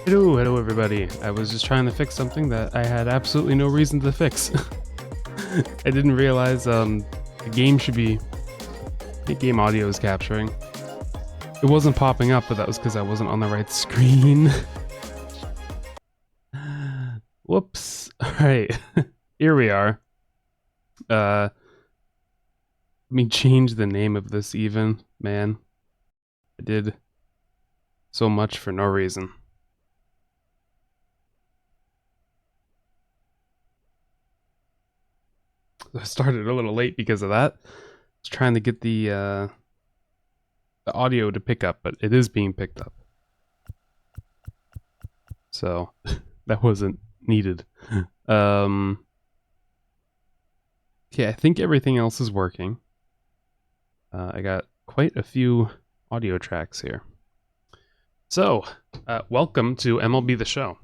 Hello everybody. I was just trying to fix something that I had absolutely no reason to fix. I didn't realize the game audio is capturing. It wasn't popping up, but that was because I wasn't on the right screen. Whoops. Alright. Here we are. Let me change the name of this even. Man. I did so much for no reason. I started a little late because of that. I was trying to get the audio to pick up, but it is being picked up. So that wasn't needed. Okay, I think everything else is working. I got quite a few audio tracks here. So, welcome to MLB The Show.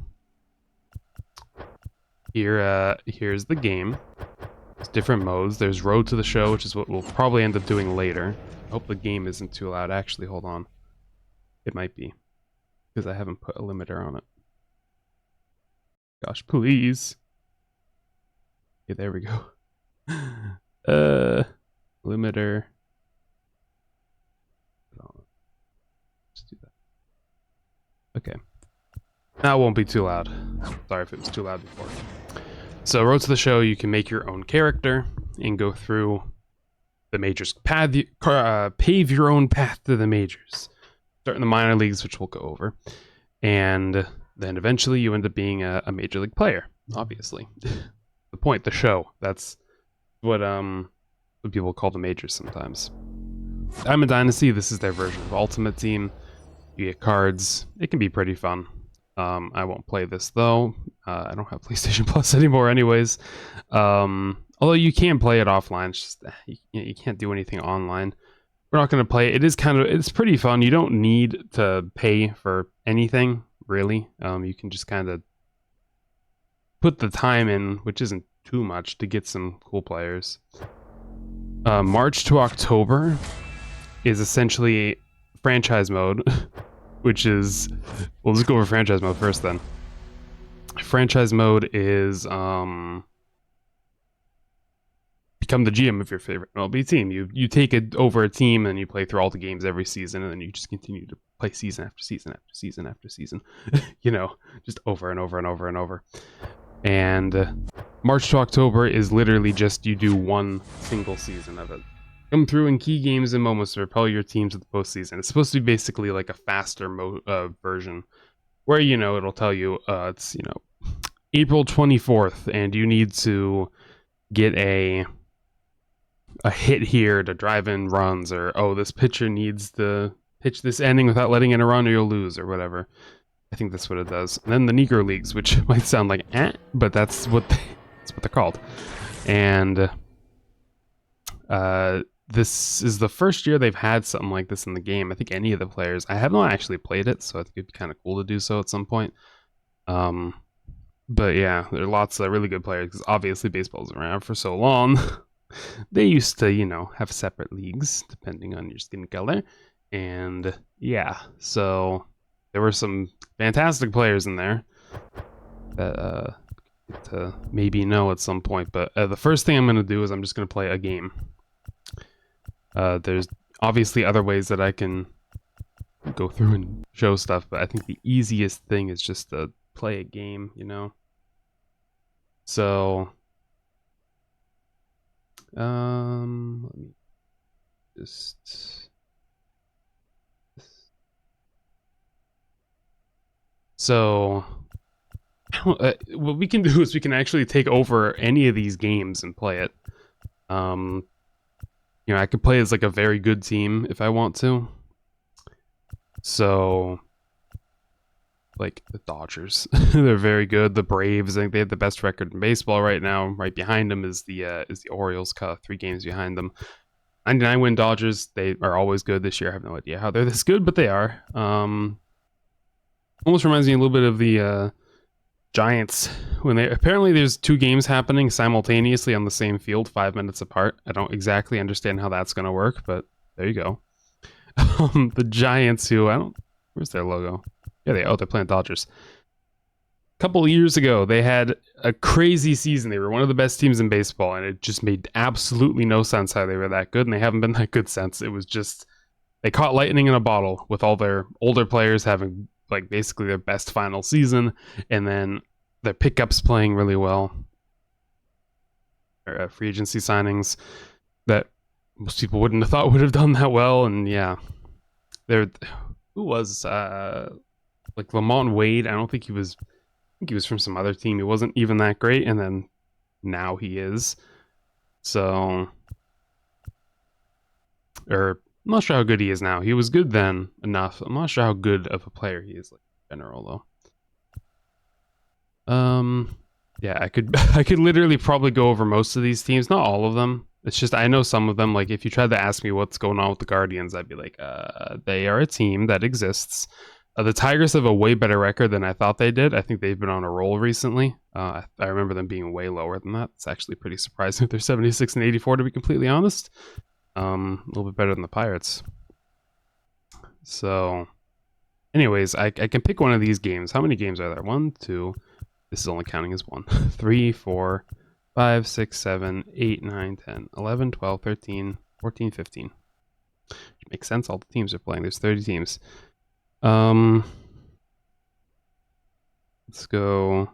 Here's the game. There's different modes. There's Road to the Show, which is what we'll probably end up doing later. I hope the game isn't too loud. Actually, hold on. It might be, because I haven't put a limiter on it. Gosh, please. Okay, there we go. Limiter. Just do that. Okay. Now it won't be too loud. Sorry if it was too loud before. So, Road to the Show, you can make your own character and go through the majors. Pave your own path to the majors. Start in the minor leagues, which we'll go over. And then eventually you end up being a major league player, obviously. The point, the show. That's what people call the majors sometimes. I'm a Dynasty. This is their version of Ultimate Team. You get cards. It can be pretty fun. I won't play this though. I don't have PlayStation Plus anymore anyways. Although you can play it offline. It's just, you can't do anything online. We're not going to play it. It's pretty fun. You don't need to pay for anything, really. You can just kind of put the time in, which isn't too much, to get some cool players. March to October is essentially franchise mode. Which is, we'll just go over franchise mode first then. Franchise mode is become the GM of your favorite MLB team. You take it over a team and you play through all the games every season, and then you just continue to play season after season after season after season. You know, just over and over and over and over. And March to October is literally just you do one single season of it. Come through in key games and moments to propel your team to the postseason. It's supposed to be basically like a faster version, where, you know, it'll tell you it's, you know, April 24th, and you need to get a hit here to drive in runs, or oh, this pitcher needs to pitch this inning without letting in a run, or you'll lose, or whatever. I think that's what it does. And then the Negro Leagues, which might sound like but that's what they're called. And this is the first year they've had something like this in the game. I think any of the players. I have not actually played it, so I think it'd be kind of cool to do so at some point. But yeah, there are lots of really good players, because obviously baseball's around for so long. They used to, you know, have separate leagues depending on your skin color. And yeah, so there were some fantastic players in there that to maybe know at some point. But the first thing I'm going to do is I'm just going to play a game. There's obviously other ways that I can go through and show stuff, but I think the easiest thing is just to play a game, you know? So, let me just... So, what we can do is we can actually take over any of these games and play it. You know, I could play as like a very good team if I want to. So, like the Dodgers, they're very good. The Braves, I think they have the best record in baseball right now. Right behind them is the Orioles, 3 games behind them. 99-win Dodgers. They are always good. This year, I have no idea how they're this good, but they are. Almost reminds me a little bit of the Giants, when apparently there's 2 games happening simultaneously on the same field, 5 minutes apart. I don't exactly understand how that's going to work, but there you go. The Giants, where's their logo? Yeah, they're playing Dodgers. A couple of years ago, they had a crazy season. They were one of the best teams in baseball, and it just made absolutely no sense how they were that good, and they haven't been that good since. It was just, they caught lightning in a bottle with all their older players having like basically their best final season, and then their pickups playing really well. Or, free agency signings that most people wouldn't have thought would have done that well, and yeah, there. Who was like Lamont Wade? I don't think he was. I think he was from some other team. He wasn't even that great, and then now he is. So, or I'm not sure how good he is now. He was good then enough. I'm not sure how good of a player he is, like in general, though. Yeah, I could literally probably go over most of these teams, not all of them. It's just I know some of them. Like if you tried to ask me what's going on with the Guardians, I'd be like, they are a team that exists. The Tigers have a way better record than I thought they did. I think they've been on a roll recently. I remember them being way lower than that. It's actually pretty surprising that they're 76 and 84, to be completely honest. A little bit better than the Pirates. So, anyways, I can pick one of these games. How many games are there? 1, 2. This is only counting as 1. 3, 4, 5, 6, 7, 8, 9, 10, 11, 12, 13, 14, 15. Which makes sense. All the teams are playing. There's 30 teams. Let's go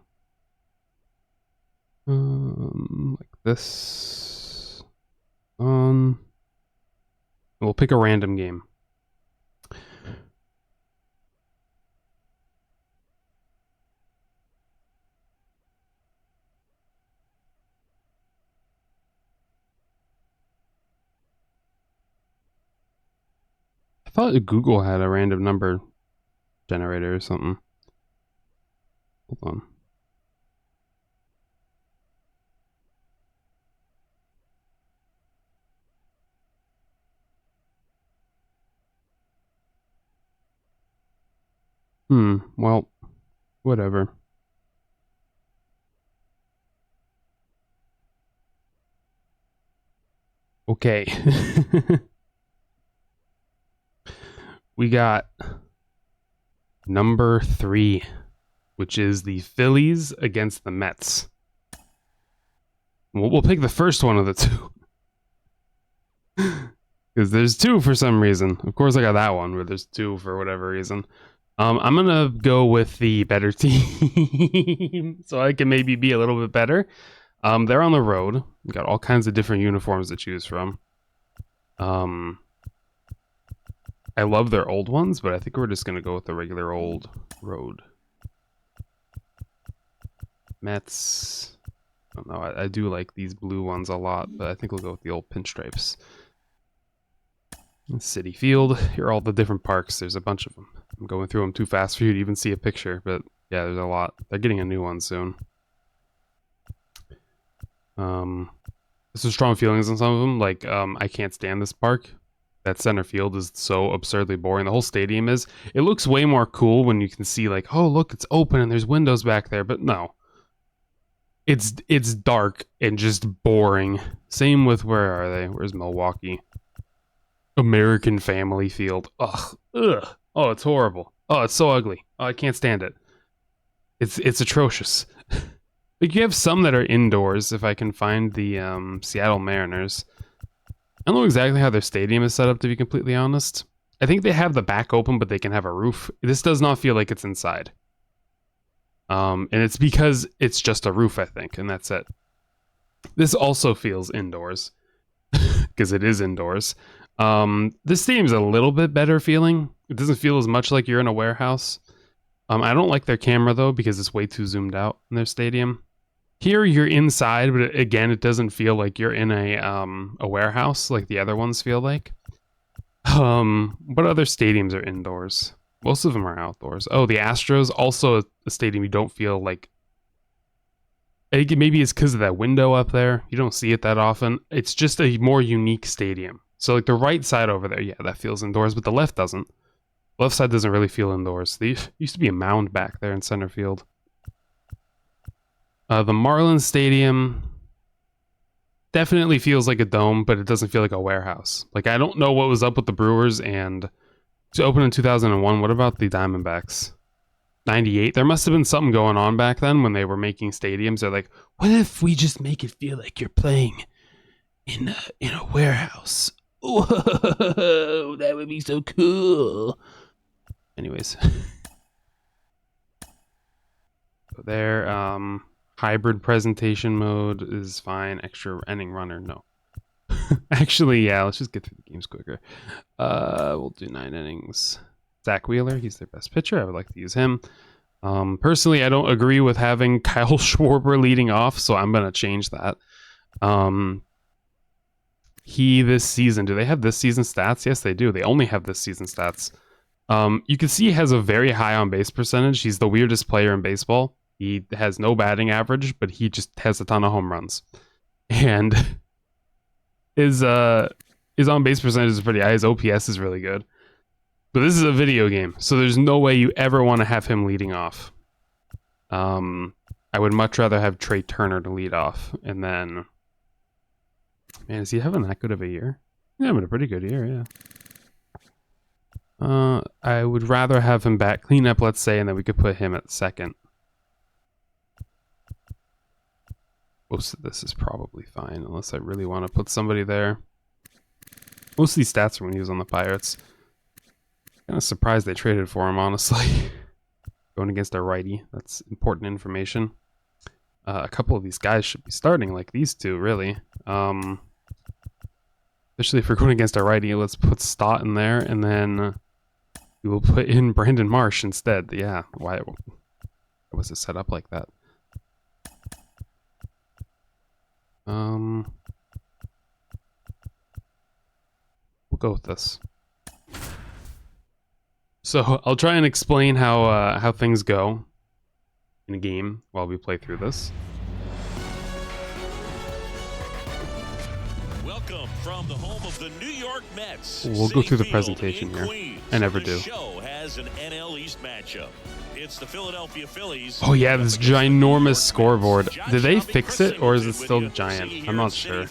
like this. We'll pick a random game. I thought Google had a random number generator or something. Hold on. Well, whatever. Okay. We got number 3, which is the Phillies against the Mets. We'll pick the first one of the two. Because there's 2 for some reason. Of course I got that one, where there's 2 for whatever reason. I'm going to go with the better team, so I can maybe be a little bit better. They're on the road. We got all kinds of different uniforms to choose from. I love their old ones, but I think we're just going to go with the regular old road. Mets. I don't know. I do like these blue ones a lot, but I think we'll go with the old pinstripes. City Field. Here are all the different parks. There's a bunch of them. I'm going through them too fast for you to even see a picture, but yeah, there's a lot. They're getting a new one soon. There's some strong feelings on some of them. Like, I can't stand this park. That center field is so absurdly boring. The whole stadium is. It looks way more cool when you can see, like, oh, look, it's open and there's windows back there. But no. It's dark and just boring. Same with, where are they? Where's Milwaukee? American Family Field. Ugh. Oh, it's horrible. Oh, it's so ugly. Oh, I can't stand it. It's atrocious. Like, you have some that are indoors. If I can find the Seattle Mariners. I don't know exactly how their stadium is set up, to be completely honest. I think they have the back open, but they can have a roof. This does not feel like it's inside. And it's because it's just a roof, I think, and that's it. This also feels indoors, because it is indoors. This stadium's a little bit better feeling. It doesn't feel as much like you're in a warehouse. I don't like their camera, though, because it's way too zoomed out in their stadium. Here, you're inside, but again, it doesn't feel like you're in a warehouse like the other ones feel like. What other stadiums are indoors? Most of them are outdoors. Oh, the Astros, also a stadium you don't feel like... I think maybe it's because of that window up there. You don't see it that often. It's just a more unique stadium. So, like, the right side over there, yeah, that feels indoors, but the left doesn't. The left side doesn't really feel indoors. There used to be a mound back there in center field. The Marlins Stadium definitely feels like a dome, but it doesn't feel like a warehouse. Like, I don't know what was up with the Brewers, and to open in 2001, what about the Diamondbacks? 98. There must have been something going on back then when they were making stadiums. They're like, what if we just make it feel like you're playing in a warehouse? Whoa, that would be so cool. Anyways. So there, hybrid presentation mode is fine. Extra ending runner, no. Actually, yeah, let's just get through the games quicker. We'll do 9 innings. Zach Wheeler, he's their best pitcher. I would like to use him. Personally, I don't agree with having Kyle Schwarber leading off, so I'm going to change that. He this season, do they have this season stats? Yes, they do. They only have this season stats. You can see he has a very high on base percentage. He's the weirdest player in baseball. He has no batting average, but he just has a ton of home runs. And his on base percentage is pretty high. His OPS is really good. But this is a video game, so there's no way you ever want to have him leading off. I would much rather have Trey Turner to lead off, and then, man, is he having that good of a year? Yeah, having a pretty good year, yeah. I would rather have him bat cleanup, let's say, and then we could put him at second. Most of this is probably fine, unless I really want to put somebody there. Most of these stats are when he was on the Pirates. Kind of surprised they traded for him, honestly. Going against a righty, that's important information. A couple of these guys should be starting, like these two, really. Especially if we're going against a righty, let's put Stott in there, and then we will put in Brandon Marsh instead. Yeah, why was it set up like that? We'll go with this. So I'll try and explain how things go in a game while we play through this. Welcome from the home of the New York Mets. We'll go through the presentation here. I never do. The show has an NL East matchup. It's the Philadelphia Phillies. Oh yeah, this ginormous scoreboard. Did they fix it, or is it still giant? I'm not sure.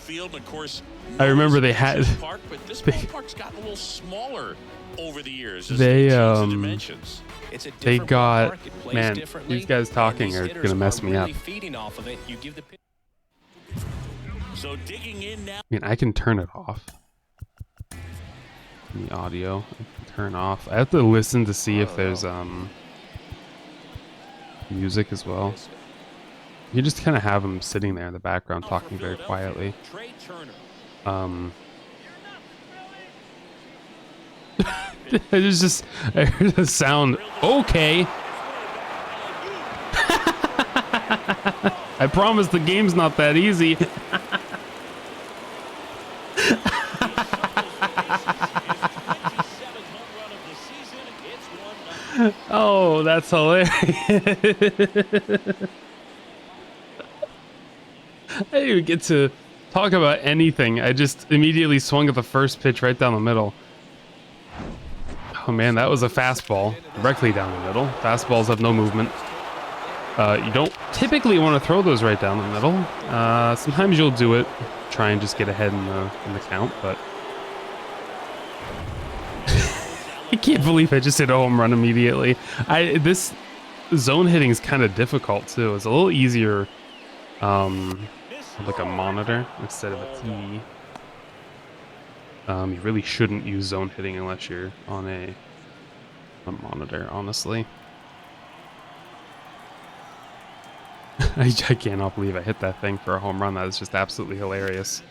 I remember they had. Ballpark's gotten a little smaller over the years. They got, man, these guys talking are gonna mess me up. So digging in now. I mean, I can turn it off. The audio, I can turn off. I have to listen to see if there's music as well. You just kind of have them sitting there in the background talking very quietly. It's just, I heard the sound. Okay. I promise the game's not that easy. Oh, that's hilarious. I didn't even get to talk about anything. I just immediately swung at the first pitch right down the middle. Oh man, that was a fastball directly down the middle. Fastballs have no movement. You don't typically want to throw those right down the middle. Sometimes you'll do it, try and just get ahead in the count, but I can't believe I just hit a home run immediately. This zone hitting is kind of difficult too. It's a little easier like a monitor instead of a TV. You really shouldn't use zone hitting unless you're on a monitor, honestly. I cannot believe I hit that thing for a home run. That is just absolutely hilarious.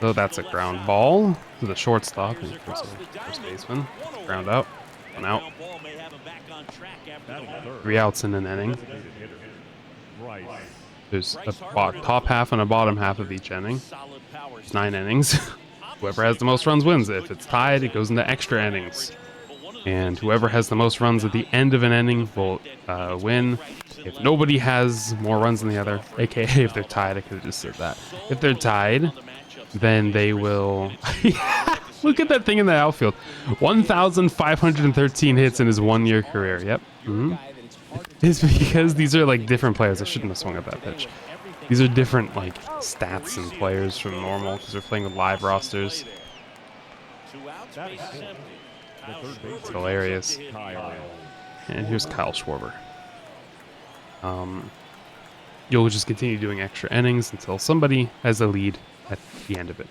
So that's a ground ball to the shortstop and first baseman. Ground out, 1 out. 3 outs in an inning. There's a top half and a bottom half of each inning. It's 9 innings. Whoever has the most runs wins. If it's tied, it goes into extra innings. And whoever has the most runs at the end of an inning will win. If nobody has more runs than the other, aka if they're tied, I could have just said that. If they're tied, then they will... Look at that thing in the outfield. 1,513 hits in his 1-year career. Yep. It's because these are like different players. I shouldn't have swung at that pitch. These are different like stats and players from normal because they're playing with live rosters. It's hilarious. And here's Kyle Schwarber. You'll just continue doing extra innings until somebody has a lead at the end of it.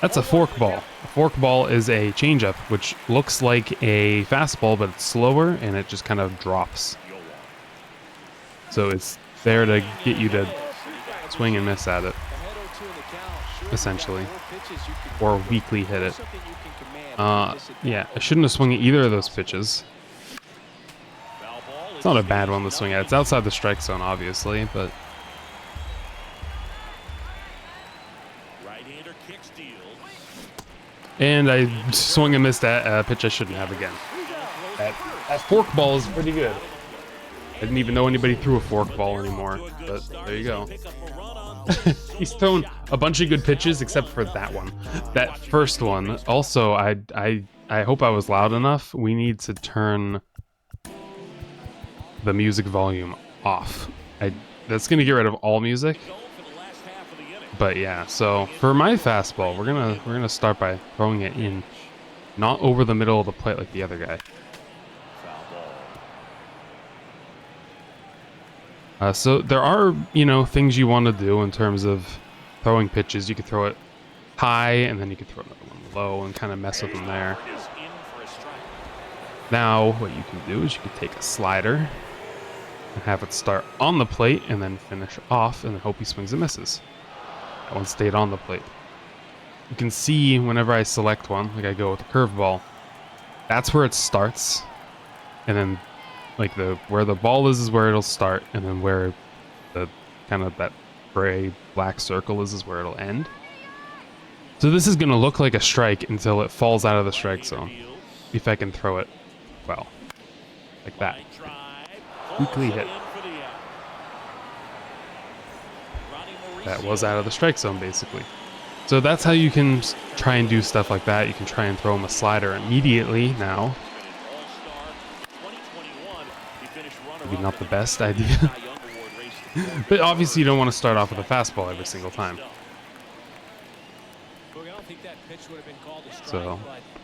That's a forkball. A forkball is a changeup, which looks like a fastball, but it's slower and it just kind of drops. So it's there to get you to swing and miss at it, essentially, or weakly hit it. Yeah, I shouldn't have swung at either of those pitches. It's not a bad one to swing at. It's outside the strike zone, obviously, but and I swung and missed at a pitch I shouldn't have again. That forkball is pretty good. I didn't even know anybody threw a forkball anymore, but there you go. He's thrown a bunch of good pitches except for that one. That first one. Also, I hope I was loud enough. We need to turn the music volume off. That's gonna get rid of all music. But yeah, so for my fastball, we're gonna start by throwing it in, not over the middle of the plate like the other guy. So there are, things you want to do in terms of throwing pitches. You could throw it high, and then you could throw another one low and kind of mess with them there. Now, what you can do is you could take a slider and have it start on the plate and then finish off and then hope he swings and misses. That one stayed on the plate. You can see whenever I select one, like I go with a curveball, that's where it starts, and then like where the ball is where it'll start, and then where the kind of that gray black circle is where it'll end. So this is going to look like a strike until it falls out of the strike zone. If I can throw it well, like that. Weakly hit. That was out of the strike zone, basically. So that's how you can try and do stuff like that. You can try and throw him a slider immediately now. Maybe not the best idea. But obviously you don't want to start off with a fastball every single time. So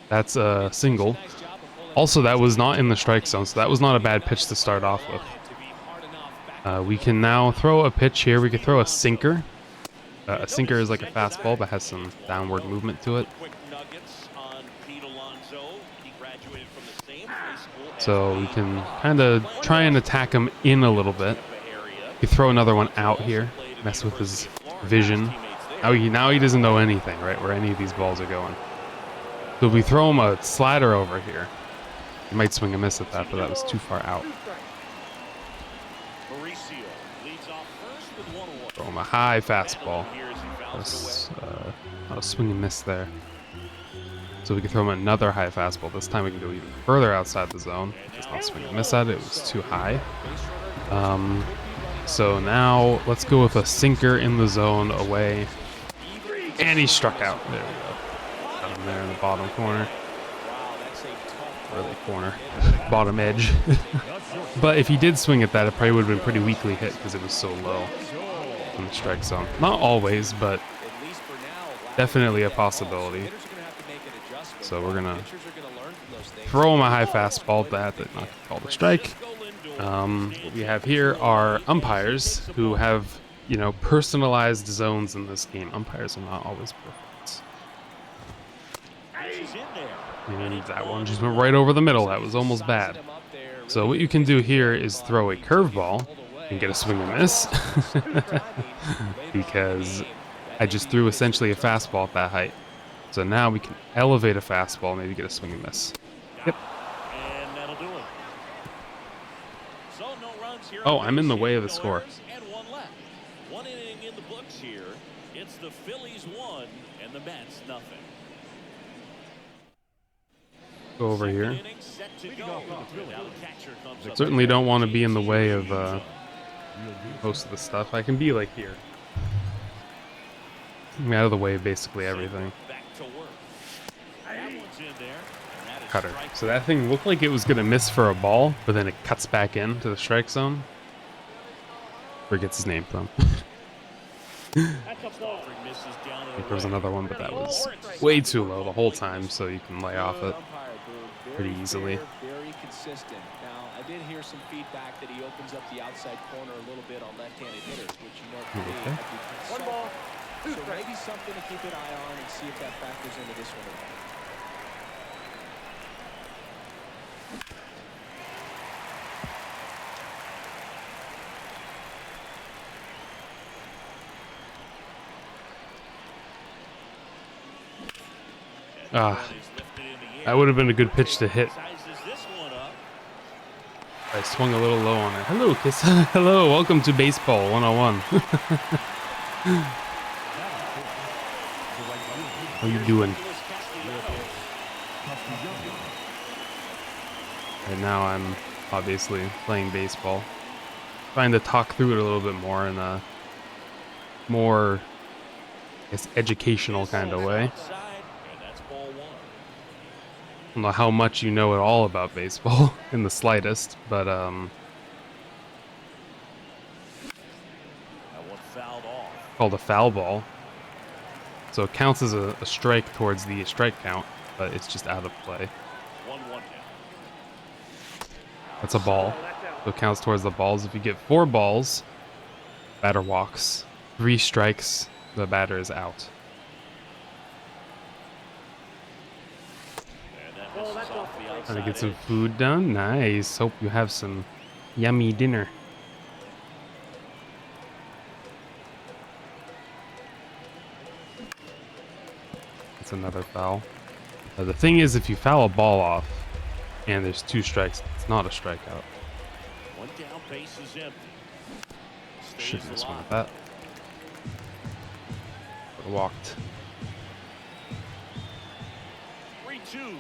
that's a single. Also, that was not in the strike zone, so that was not a bad pitch to start off with. We can now throw a pitch here. We could throw a sinker. A sinker is like a fastball but has some downward movement to it. So we can kind of try and attack him in a little bit. You throw another one out here, mess with his vision. Now he doesn't know anything, right, where any of these balls are going. So if we throw him a slider over here, he might swing and miss at that, but that was too far out. Throw him a high fastball. Not a swing and miss there. So we can throw him another high fastball. This time we can go even further outside the zone. Just not swing and miss at it. It was too high. So now let's go with a sinker in the zone away. And he struck out. There we go. Got him there in the bottom corner. Or the corner. Bottom edge. But if he did swing at that, it probably would have been pretty weakly hit because it was so low in the strike zone. Not always, but definitely a possibility. So we're going to throw him a high fastball. That did not call the strike. What we have here are umpires who have, personalized zones in this game. Umpires are not always perfect. And that one just went right over the middle. That was almost bad. So what you can do here is throw a curveball and get a swing and miss. Because I just threw essentially a fastball at that height. So now we can elevate a fastball, maybe get a swing and miss. Yep. And that'll do it. So no runs here. Oh, I'm in the way of the score. And one left. One inning in the books here. It's the Phillies 1 and the Mets nothing. Go over here. Certainly don't want to be in the way of most of the stuff. I can be like here. I'm out of the way of basically everything. Cutter. So that thing looked like it was going to miss for a ball, but then it cuts back into the strike zone. Where it gets his name from. There was another one, but that was way too low the whole time, so you can lay off it pretty easily. consistent. Now, I did hear some feedback that he opens up the outside corner a little bit on left-handed hitters, which you know for me, Okay. I'd be concerned. So maybe something to keep an eye on and see if that factors into this one at all. That would have been a good pitch to hit. I swung a little low on it. Hello, Kiss. Hello, welcome to Baseball 101. How you doing? Right now I'm obviously playing baseball. Trying to talk through it a little bit more in a more, I guess, educational kind of way. I don't know how much you know at all about baseball in the slightest, but called a foul ball. So it counts as a strike towards the strike count, but it's just out of play. That's a ball. So it counts towards the balls. If you get 4 balls, batter walks. 3 strikes, the batter is out. Trying to get some food done. Nice. Hope you have some yummy dinner. That's another foul. The thing is, if you foul a ball off and there's 2 strikes, it's not a strikeout. One down, base is empty. Shouldn't have swung at that. But walked. 3-2.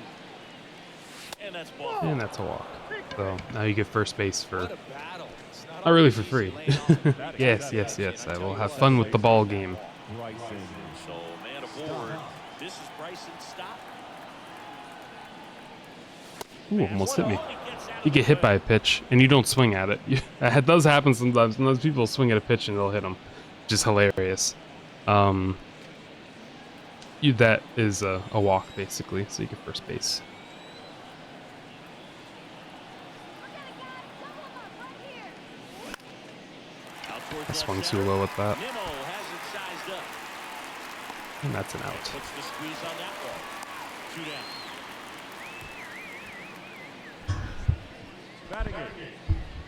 And that's ball. And that's a walk. So now you get first base for, not really for free. Yes, yes, yes. I will have fun with the ball game. So man aboard. This is Bryson's stop. Ooh, almost hit me. You get hit by a pitch and you don't swing at it. It does happen sometimes. Sometimes people swing at a pitch and they'll hit them, which is hilarious. That is a walk basically, so you get first base. I swung too low with that. And that's an out. Puts the squeeze on that ball. 2 down. Batting it,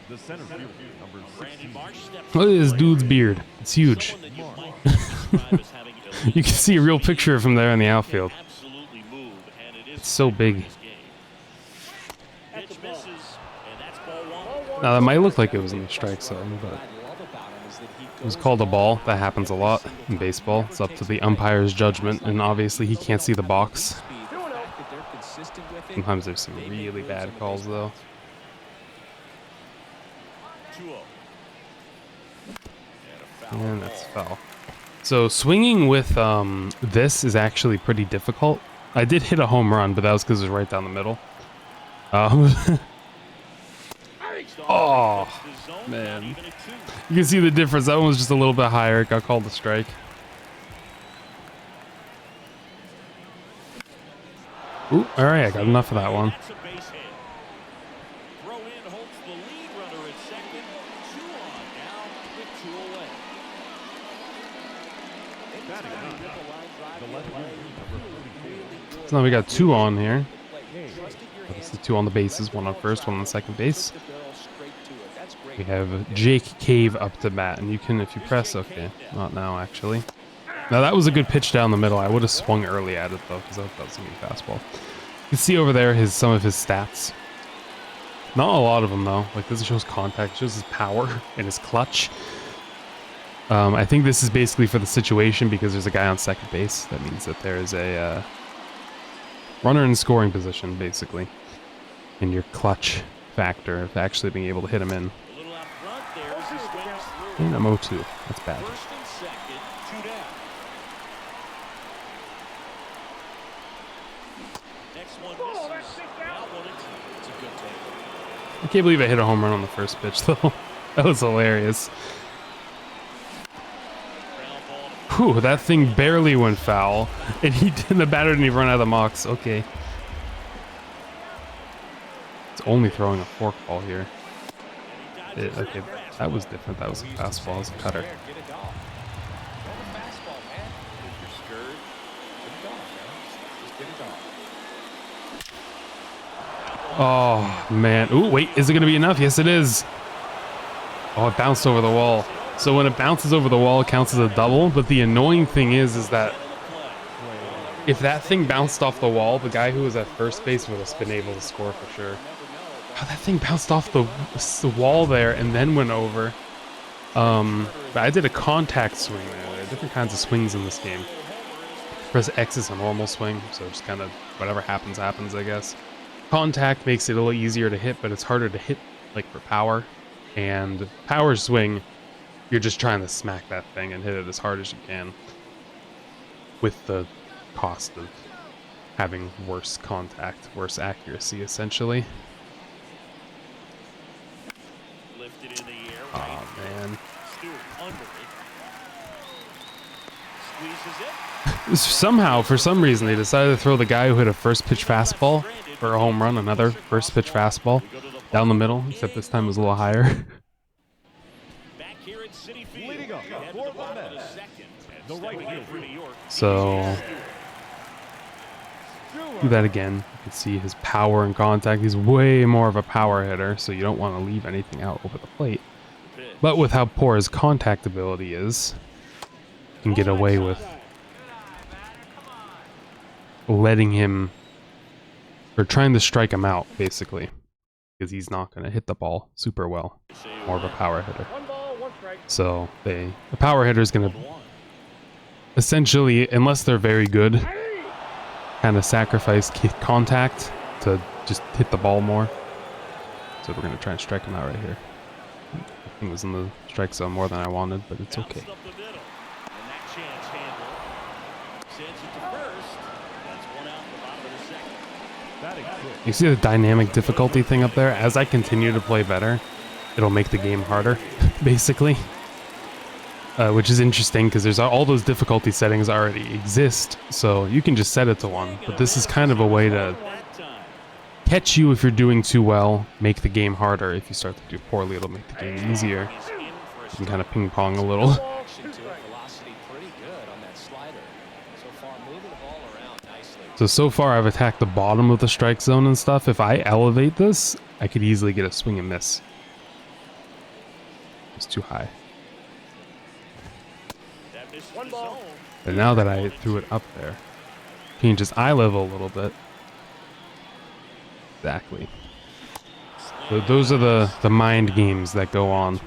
the center fielder, number 16. Look at this dude's beard. It's huge. You can see a real picture of him there in the outfield. It's so big. Now that might look like it was in the strike zone, but it was called a ball. That happens a lot in baseball. It's up to the umpire's judgment, and obviously he can't see the box. Sometimes there's some really bad calls though. 2-0. And that's foul. So swinging with this is actually pretty difficult. I did hit a home run, but that was because it was right down the middle. Oh, man. You can see the difference. That one was just a little bit higher. It got called a strike. Ooh, all right. I got enough of that one. So now we got 2 on here. Obviously 2 on the bases, 1 on first, 1 on second base. We have Jake Cave up to bat, and you can, if you press, okay, not now actually. Now that was a good pitch down the middle. I would have swung early at it though, because I thought that was gonna be a fastball. You can see over there some of his stats. Not a lot of them though. Like this shows contact, it shows his power and his clutch. I think this is basically for the situation because there's a guy on second base. That means that there is a runner in scoring position, basically, in your clutch factor of actually being able to hit him in. And I'm 0-2. That's bad. I can't believe I hit a home run on the first pitch, though. That was hilarious. Whew, that thing barely went foul, and the batter didn't even run out of the box. Okay. It's only throwing a forkball here. Okay, that was different. That was a fastball. It was a cutter. Get a dog. Throw the fastball, man. If you're scared, get a dog, man. Just get a dog. Oh, man. Ooh, wait. Is it going to be enough? Yes, it is. Oh, it bounced over the wall. So when it bounces over the wall, it counts as a double. But the annoying thing is that if that thing bounced off the wall, the guy who was at first base would have been able to score for sure. Oh, that thing bounced off the wall there and then went over. But I did a contact swing there. There are different kinds of swings in this game. Press X is a normal swing, so just kind of whatever happens, happens, I guess. Contact makes it a little easier to hit, but it's harder to hit, like, for power. And power swing, you're just trying to smack that thing and hit it as hard as you can, with the cost of having worse contact, worse accuracy, essentially. Lifted in the air. Oh, man. Stewart under it. Squeezes it. Somehow, for some reason, they decided to throw the guy who hit a first pitch fastball for a home run, another first pitch fastball down the middle, except this time it was a little higher. Back here at Citi Field. Leading up Head to for the the bottom of the Mets. second. And The right stepping in fielder. for New York. So, do that again. You can see his power and contact. He's way more of a power hitter, so you don't want to leave anything out over the plate. But with how poor his contact ability is, you can get away with letting him, or trying to strike him out, basically, because he's not going to hit the ball super well. More of a power hitter. So the power hitter is going to essentially, unless they're very good, kind of sacrifice contact to just hit the ball more. So we're going to try and strike him out right here. I think it was in the strike zone more than I wanted, but it's okay. Bounced up the middle. And that chance handled. Sends it to first. That's one out in the bottom of the second. Batting fifth. You see the dynamic difficulty thing up there? As I continue to play better, it'll make the game harder, basically. Which is interesting because there's all those difficulty settings already exist, so you can just set it to 1. But this is kind of a way to catch you if you're doing too well, make the game harder. If you start to do poorly, it'll make the game easier. You can kind of ping pong a little. Action to it. Velocity pretty good on that slider. So far, moving the ball around nicely. So far I've attacked the bottom of the strike zone and stuff. If I elevate this, I could easily get a swing and miss. It's too high. One ball. And now that I threw it up there, change his eye level a little bit. Exactly. So those are the mind games that go on.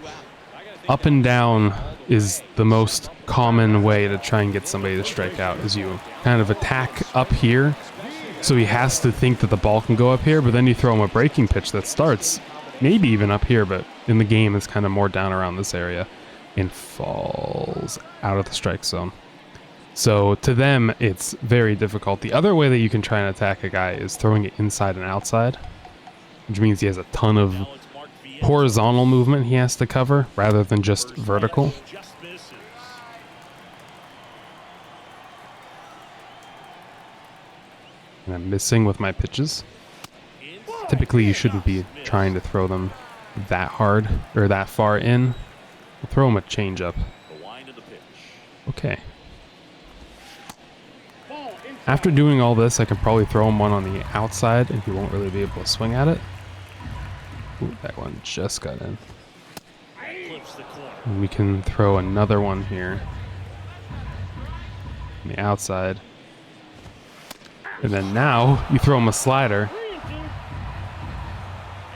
Up and down is the most common way to try and get somebody to strike out, is you kind of attack up here, so he has to think that the ball can go up here, but then you throw him a breaking pitch that starts maybe even up here, but in the game it's kind of more down around this area and falls out of the strike zone. So to them, it's very difficult. The other way that you can try and attack a guy is throwing it inside and outside, which means he has a ton of horizontal movement he has to cover rather than just vertical. Just misses. And I'm missing with my pitches. Typically, you shouldn't be trying to throw them that hard or that far in. We'll throw him a changeup. The wind of the pitch. Okay. After doing all this, I can probably throw him one on the outside and he won't really be able to swing at it. Ooh, that one just got in. Clips the corner. And we can throw another one here on the outside. And then now you throw him a slider.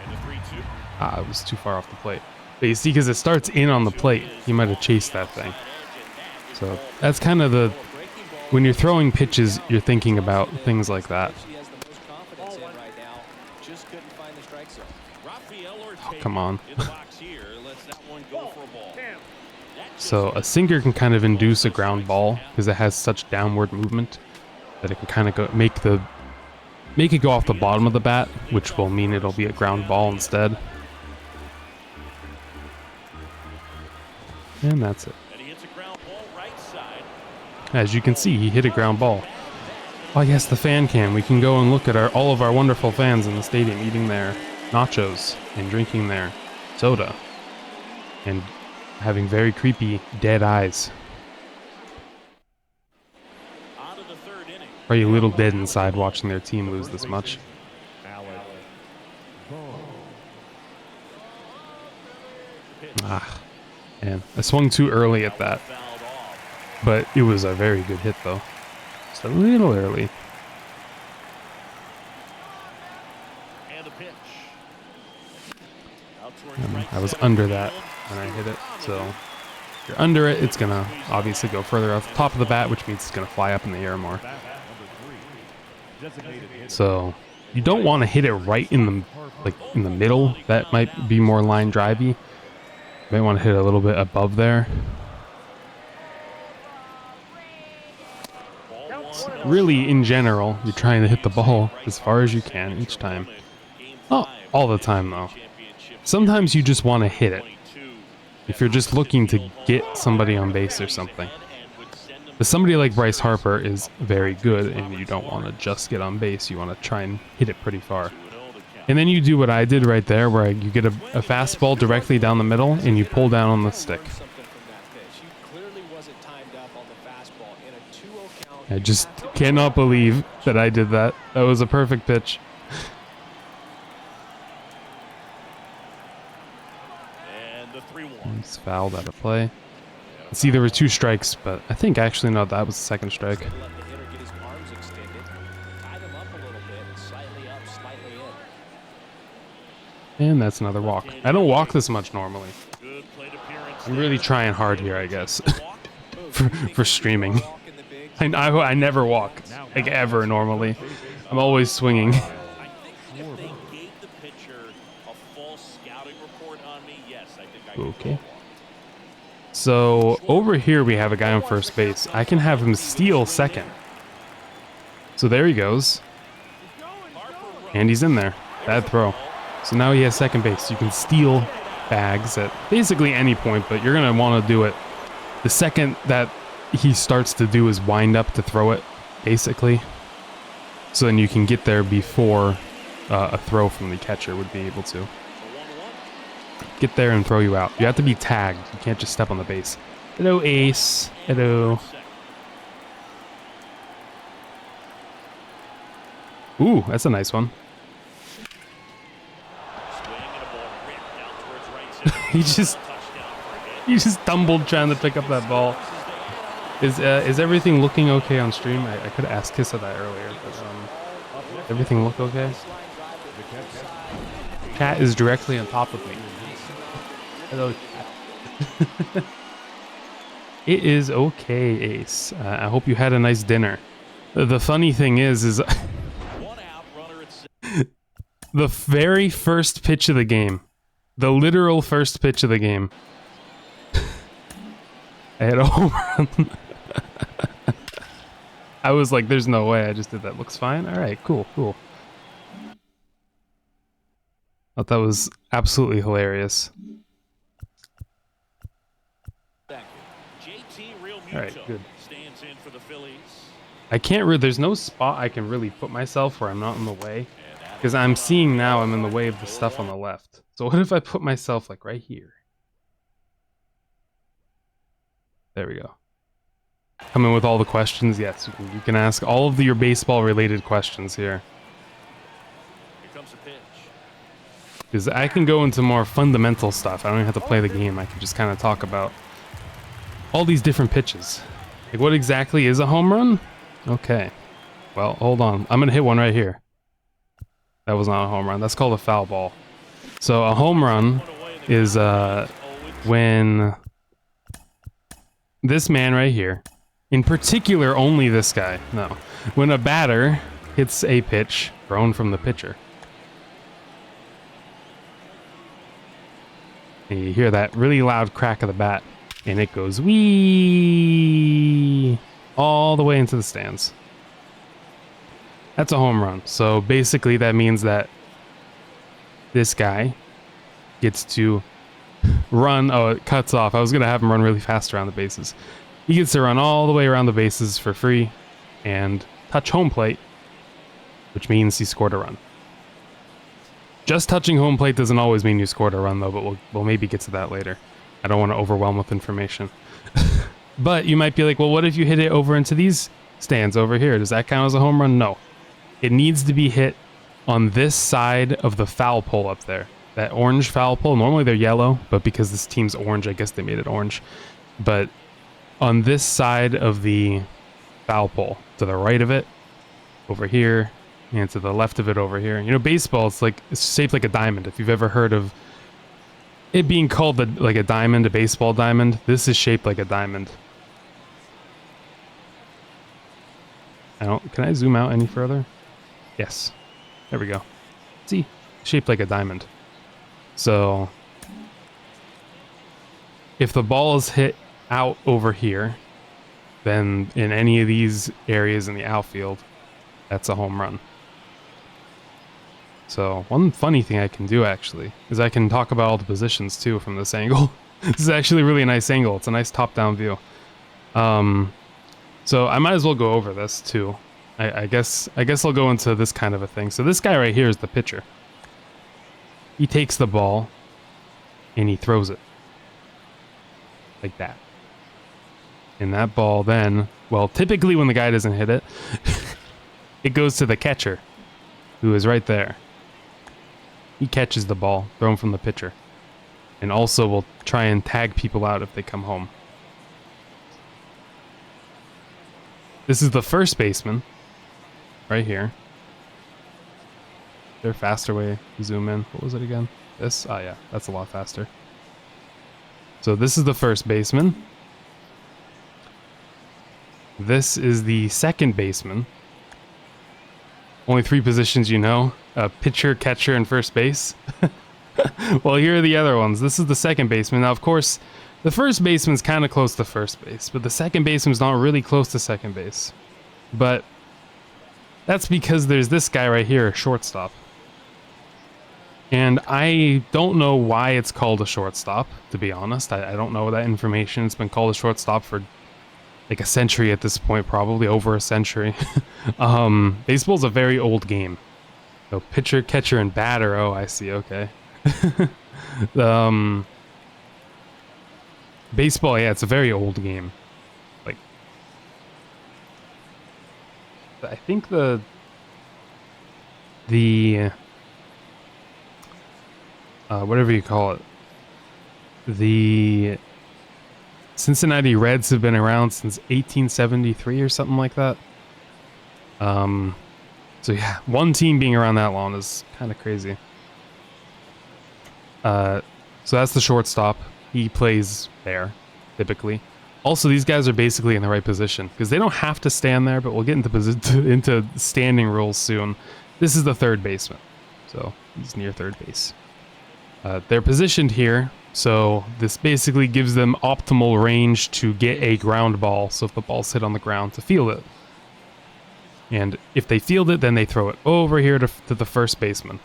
And the 3-2. Ah, it was too far off the plate. But you see, because it starts in on the plate, he might have chased that thing. So that's kind of the... When you're throwing pitches, you're thinking about things like that. She has the most confidence in right now. Just couldn't find the strike zone. Oh, come on. In the box here, lets that one go for a ball. So a sinker can kind of induce a ground ball because it has such downward movement that it can kind of go make it go off the bottom of the bat, which will mean it'll be a ground ball instead. And that's it. And he hits a ground ball right side. As you can see, he hit a ground ball. Oh yes, the fan cam. We can go and look at all of our wonderful fans in the stadium eating their nachos and drinking their soda and having very creepy dead eyes. Out of the third inning. Probably a little dead inside watching their team lose this much. Ah, man, I swung too early at that, Fouled off. but it was a very good hit though. Just a little early. And a pitch. Out towards right I was center under that field. when I hit it, so if you're under it, it's gonna obviously go further off the top of the bat, which means it's gonna fly up in the air more. So you don't want to hit it right in the middle. That might be more line drivey. You might want to hit it a little bit above there. Really, in general, you're trying to hit the ball as far as you can each time. Not all the time though. Sometimes you just want to hit it if you're just looking to get somebody on base or something. But somebody like Bryce Harper is very good, and you don't want to just get on base. You want to try and hit it pretty far. And then you do what I did right there, where you get a fastball directly down the middle, and you pull down on the stick. I just cannot believe that I did that. That was a perfect pitch. And the 3-1. It's fouled out of play. See, there were 2 strikes, but I think actually no, that was the second strike. Let the hitter get his arms extended, tied him up a little bit, slightly up, slightly in. And that's another walk. I don't walk this much normally. Good plate appearance. I'm really trying hard here, I guess, for streaming. I never walk, like ever, normally. I'm always swinging. I think if they gave the pitcher a false scouting report on me, yes, I think I could Okay. go. So over here we have a guy on first base. I can have him steal second. So there he goes. And he's in there. Bad throw. So now he has second base. You can steal bags at basically any point, but you're going to want to do it the second that he starts to do his wind up to throw it, basically. So then you can get there before a throw from the catcher would be able to. Get there and throw you out. You have to be tagged. You can't just step on the base. Hello, Ace. Hello. Ooh, that's a nice one. he just tumbled trying to pick up that ball. Is everything looking okay on stream? I could have asked Kissa that earlier, but everything look okay? Cat is directly on top of me. Hello, Cat. It is okay, Ace. I hope you had a nice dinner. The funny thing is the very first pitch of the game, the literal first pitch of the game, I had a home run. I was like, there's no way I just did that. Looks fine. All right, cool. Thought that was absolutely hilarious. All right, good. Stands in for the Phillies. I can't there's no spot I can really put myself where I'm not in the way, because I'm seeing now I'm in the way of the stuff on the left. So what if I put myself like right here? There we go. Come in with all the questions. Yes, you can ask all of your baseball related questions here. Here comes a pitch. Because I can go into more fundamental stuff. I don't even have to play the game. I can just kind of talk about all these different pitches. Like, what exactly is a home run? Okay. Well, hold on. I'm going to hit one right here. That was not a home run. That's called a foul ball. So a home run is when this man right here, in particular only this guy, no, when a batter hits a pitch thrown from the pitcher. And you hear that really loud crack of the bat, and it goes wee all the way into the stands. That's a home run. So basically that means that this guy gets to run. Oh, it cuts off. I was going to have him run really fast around the bases. He gets to run all the way around the bases for free and touch home plate, which means he scored a run. Just touching home plate doesn't always mean you scored a run, though, but we'll maybe get to that later. I don't want to overwhelm with information. But you might be like, well, what if you hit it over into these stands over here? Does that count as a home run? No. It needs to be hit on this side of the foul pole up there. That orange foul pole. Normally they're yellow, but because this team's orange, I guess they made it orange. But on this side of the foul pole, to the right of it, over here, and to the left of it over here. You know, baseball, it's shaped like a diamond. If you've ever heard of it being called like a diamond, a baseball diamond, this is shaped like a diamond. Can I zoom out any further? Yes. There we go. See? Shaped like a diamond. So, if the ball is hit out over here, then in any of these areas in the outfield, that's a home run. So, one funny thing I can do, actually, is I can talk about all the positions, too, from this angle. This is actually a really nice angle. It's a nice top-down view. So, I might as well go over this, too. I guess I'll go into this kind of a thing. So, this guy right here is the pitcher. He takes the ball, and he throws it. Like that. And that ball then, well, typically when the guy doesn't hit it, it goes to the catcher, who is right there. He catches the ball, thrown from the pitcher. And also will try and tag people out if they come home. This is the first baseman, right here. Is there a faster way to zoom in? What was it again? This? Oh yeah, that's a lot faster. So this is the first baseman. This is the second baseman. Only 3 positions you know. Pitcher, catcher, and first base. Well, here are the other ones. This is the second baseman. Now, of course, the first baseman's kind of close to first base, but the second baseman's not really close to second base. But that's because there's this guy right here, a shortstop. And I don't know why it's called a shortstop, to be honest. I don't know that information. It's been called a shortstop for like a century at this point, probably over a century. Baseball's a very old game. So pitcher, catcher, and batter. Oh, I see. Okay. Baseball, yeah, it's a very old game. Like, I think the whatever you call it, the Cincinnati Reds have been around since 1873 or something like that. So yeah, one team being around that long is kind of crazy. So that's the shortstop. He plays there, typically. Also, these guys are basically in the right position because they don't have to stand there, but we'll get into standing rules soon. This is the third baseman, so he's near third base. They're positioned here, so this basically gives them optimal range to get a ground ball, so if the ball's hit on the ground, to field it. And if they field it, then they throw it over here to the first baseman,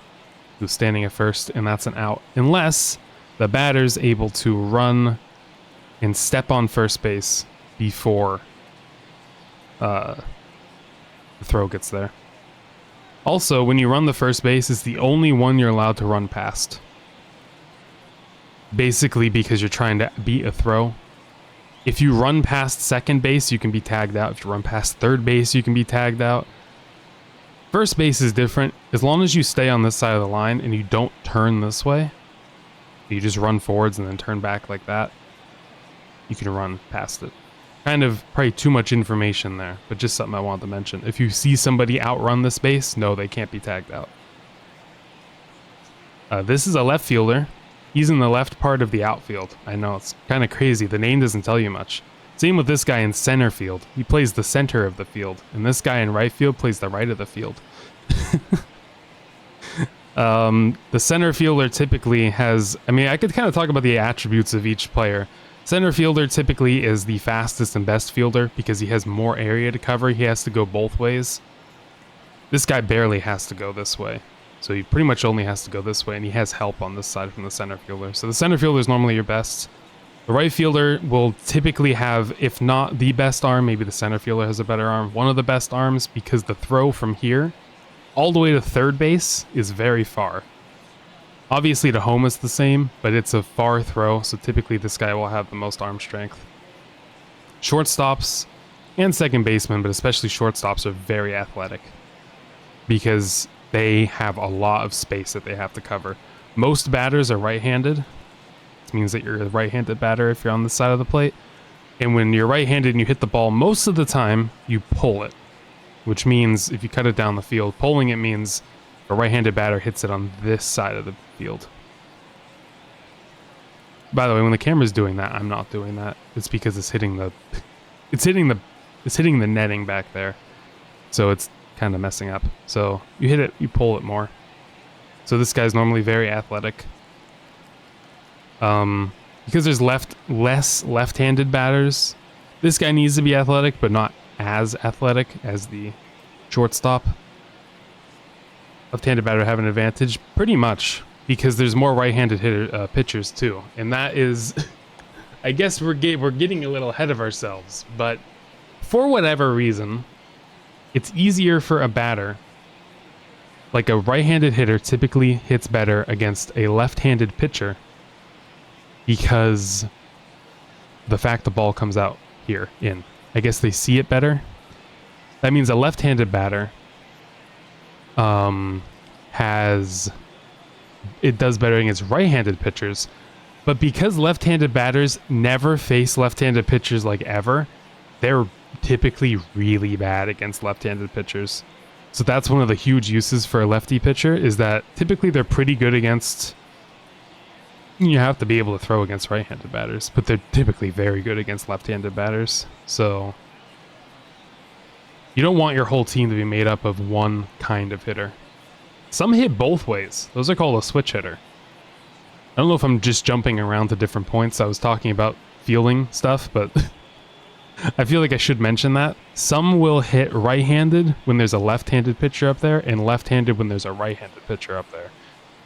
who's standing at first, and that's an out. Unless the batter's able to run and step on first base before the throw gets there. Also, when you run the first base, it's the only one you're allowed to run past. Basically because you're trying to beat a throw. If you run past second base, you can be tagged out. If you run past third base, you can be tagged out. First base is different. As long as you stay on this side of the line and you don't turn this way, you just run forwards and then turn back like that, you can run past it. Kind of probably too much information there, but just something I wanted to mention. If you see somebody outrun this base, no, they can't be tagged out. This is a left fielder. He's in the left part of the outfield. I know, it's kind of crazy. The name doesn't tell you much. Same with this guy in center field. He plays the center of the field. And this guy in right field plays the right of the field. The center fielder typically has... I mean, I could kind of talk about the attributes of each player. Center fielder typically is the fastest and best fielder because he has more area to cover. He has to go both ways. This guy barely has to go this way. So he pretty much only has to go this way, and he has help on this side from the center fielder. So the center fielder is normally your best. The right fielder will typically have, if not the best arm, maybe the center fielder has a better arm, one of the best arms, because the throw from here all the way to third base is very far. Obviously, to home is the same, but it's a far throw, so typically this guy will have the most arm strength. Shortstops and second baseman, but especially shortstops, are very athletic because they have a lot of space that they have to cover. Most batters are right-handed. This means that you're a right-handed batter if you're on this side of the plate. And when you're right-handed and you hit the ball, most of the time, you pull it, which means if you cut it down the field, pulling it means a right-handed batter hits it on this side of the field. By the way, when the camera's doing that, I'm not doing that. It's because it's hitting the netting back there. So it's kind of messing up. So you hit it, you pull it more. So this guy's normally very athletic. Because there's less left-handed batters, this guy needs to be athletic, but not as athletic as the shortstop. Left-handed batter have an advantage, pretty much, because there's more right-handed pitchers too, and that is, I guess we're getting a little ahead of ourselves, but for whatever reason, it's easier for a batter. Like a right-handed hitter typically hits better against a left-handed pitcher because the fact the ball comes out here in. I guess they see it better. That means a left-handed batter does better against right-handed pitchers, but because left-handed batters never face left-handed pitchers like ever, they're typically really bad against left-handed pitchers. So that's one of the huge uses for a lefty pitcher, is that typically they're pretty good against, you have to be able to throw against right-handed batters, but they're typically very good against left-handed batters. So you don't want your whole team to be made up of one kind of hitter. Some hit both ways. Those are called a switch hitter. I don't know if I'm just jumping around to different points. I was talking about fielding stuff, but I feel like I should mention that. Some will hit right-handed when there's a left-handed pitcher up there, and left-handed when there's a right-handed pitcher up there.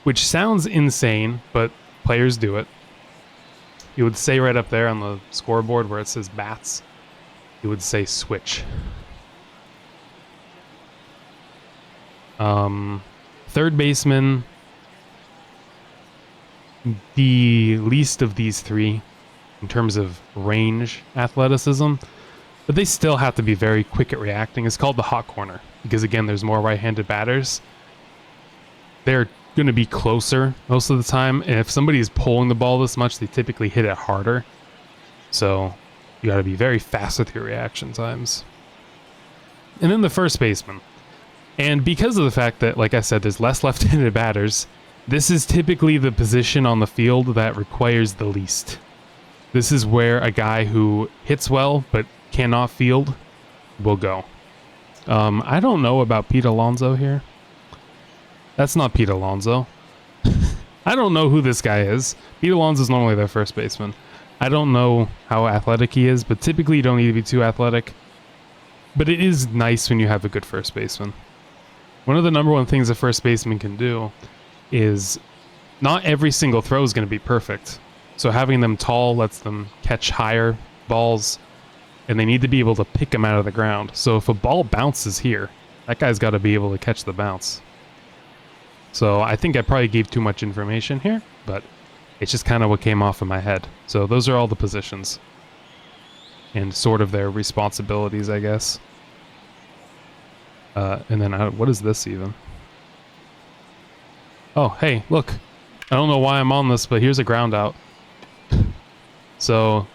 Which sounds insane, but players do it. You would say right up there on the scoreboard where it says bats, you would say switch. Third baseman, the least of these three in terms of range athleticism, but they still have to be very quick at reacting. It's called the hot corner because, again, there's more right-handed batters. They're going to be closer most of the time, and if somebody is pulling the ball this much, they typically hit it harder. So you got to be very fast with your reaction times. And then the first baseman. And because of the fact that, like I said, there's less left-handed batters, this is typically the position on the field that requires the least. This is where a guy who hits well but cannot field will go. I don't know about Pete Alonso here. That's not Pete Alonso. I don't know who this guy is. Pete Alonso is normally their first baseman. I don't know how athletic he is, but typically you don't need to be too athletic. But it is nice when you have a good first baseman. One of the number one things a first baseman can do is not every single throw is going to be perfect. So having them tall lets them catch higher balls, and they need to be able to pick them out of the ground. So if a ball bounces here, that guy's got to be able to catch the bounce. So I think I probably gave too much information here, but it's just kind of what came off of my head. So those are all the positions and sort of their responsibilities, I guess. And then what is this even? Oh, hey, look. I don't know why I'm on this, but here's a ground out. So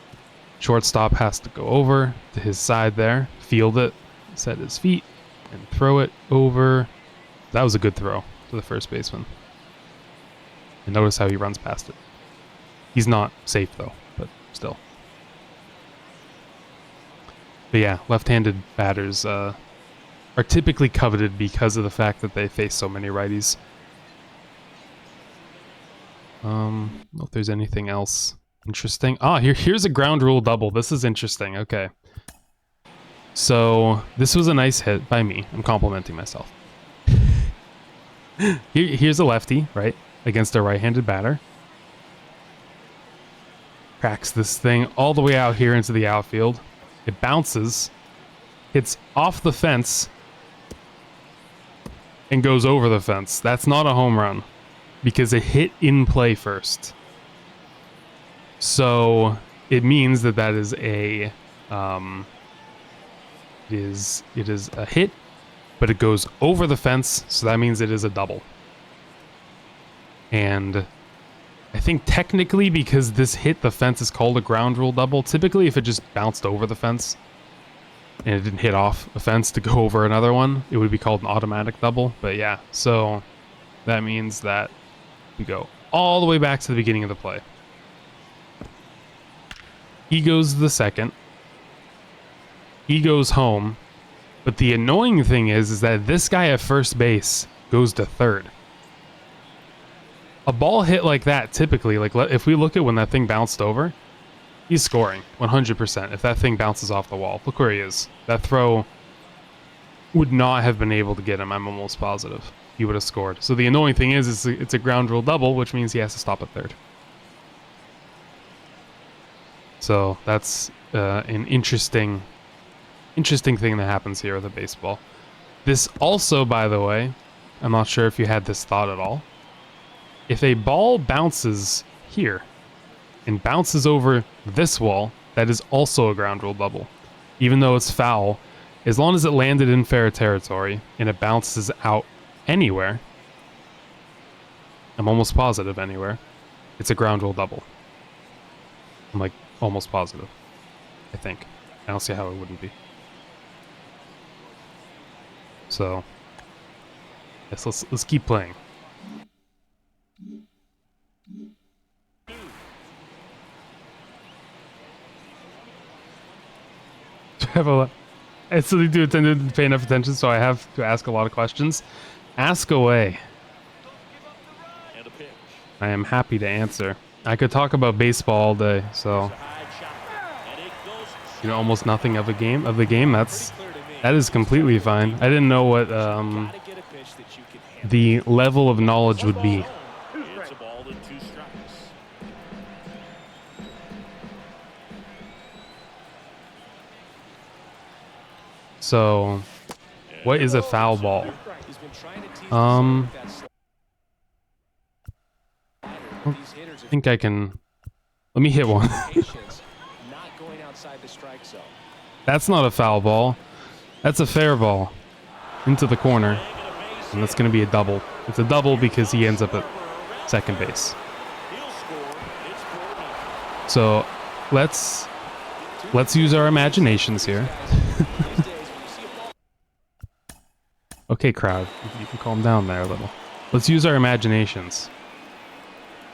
shortstop has to go over to his side there, field it, set his feet, and throw it over. That was a good throw to the first baseman. And notice how he runs past it. He's not safe though, but still. But yeah, left-handed batters are typically coveted because of the fact that they face so many righties. I don't know if there's anything else interesting. Here's a ground rule double. This is interesting. Okay. So this was a nice hit by me. I'm complimenting myself. Here's a lefty, right, against a right-handed batter. Cracks this thing all the way out here into the outfield. It bounces, hits off the fence, and goes over the fence. That's not a home run. because it hit in play first. So it means that that is a it is a hit, but it goes over the fence, so that means it is a double. And I think technically, because this hit the fence, is called a ground rule double. Typically, if it just bounced over the fence and it didn't hit off a fence to go over another one, it would be called an automatic double. But yeah, so that means that we go all the way back to the beginning of the play. He goes to the second. He goes home. But the annoying thing is that this guy at first base goes to third. A ball hit like that, typically, like if we look at when that thing bounced over, he's scoring 100%. If that thing bounces off the wall, look where he is. That throw would not have been able to get him. I'm almost positive he would have scored. So the annoying thing is it's a ground rule double, which means he has to stop at third. So that's an interesting thing that happens here with a baseball. This also, by the way, I'm not sure if you had this thought at all. If a ball bounces here and bounces over this wall, that is also a ground rule double. Even though it's foul, as long as it landed in fair territory and it bounces out anywhere, I'm almost positive anywhere, it's a ground rule double. I'm like almost positive, I think. I don't see how it wouldn't be. So, yes, let's keep playing. I still need to attend to pay enough attention, so I have to ask a lot of questions. Ask away. And a pitch. I am happy to answer. I could talk about baseball all day, so And it goes you know almost nothing of the game. That is completely fine. I didn't know what Gotta get a pitch that you can handle. the level of knowledge would be. It's a ball and 2 strikes. So, what is a foul ball? He's been trying to tease Um, that slider. These hitters I think I can. Let me hit one. have patience, not going outside the strike zone. That's not a foul ball. That's a fair ball into the corner, and that's going to be a double. It's a double because he ends up at second base. He'll score. It's 4-0. So, let's use our imaginations here. These days, when you see a ball Okay, crowd, you can calm down there a little. Let's use our imaginations.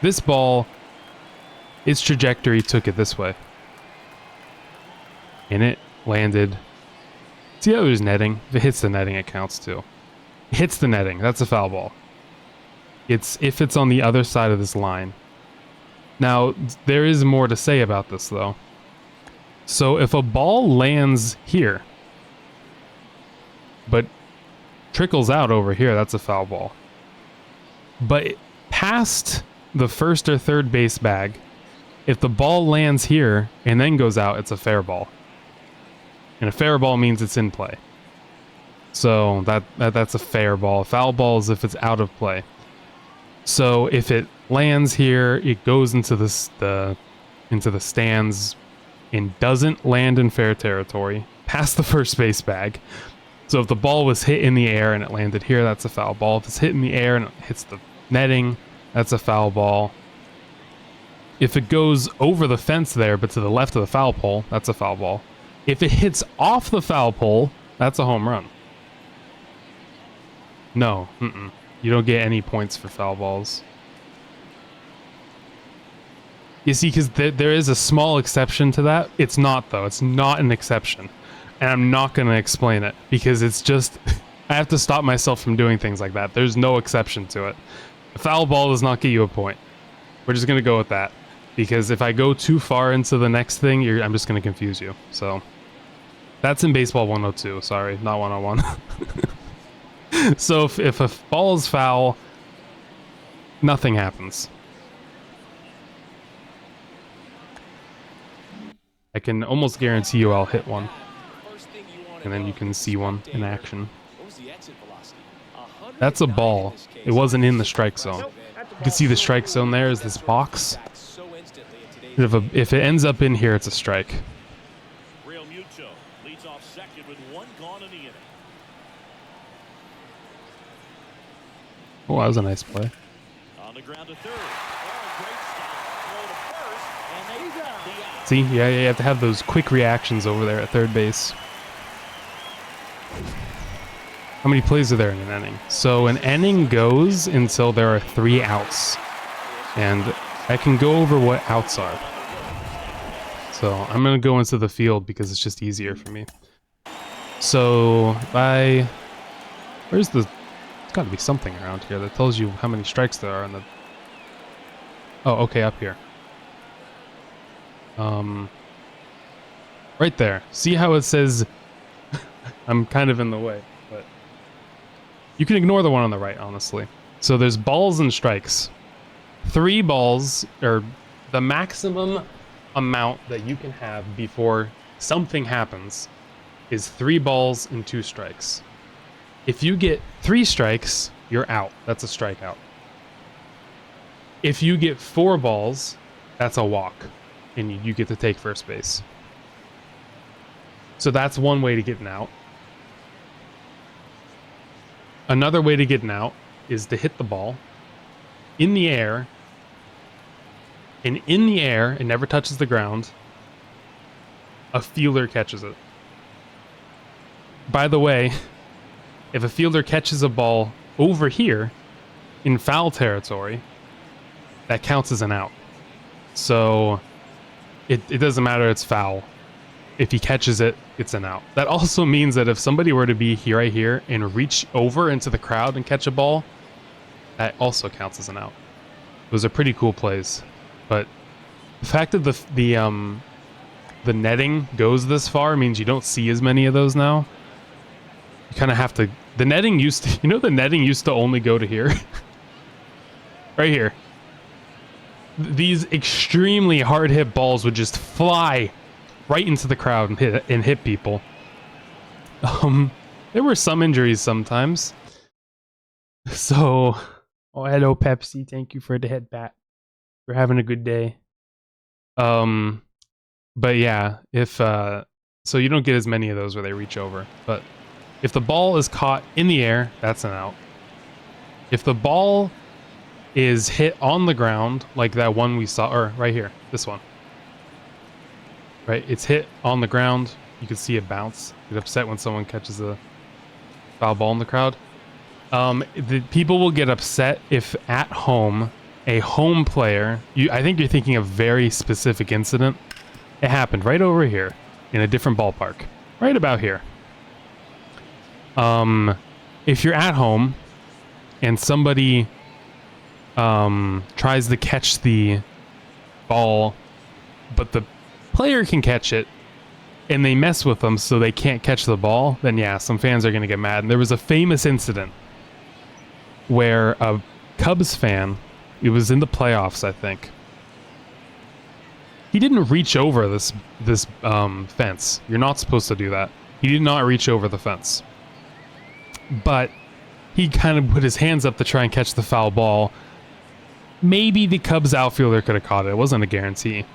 This ball, its trajectory took it this way. And it landed. See how there's netting? If it hits the netting, it counts too. It hits the netting, that's a foul ball. It's if it's on the other side of this line. Now, there is more to say about this though. So if a ball lands here, but trickles out over here, that's a foul ball. But past the first or third base bag, if the ball lands here and then goes out, it's a fair ball. And a fair ball means it's in play. So that's a fair ball. A foul ball is if it's out of play. So if it lands here, it goes into the stands and doesn't land in fair territory past the first base bag. So if the ball was hit in the air and it landed here, that's a foul ball. If it's hit in the air and it hits the netting, that's a foul ball. If it goes over the fence there but to the left of the foul pole, that's a foul ball. If it hits off the foul pole, that's a home run. No, you don't get any points for foul balls. You see, because there is a small exception to that. It's not, though. It's not an exception. And I'm not going to explain it, because it's just... I have to stop myself from doing things like that. There's no exception to it. A foul ball does not get you a point. We're just going to go with that. Because if I go too far into the next thing, I'm just going to confuse you. So, that's in Baseball 102. Sorry, not 101. So, if a ball is foul, nothing happens. I can almost guarantee you I'll hit one. And then you can see one in action. That's a ball. It wasn't in the strike zone. You can see the strike zone there is this box. So instantly in today's If it ends up in here, it's a strike. Real Muto leads off second with 1 gone in the inning. Oh, that was a nice play. On the ground to third. Oh, great stop. Throw to first, and they got the out. See, yeah, you have to have those quick reactions over there at third base. How many plays are there in an inning? So an inning goes until there are 3 outs. And I can go over what outs are. So I'm going to go into the field because it's just easier for me. So where's the... There's got to be something around here that tells you how many strikes there are in the... Oh, okay, up here. Right there. See how it says... I'm kind of in the way, but... You can ignore the one on the right, honestly. So there's balls and strikes. 3 balls, or the maximum amount that you can have before something happens, is 3 balls and 2 strikes. If you get 3 strikes, you're out. That's a strikeout. If you get 4 balls, that's a walk, and you get to take first base. So that's one way to get an out. Another way to get an out is to hit the ball in the air, and in the air, it never touches the ground. A fielder catches it. By the way, if a fielder catches a ball over here in foul territory, that counts as an out. So it doesn't matter, it's foul. If he catches it, it's an out. That also means that if somebody were to be here, right here, and reach over into the crowd and catch a ball, that also counts as an out. Those are pretty cool plays. But the fact that the netting goes this far means you don't see as many of those now. You kind of have to... The netting used to... You know the netting used to only go to here? Right here. These extremely hard-hit balls would just fly right into the crowd and hit people. There were some injuries sometimes. So, oh, hello Pepsi. Thank you for the head bat. We're having a good day. But yeah, if so you don't get as many of those where they reach over. But if the ball is caught in the air, that's an out. If the ball is hit on the ground, like that one we saw, or right here, this one. Right, it's hit on the ground. You can see it bounce. Get upset when someone catches a foul ball in the crowd. The people will get upset if at home, a home player. I think you're thinking of a very specific incident. It happened right over here in a different ballpark, right about here. If you're at home and somebody tries to catch the ball, but the player can catch it and they mess with them so they can't catch the ball, then yeah, some fans are going to get mad. And there was a famous incident where a Cubs fan, it was in the playoffs, I think, he didn't reach over this fence. You're not supposed to do that. He did not reach over the fence, but he kind of put his hands up to try and catch the foul ball. Maybe the Cubs outfielder could have caught it. It wasn't a guarantee.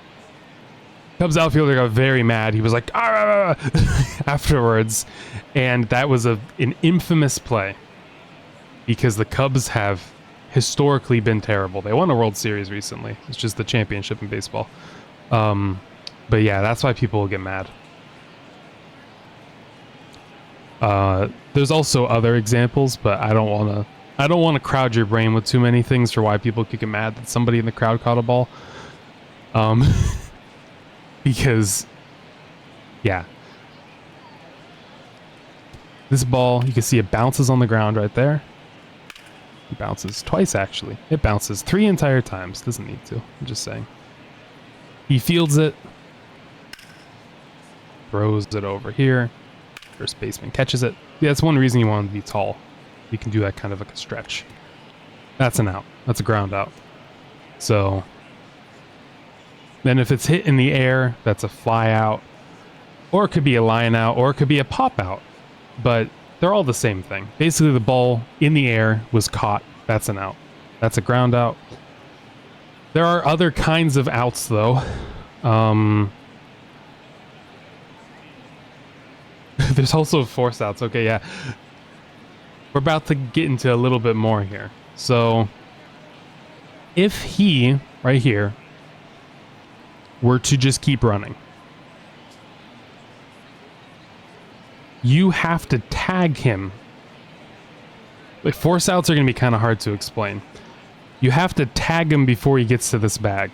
Cubs outfielder got very mad. He was like, "Ah!" afterwards, and that was an infamous play because the Cubs have historically been terrible. They won a World Series recently. It's just the championship in baseball. But yeah, that's why people will get mad. There's also other examples, but I don't want to crowd your brain with too many things for why people could get mad that somebody in the crowd caught a ball. Because, yeah. This ball, you can see it bounces on the ground right there. It bounces twice, actually. It bounces 3 entire times. Doesn't need to. I'm just saying. He fields it. Throws it over here. First baseman catches it. Yeah, that's one reason you want to be tall. You can do that kind of like a stretch. That's an out. That's a ground out. So... then if it's hit in the air, that's a fly out. Or it could be a line out, or it could be a pop out. But they're all the same thing. Basically, the ball in the air was caught. That's an out. That's a ground out. There are other kinds of outs, though. There's also force outs. Okay, yeah. We're about to get into a little bit more here. So, if he, right here, were to just keep running, you have to tag him. Like, force outs are going to be kind of hard to explain. You have to tag him before he gets to this bag.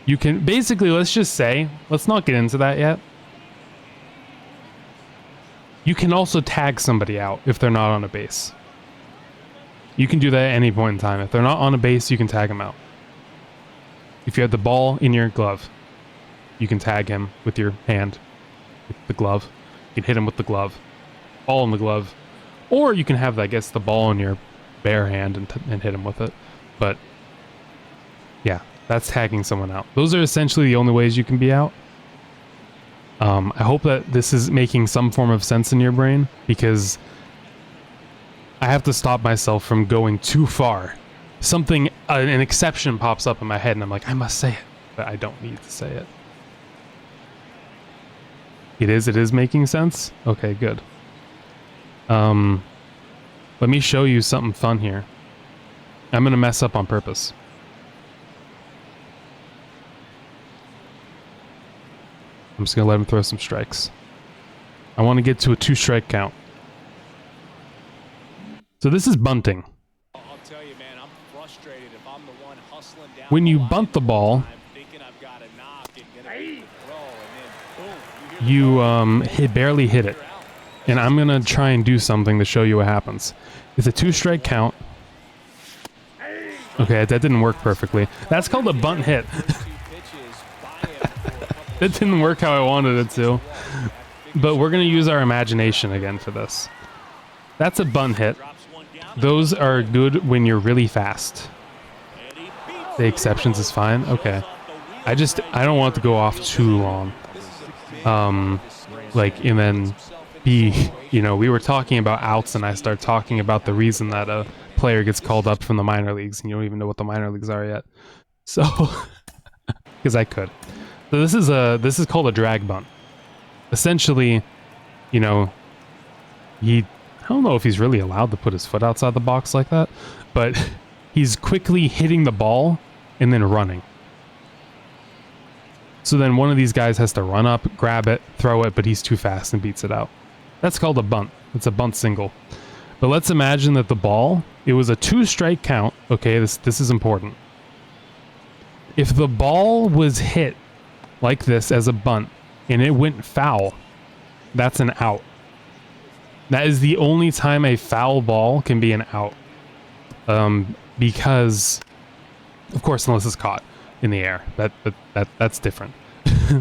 You can, basically, let's just say, let's not get into that yet. You can also tag somebody out if they're not on a base. You can do that at any point in time. If they're not on a base, you can tag them out. If you have the ball in your glove, you can tag him with your hand, with the glove. You can hit him with the glove, ball in the glove. Or you can have, I guess, the ball in your bare hand and hit him with it. But, yeah, that's tagging someone out. Those are essentially the only ways you can be out. I hope that this is making some form of sense in your brain, because I have to stop myself from going too far. Something, an exception pops up in my head, and I'm like, I must say it, but I don't need to say it. It is making sense? Okay, good. Let me show you something fun here. I'm gonna mess up on purpose. I'm just gonna let him throw some strikes. I want to get to a 2-strike count. So this is bunting. I'll tell you, man, I'm frustrated if I'm the one hustling down. When you bunt the ball, you barely hit it. And I'm gonna try and do something to show you what happens. It's a 2-strike count. Okay, that didn't work perfectly. That's called a bunt hit. It didn't work how I wanted it to. But we're going to use our imagination again for this. That's a bunt hit. Those are good when you're really fast. The exceptions is fine. Okay. I don't want it to go off too long. Like, and then we were talking about outs, and I start talking about the reason that a player gets called up from the minor leagues, and you don't even know what the minor leagues are yet. So, because I could. So this is called a drag bunt. Essentially, I don't know if he's really allowed to put his foot outside the box like that, but he's quickly hitting the ball and then running. So then one of these guys has to run up, grab it, throw it, but he's too fast and beats it out. That's called a bunt. It's a bunt single. But let's imagine that the ball, it was a 2-strike count. Okay, this is important. If the ball was hit like this as a bunt and it went foul, that's an out. That is the only time a foul ball can be an out. Because, of course, unless it's caught in the air, that's different.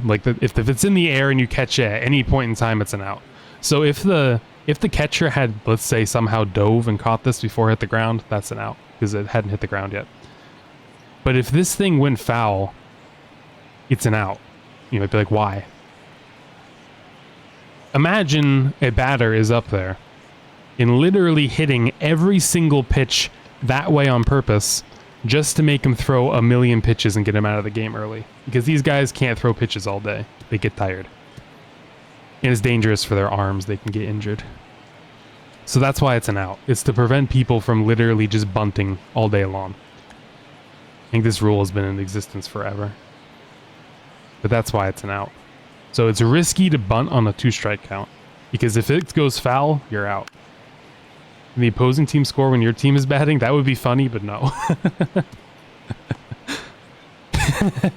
Like if it's in the air and you catch it at any point in time, it's an out. So if the catcher had, let's say, somehow dove and caught this before it hit the ground, that's an out because it hadn't hit the ground yet. But if this thing went foul, it's an out. You might be like, why? Imagine a batter is up there and literally hitting every single pitch that way on purpose just to make him throw a million pitches and get him out of the game early. Because these guys can't throw pitches all day. They get tired. And it's dangerous for their arms. They can get injured. So that's why it's an out. It's to prevent people from literally just bunting all day long. I think this rule has been in existence forever. But that's why it's an out. So it's risky to bunt on a 2-strike count. Because if it goes foul, you're out. And the opposing team score when your team is batting, that would be funny, but no.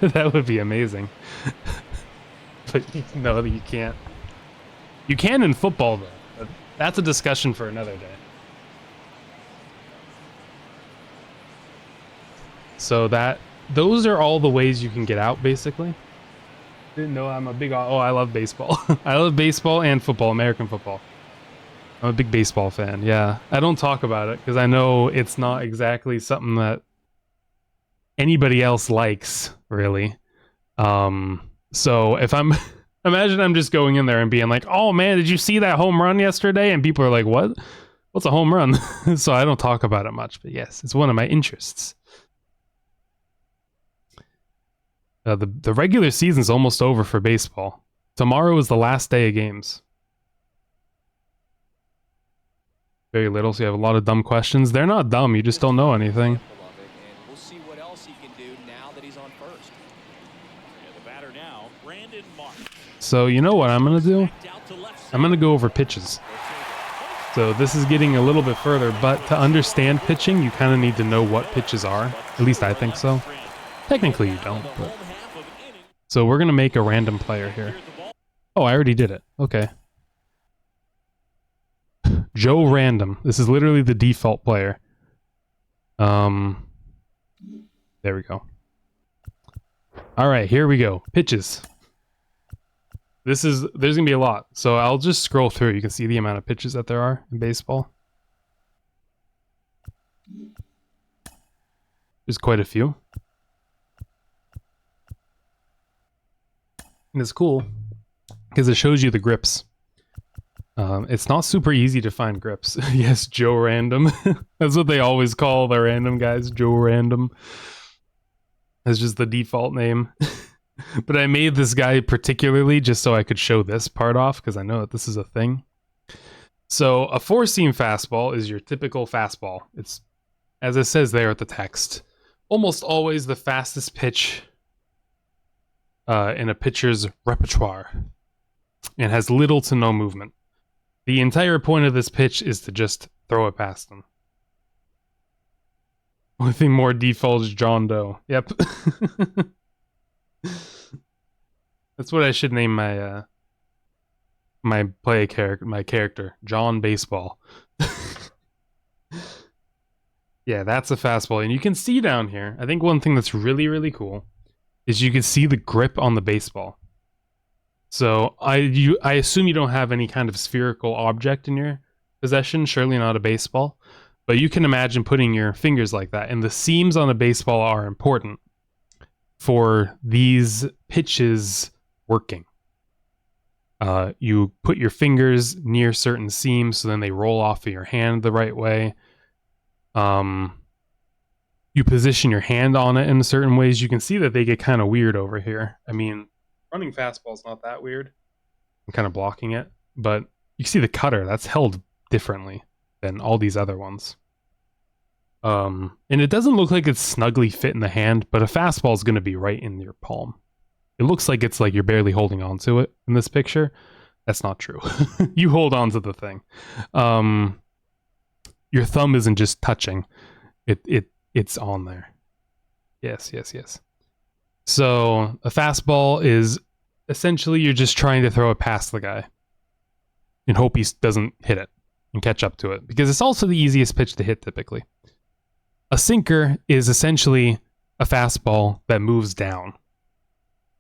That would be amazing. But no, you can't. You can in football, though. But that's a discussion for another day. So those are all the ways you can get out, basically. Didn't know I'm a big... Oh, I love baseball. I love baseball and football, American football. I'm a big baseball fan, yeah. I don't talk about it because I know it's not exactly something that anybody else likes, really. So if I'm... Imagine I'm just going in there and being like, oh man, did you see that home run yesterday? And people are like, what? What's a home run? So I don't talk about it much, but yes, it's one of my interests. The regular season's almost over for baseball. Tomorrow is the last day of games. Very little, so you have a lot of dumb questions. They're not dumb, you just don't know anything. We'll see what else he can do now that he's on first. And the batter now, Brandon Mark. So you know what I'm going to do? I'm going to go over pitches. So this is getting a little bit further, but to understand pitching, you kind of need to know what pitches are. At least I think so. Technically you don't, but... So we're going to make a random player here. Oh, I already did it. Okay. Joe Random. This is literally the default player. There we go. All right, here we go. Pitches. There's going to be a lot. So I'll just scroll through. You can see the amount of pitches that there are in baseball. There's quite a few. And it's cool because it shows you the grips. It's not super easy to find grips. Yes, Joe Random. That's what they always call the random guys, Joe Random. That's just the default name. But I made this guy particularly just so I could show this part off because I know that this is a thing. So a four-seam fastball is your typical fastball. It's, as it says there at the text, almost always the fastest pitch in a pitcher's repertoire and has little to no movement. The entire point of this pitch is to just throw it past them. Only thing more default is John Doe. Yep. That's what I should name my my character, John Baseball. Yeah, that's a fastball, and you can see down here. I think one thing that's really, really cool is you can see the grip on the baseball. So I assume you don't have any kind of spherical object in your possession, surely not a baseball, but you can imagine putting your fingers like that, and the seams on a baseball are important for these pitches working. You put your fingers near certain seams so then they roll off of your hand the right way. You position your hand on it in certain ways. You can see that they get kind of weird over here. I mean, running fastball is not that weird. I'm kind of blocking it, but you see the cutter, that's held differently than all these other ones. And it doesn't look like it's snugly fit in the hand, but a fastball is going to be right in your palm. It looks like it's like you're barely holding on to it in this picture. That's not true. You hold on to the thing. Your thumb isn't just touching. It's on there. Yes. So a fastball is essentially you're just trying to throw it past the guy and hope he doesn't hit it and catch up to it, because it's also the easiest pitch to hit typically. A sinker is essentially a fastball that moves down,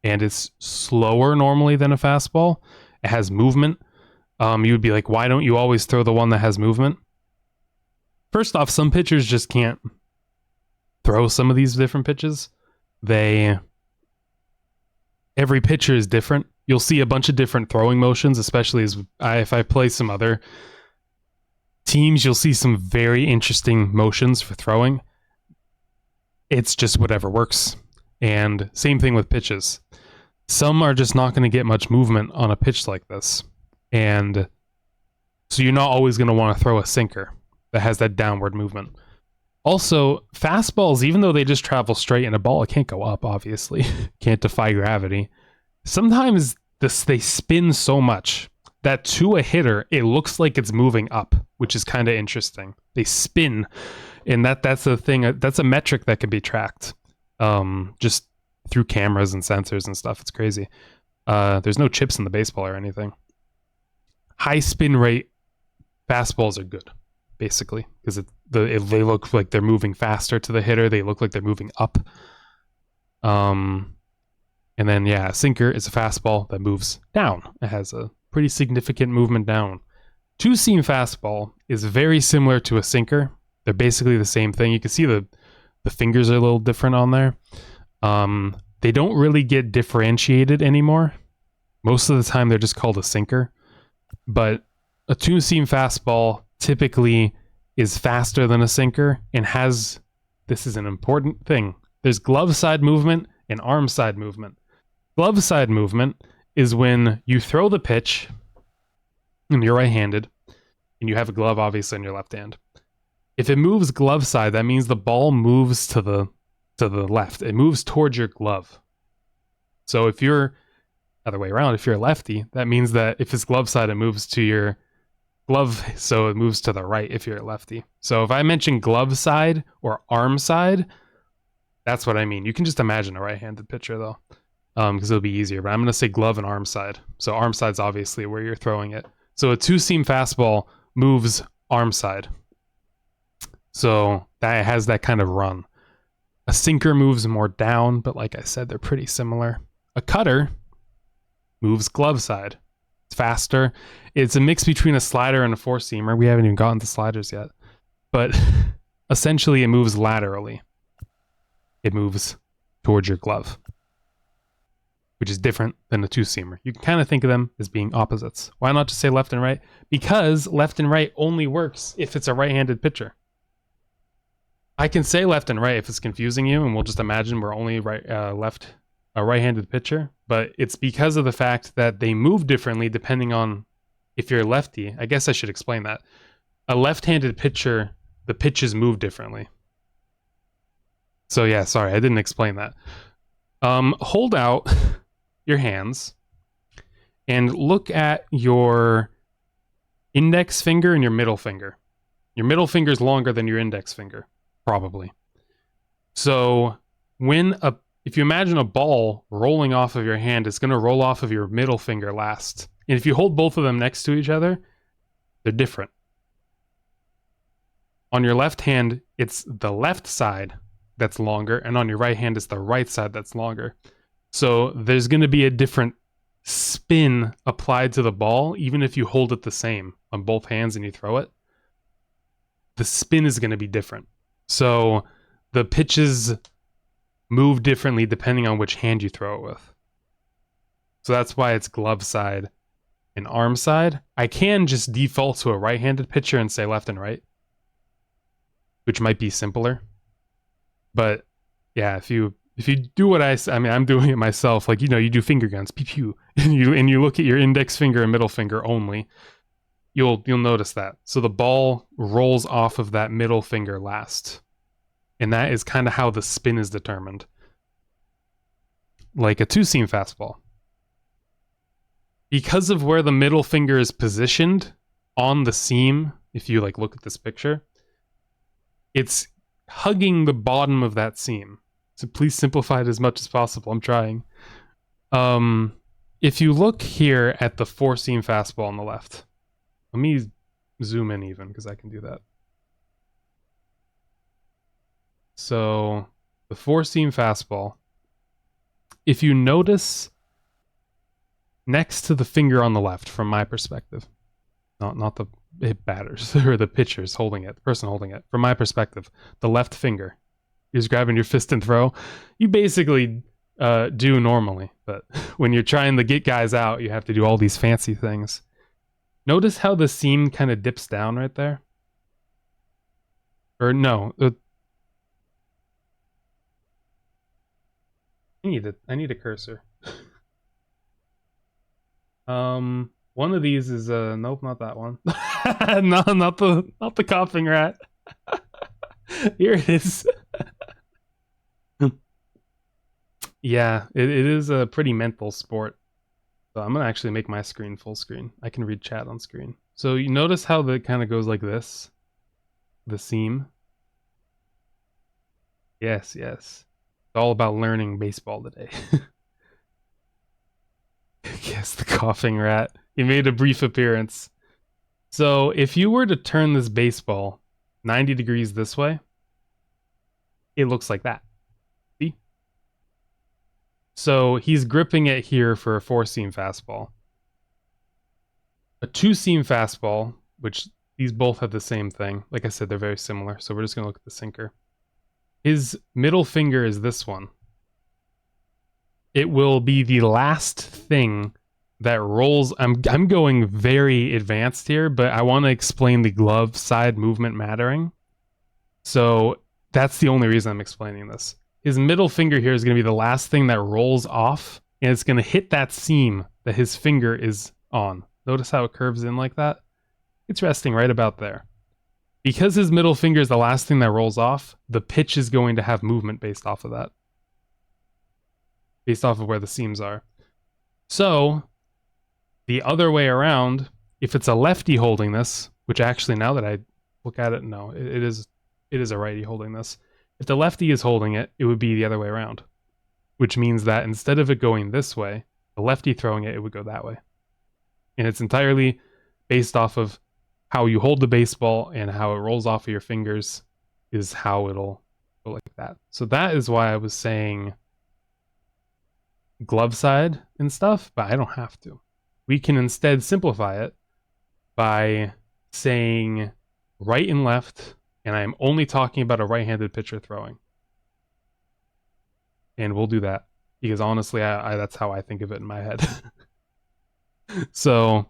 and it's slower normally than a fastball. It has movement. You would be like, why don't you always throw the one that has movement? First off, some pitchers just can't throw some of these different pitches. Every pitcher is different. You'll see a bunch of different throwing motions, especially if I play some other teams, you'll see some very interesting motions for throwing. It's just whatever works. And same thing with pitches. Some are just not going to get much movement on a pitch like this. And so you're not always going to want to throw a sinker that has that downward movement. Also, fastballs, even though they just travel straight in a ball, it can't go up, obviously. Can't defy gravity. Sometimes they spin so much that to a hitter, it looks like it's moving up, which is kind of interesting. They spin, and that's a thing. That's a metric that can be tracked just through cameras and sensors and stuff. It's crazy. There's no chips in the baseball or anything. High spin rate fastballs are good, basically, because they look like they're moving faster to the hitter. They look like they're moving up. And then, yeah, a sinker is a fastball that moves down. It has a pretty significant movement down. Two-seam fastball is very similar to a sinker. They're basically the same thing. You can see the fingers are a little different on there. They don't really get differentiated anymore. Most of the time, they're just called a sinker. But a two-seam fastball typically is faster than a sinker and has, this is an important thing, there's glove side movement and arm side movement. Glove side movement is when you throw the pitch and you're right-handed and you have a glove obviously in your left hand. If it moves glove side, that means the ball moves to the left. It moves towards your glove. So if you're other way around, if you're a lefty, that means that if it's glove side, it moves to your glove, so it moves to the right if you're a lefty. So if I mention glove side or arm side, that's what I mean. You can just imagine a right-handed pitcher though, because it'll be easier. But I'm going to say glove and arm side. So arm side's obviously where you're throwing it. So a two-seam fastball moves arm side. So that has that kind of run. A sinker moves more down, but like I said, they're pretty similar. A cutter moves glove side. It's faster. It's a mix between a slider and a four-seamer. We haven't even gotten to sliders yet. But essentially, it moves laterally. It moves towards your glove, which is different than a two-seamer. You can kind of think of them as being opposites. Why not just say left and right? Because left and right only works if it's a right-handed pitcher. I can say left and right if it's confusing you, and we'll just imagine we're only a right-handed pitcher, but it's because of the fact that they move differently depending on if you're a lefty. I guess I should explain that. A left-handed pitcher, the pitches move differently. So yeah, sorry, I didn't explain that. Hold out your hands and look at your index finger and your middle finger. Your middle finger is longer than your index finger. Probably. So if you imagine a ball rolling off of your hand, it's going to roll off of your middle finger last. And if you hold both of them next to each other, they're different. On your left hand, it's the left side that's longer, and on your right hand, it's the right side that's longer. So there's going to be a different spin applied to the ball, even if you hold it the same on both hands and you throw it. The spin is going to be different. So the pitches move differently depending on which hand you throw it with. So that's why it's glove side and arm side. I can just default to a right-handed pitcher and say left and right, which might be simpler. But yeah, if you do what I mean, I'm doing it myself. Like, you do finger guns, pew pew, and you look at your index finger and middle finger only. You'll notice that. So the ball rolls off of that middle finger last. And that is kind of how the spin is determined. Like a two-seam fastball. Because of where the middle finger is positioned on the seam, if you look at this picture, it's hugging the bottom of that seam. So please simplify it as much as possible. I'm trying. If you look here at the four-seam fastball on the left, let me zoom in even, because I can do that. So, the four-seam fastball, if you notice next to the finger on the left, from my perspective, not the batters or the pitchers holding it, the person holding it, from my perspective, the left finger is grabbing your fist and throw. You basically do normally, but when you're trying to get guys out, you have to do all these fancy things. Notice how the seam kind of dips down right there? Or no. I need a cursor. One of these is nope, not that one. No, not the coughing rat. Here it is. Yeah, it is a pretty mental sport. So I'm gonna actually make my screen full screen. I can read chat on screen. So you notice how it kind of goes like this? The seam. Yes. It's all about learning baseball today. Yes, the coughing rat. He made a brief appearance. So if you were to turn this baseball 90 degrees this way, it looks like that. See? So he's gripping it here for a four-seam fastball. A two-seam fastball, which these both have the same thing. Like I said, they're very similar. So we're just going to look at the sinker. His middle finger is this one. It will be the last thing that rolls. I'm going very advanced here, but I want to explain the glove side movement mattering. So that's the only reason I'm explaining this. His middle finger here is going to be the last thing that rolls off, and it's going to hit that seam that his finger is on. Notice how it curves in like that? It's resting right about there. Because his middle finger is the last thing that rolls off, the pitch is going to have movement based off of that. Based off of where the seams are. So, the other way around, if it's a lefty holding this, which actually now that I look at it, no, it is a righty holding this. If the lefty is holding it, it would be the other way around. Which means that instead of it going this way, the lefty throwing it, it would go that way. And it's entirely based off of how you hold the baseball and how it rolls off of your fingers is how it'll go like that. So that is why I was saying glove side and stuff, but I don't have to. We can instead simplify it by saying right and left, and I'm only talking about a right-handed pitcher throwing. And we'll do that because honestly, I that's how I think of it in my head. So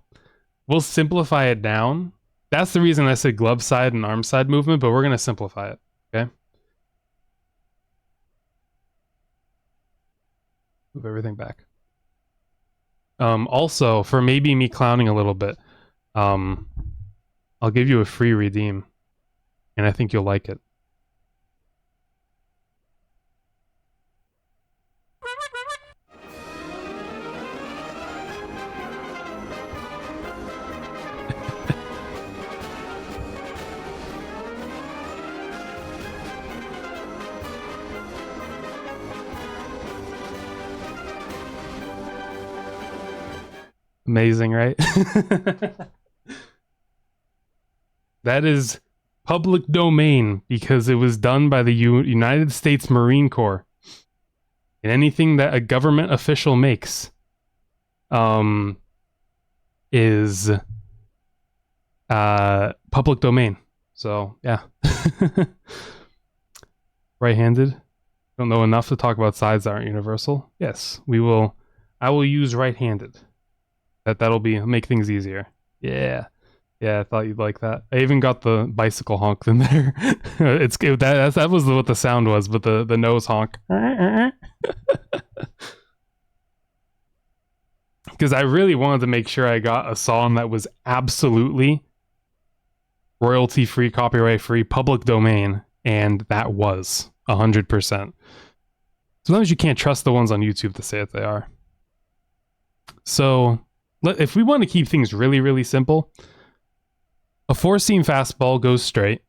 we'll simplify it down. That's the reason I said glove side and arm side movement, but we're going to simplify it, okay? Move everything back. Also, for maybe me clowning a little bit, I'll give you a free redeem, and I think you'll like it. Amazing, right? That is public domain because it was done by the United States Marine Corps. And anything that a government official makes is public domain. So, yeah. Right-handed. Don't know enough to talk about sides that aren't universal. Yes, I will use right-handed. That'll make things easier. Yeah. Yeah, I thought you'd like that. I even got the bicycle honk in there. That was what the sound was, but the nose honk. Because I really wanted to make sure I got a song that was absolutely royalty-free, copyright-free, public domain, and that was 100%. Sometimes you can't trust the ones on YouTube to say that they are. So, if we want to keep things really, really simple, a four-seam fastball goes straight.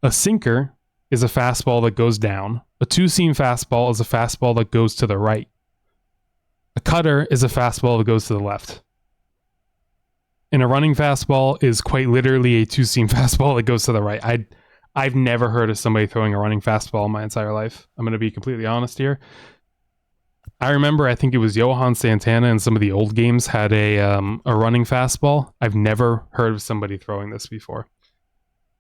A sinker is a fastball that goes down. A two-seam fastball is a fastball that goes to the right. A cutter is a fastball that goes to the left. And a running fastball is quite literally a two-seam fastball that goes to the right. I've never heard of somebody throwing a running fastball in my entire life. I'm going to be completely honest here. I remember, I think it was Johan Santana in some of the old games had a running fastball. I've never heard of somebody throwing this before.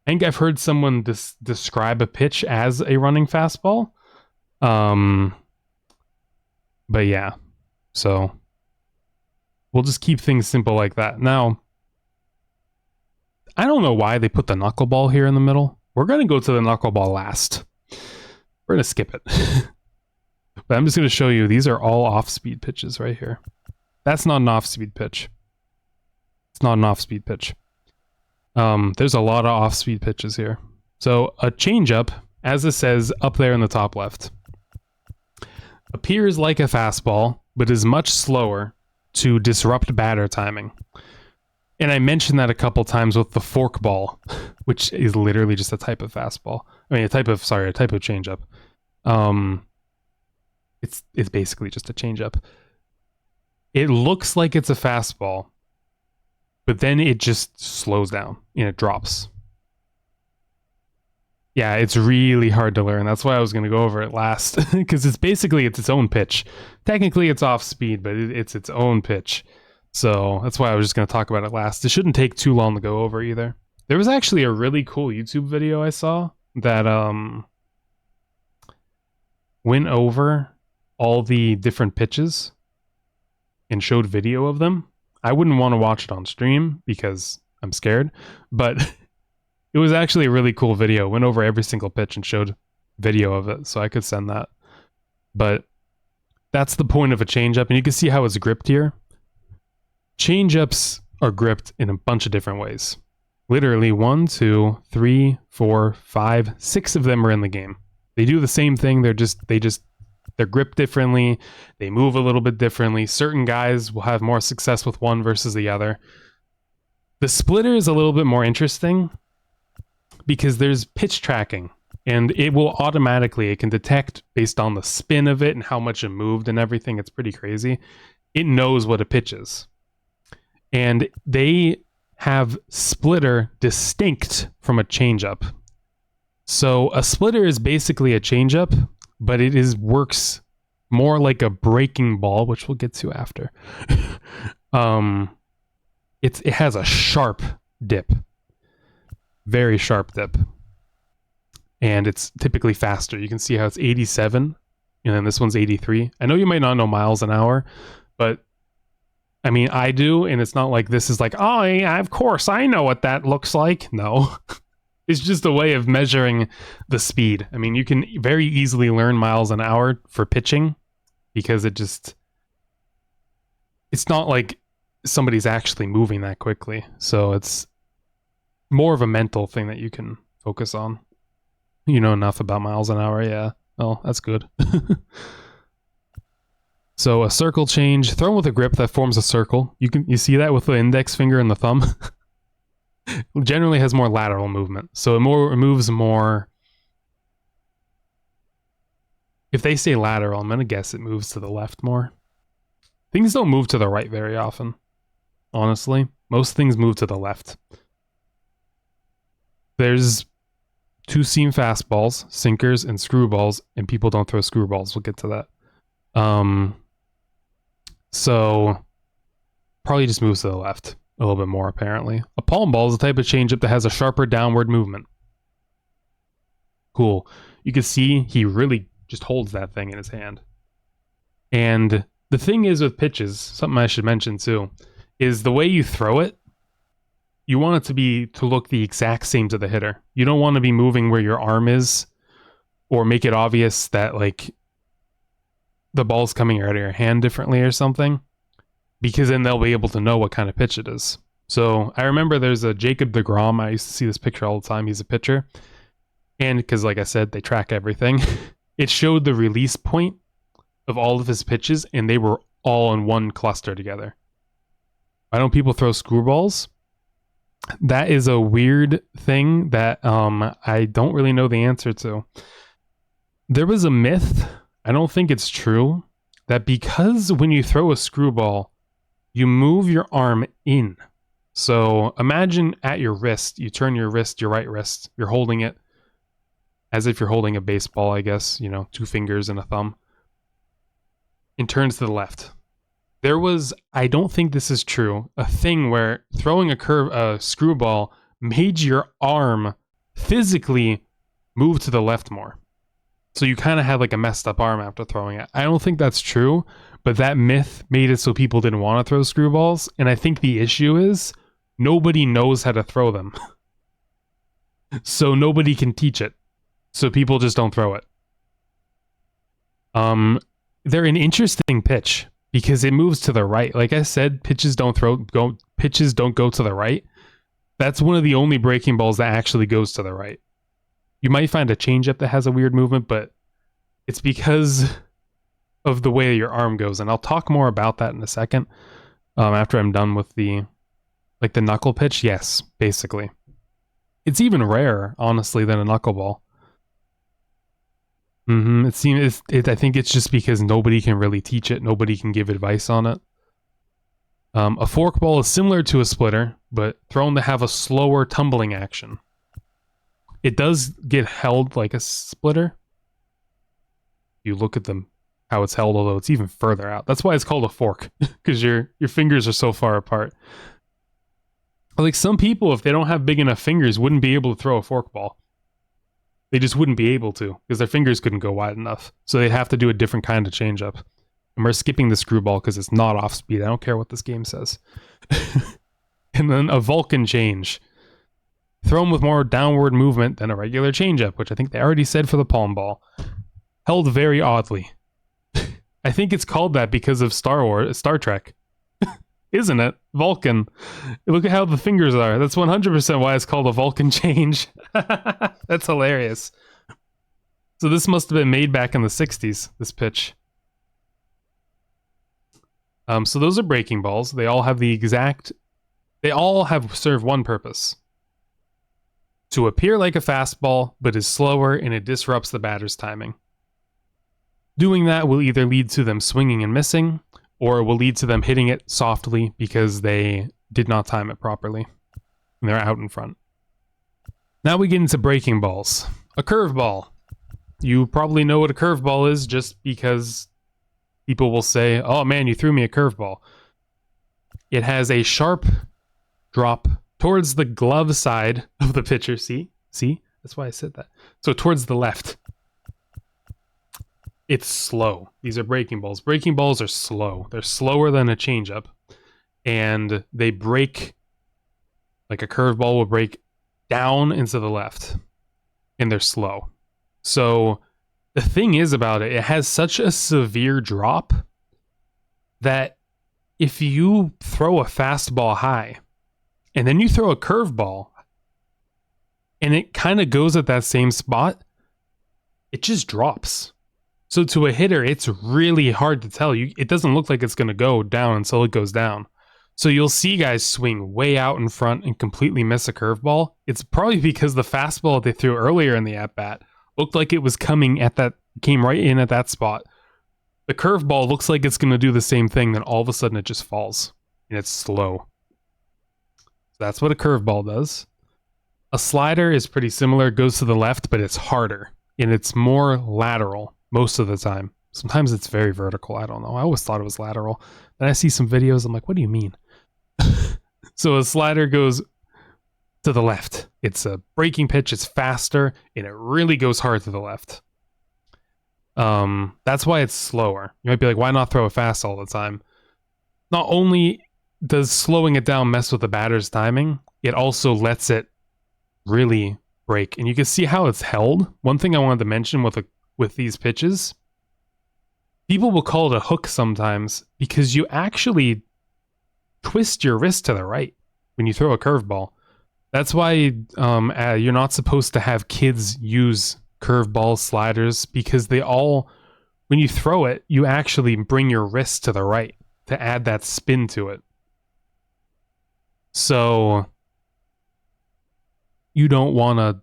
I think I've heard someone describe a pitch as a running fastball. But yeah, so we'll just keep things simple like that. Now, I don't know why they put the knuckleball here in the middle. We're going to go to the knuckleball last. We're going to skip it. But I'm just going to show you, these are all off-speed pitches right here. That's not an off-speed pitch. It's not an off-speed pitch. There's a lot of off-speed pitches here. So a changeup, as it says up there in the top left, appears like a fastball, but is much slower to disrupt batter timing. And I mentioned that a couple times with the forkball, which is literally just a type of fastball. I mean, a type of changeup. It's basically just a changeup. It looks like it's a fastball, but then it just slows down and it drops. Yeah, it's really hard to learn. That's why I was going to go over it last, because it's its own pitch. Technically, it's off speed, but it's its own pitch. So that's why I was just going to talk about it last. It shouldn't take too long to go over either. There was actually a really cool YouTube video I saw that went over all the different pitches and showed video of them. I wouldn't want to watch it on stream because I'm scared, but it was actually a really cool video. Went over every single pitch and showed video of it, so I could send that. But that's the point of a changeup, and you can see how it's gripped here. Changeups are gripped in a bunch of different ways. Literally 1, 2, 3, 4, 5, 6 of them are in the game. They do the same thing. They're gripped differently. They move a little bit differently. Certain guys will have more success with one versus the other. The splitter is a little bit more interesting because there's pitch tracking, and it will automatically, it can detect based on the spin of it and how much it moved and everything. It's pretty crazy. It knows what a pitch is. And they have splitter distinct from a changeup. So a splitter is basically a changeup, but it works more like a breaking ball, which we'll get to after. It has a sharp dip, very sharp dip, and it's typically faster. You can see how it's 87, and then this one's 83. I know you might not know miles an hour, but I mean, I do, and it's not like this is like, oh, yeah, of course, I know what that looks like. No. It's just a way of measuring the speed. I mean, you can very easily learn miles an hour for pitching because it's not like somebody's actually moving that quickly. So it's more of a mental thing that you can focus on. You know enough about miles an hour, yeah. Oh, that's good. So a circle change, thrown with a grip that forms a circle. You see that with the index finger and the thumb. Generally has more lateral movement, so it moves more. If they say lateral, I'm gonna guess it moves to the left more. Things don't move to the right very often, honestly. Most things move to the left. There's two-seam fastballs, sinkers, and screwballs, and people don't throw screwballs. We'll get to that. So probably just moves to the left a little bit more, apparently. A palm ball is a type of changeup that has a sharper downward movement. Cool. You can see he really just holds that thing in his hand. And the thing is with pitches, something I should mention too, is the way you throw it, you want it to look the exact same to the hitter. You don't want to be moving where your arm is or make it obvious that like the ball's coming out of your hand differently or something, because then they'll be able to know what kind of pitch it is. So I remember there's a Jacob deGrom. I used to see this picture all the time. He's a pitcher. And because, like I said, they track everything. It showed the release point of all of his pitches, and they were all in one cluster together. Why don't people throw screwballs? That is a weird thing that I don't really know the answer to. There was a myth, I don't think it's true, that because when you throw a screwball, you move your arm in. So imagine at your wrist, you turn your wrist, your right wrist, you're holding it as if you're holding a baseball, I guess, you know, 2 fingers and a thumb, and turns to the left. There was, I don't think this is true, a thing where throwing a screwball made your arm physically move to the left more. So you kind of had like a messed up arm after throwing it. I don't think that's true, but that myth made it so people didn't want to throw screwballs. And I think the issue is nobody knows how to throw them. So nobody can teach it. So people just don't throw it. They're an interesting pitch because it moves to the right. Like I said, pitches don't go to the right. That's one of the only breaking balls that actually goes to the right. You might find a changeup that has a weird movement, but it's because of the way your arm goes. And I'll talk more about that in a second. After I'm done with the knuckle pitch. Yes, basically. It's even rarer, honestly, than a knuckleball. I think it's just because nobody can really teach it. Nobody can give advice on it. A forkball is similar to a splitter, but thrown to have a slower tumbling action. It does get held like a splitter. You look at how it's held, although it's even further out. That's why it's called a fork, because your fingers are so far apart. Like some people, if they don't have big enough fingers, wouldn't be able to throw a forkball. They just wouldn't be able to, because their fingers couldn't go wide enough. So they'd have to do a different kind of changeup. And we're skipping the screwball because it's not off speed. I don't care what this game says. And then a Vulcan change. Thrown with more downward movement than a regular changeup, which I think they already said for the palm ball. Held very oddly. I think it's called that because of Star Trek. Isn't it? Vulcan. Look at how the fingers are. That's 100% why it's called a Vulcan change. That's hilarious. So this must have been made back in the 60s, this pitch. So those are breaking balls. They all have served one purpose. To appear like a fastball, but is slower and it disrupts the batter's timing. Doing that will either lead to them swinging and missing, or it will lead to them hitting it softly because they did not time it properly. And they're out in front. Now we get into breaking balls. A curveball. You probably know what a curveball is just because people will say, oh man, you threw me a curveball. It has a sharp drop towards the glove side of the pitcher. See? That's why I said that. So towards the left. It's slow. These are breaking balls. Breaking balls are slow. They're slower than a changeup. And they break like a curveball will break down into the left. And they're slow. So the thing is about it, it has such a severe drop that if you throw a fastball high and then you throw a curveball and it kind of goes at that same spot, it just drops. So to a hitter, it's really hard to tell. It doesn't look like it's going to go down until it goes down. So you'll see guys swing way out in front and completely miss a curveball. It's probably because the fastball they threw earlier in the at-bat looked like it was came right in at that spot. The curveball looks like it's going to do the same thing, then all of a sudden it just falls. And it's slow. So that's what a curveball does. A slider is pretty similar. It goes to the left, but it's harder. And it's more lateral. Most of the time. Sometimes it's very vertical. I don't know. I always thought it was lateral. Then I see some videos. I'm like, what do you mean? So a slider goes to the left. It's a breaking pitch. It's faster. And it really goes hard to the left. That's why it's slower. You might be like, why not throw it fast all the time? Not only does slowing it down mess with the batter's timing, it also lets it really break. And you can see how it's held. One thing I wanted to mention with these pitches, people will call it a hook sometimes because you actually twist your wrist to the right when you throw a curveball. That's why you're not supposed to have kids use curveball sliders because when you throw it, you actually bring your wrist to the right to add that spin to it. So you don't want to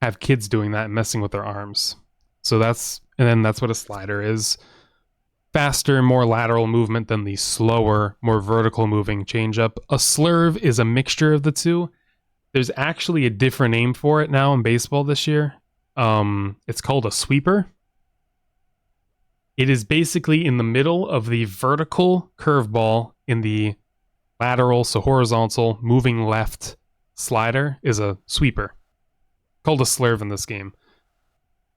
have kids doing that and messing with their arms. So that's what a slider is. Faster, more lateral movement than the slower, more vertical moving changeup. A slurve is a mixture of the two. There's actually a different name for it now in baseball this year. It's called a sweeper. It is basically in the middle of the vertical curveball in the lateral, so horizontal, moving left slider is a sweeper. Called a slurve in this game.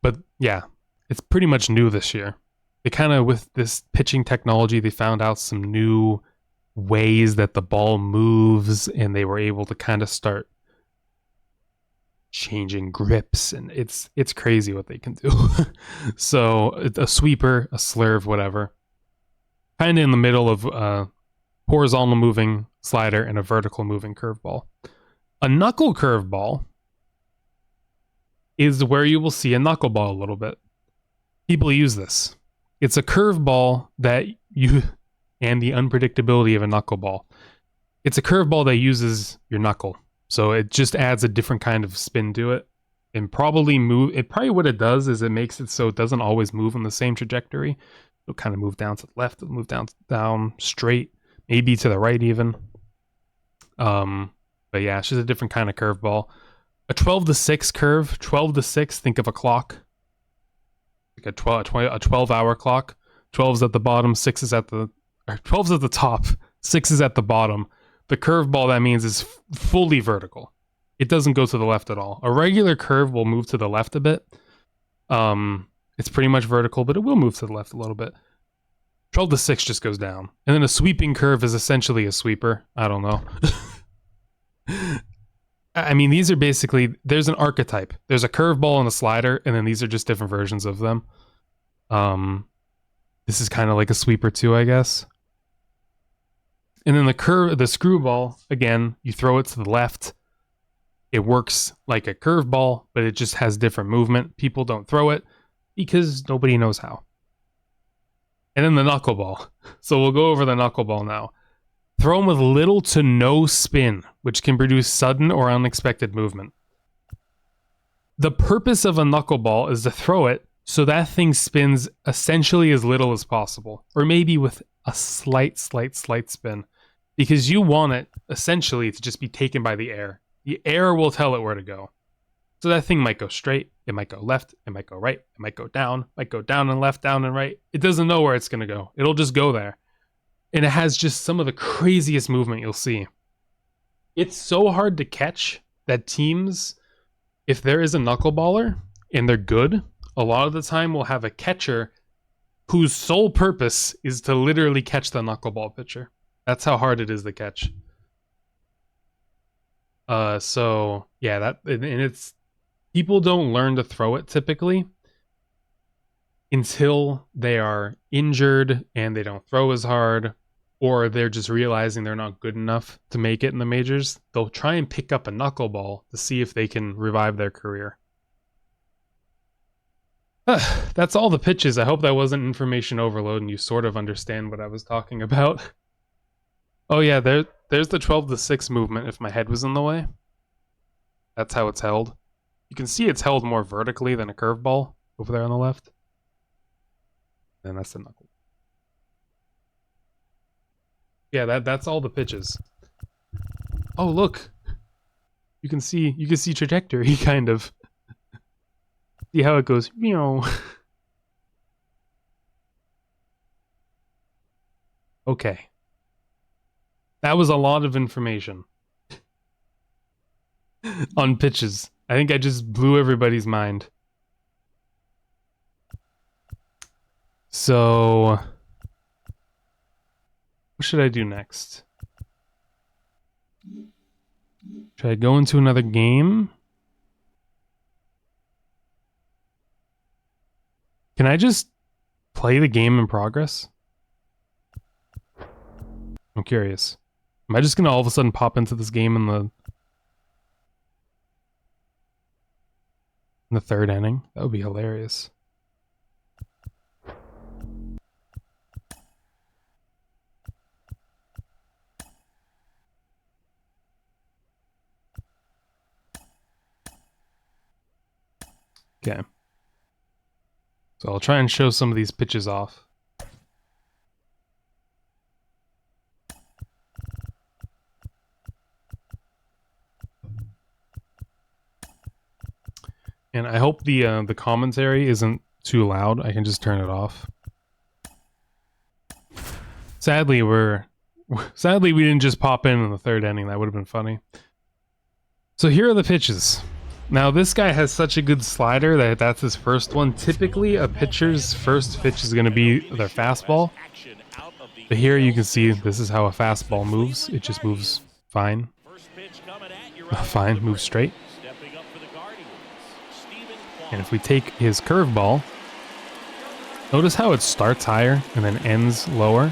But yeah, it's pretty much new this year. They kind of, with this pitching technology, they found out some new ways that the ball moves, and they were able to kind of start changing grips, and it's crazy what they can do. So a sweeper, a slurve, whatever. Kind of in the middle of a horizontal moving slider and a vertical moving curveball. A knuckle curveball is where you will see a knuckleball a little bit. People use this. It's a curveball and the unpredictability of a knuckleball. It's a curveball that uses your knuckle. So it just adds a different kind of spin to it. And probably what it does is it makes it so it doesn't always move in the same trajectory. It'll kind of move down to the left, it'll move down straight, maybe to the right even. But yeah, it's just a different kind of curveball. A 12-6 curve, 12-6, think of a clock. Like a 12-hour clock. 12's at the bottom, 12's at the top, 6 is at the bottom. The curveball, that means, is fully vertical. It doesn't go to the left at all. A regular curve will move to the left a bit. It's pretty much vertical, but it will move to the left a little bit. 12 to 6 just goes down. And then a sweeping curve is essentially a sweeper. I don't know. I mean, these are basically, there's an archetype. There's a curveball and a slider, and then these are just different versions of them. This is kind of like a sweeper too, I guess. And then the screwball, again, you throw it to the left. It works like a curveball, but it just has different movement. People don't throw it because nobody knows how. And then the knuckleball. So we'll go over the knuckleball now. Throw them with little to no spin, which can produce sudden or unexpected movement. The purpose of a knuckleball is to throw it so that thing spins essentially as little as possible, or maybe with a slight spin, because you want it essentially to just be taken by the air. The air will tell it where to go. So that thing might go straight, it might go left, it might go right, it might go down and left, down and right. It doesn't know where it's going to go. It'll just go there. And it has just some of the craziest movement you'll see. It's so hard to catch that teams, if there is a knuckleballer and they're good, a lot of the time we'll have a catcher whose sole purpose is to literally catch the knuckleball pitcher. That's how hard it is to catch. So yeah, and it's, people don't learn to throw it typically until they are injured and they don't throw as hard, or they're just realizing they're not good enough to make it in the majors. They'll try and pick up a knuckleball to see if they can revive their career. That's all the pitches. I hope that wasn't information overload and you sort of understand what I was talking about. Oh yeah, there's the 12 to 6 movement if my head was in the way. That's how it's held. You can see it's held more vertically than a curveball over there on the left. And that's the knuckle. Yeah, that's all the pitches. Oh look. You can see trajectory kind of. See how it goes. Meow. Okay. That was a lot of information on pitches. I think I just blew everybody's mind. So, what should I do next? Should I go into another game? Can I just play the game in progress? I'm curious. Am I just gonna all of a sudden pop into this game in the third inning? That would be hilarious. Okay. So I'll try and show some of these pitches off. And I hope the commentary isn't too loud. I can just turn it off. Sadly, we didn't just pop in the third inning. That would have been funny. So here are the pitches. Now this guy has such a good slider that's his first one. Typically, a pitcher's first pitch is going to be their fastball. But here you can see this is how a fastball moves. It just moves fine. Fine, moves straight. And if we take his curveball, notice how it starts higher and then ends lower.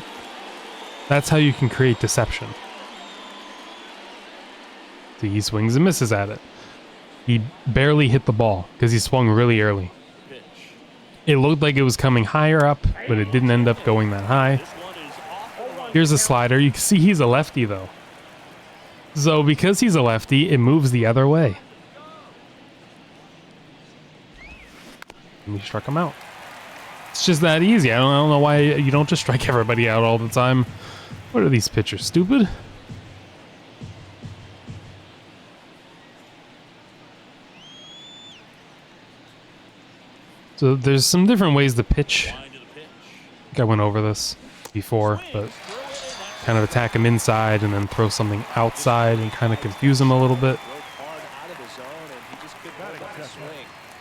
That's how you can create deception. See, he swings and misses at it. He barely hit the ball because he swung really early. It looked like it was coming higher up, but it didn't end up going that high. Here's a slider. You can see he's a lefty though. So because he's a lefty, it moves the other way. And we struck him out. It's just that easy. I don't know why you don't just strike everybody out all the time. What are these pitchers, stupid? So there's some different ways to pitch. I think I went over this before, but kind of attack him inside and then throw something outside and kind of confuse him a little bit.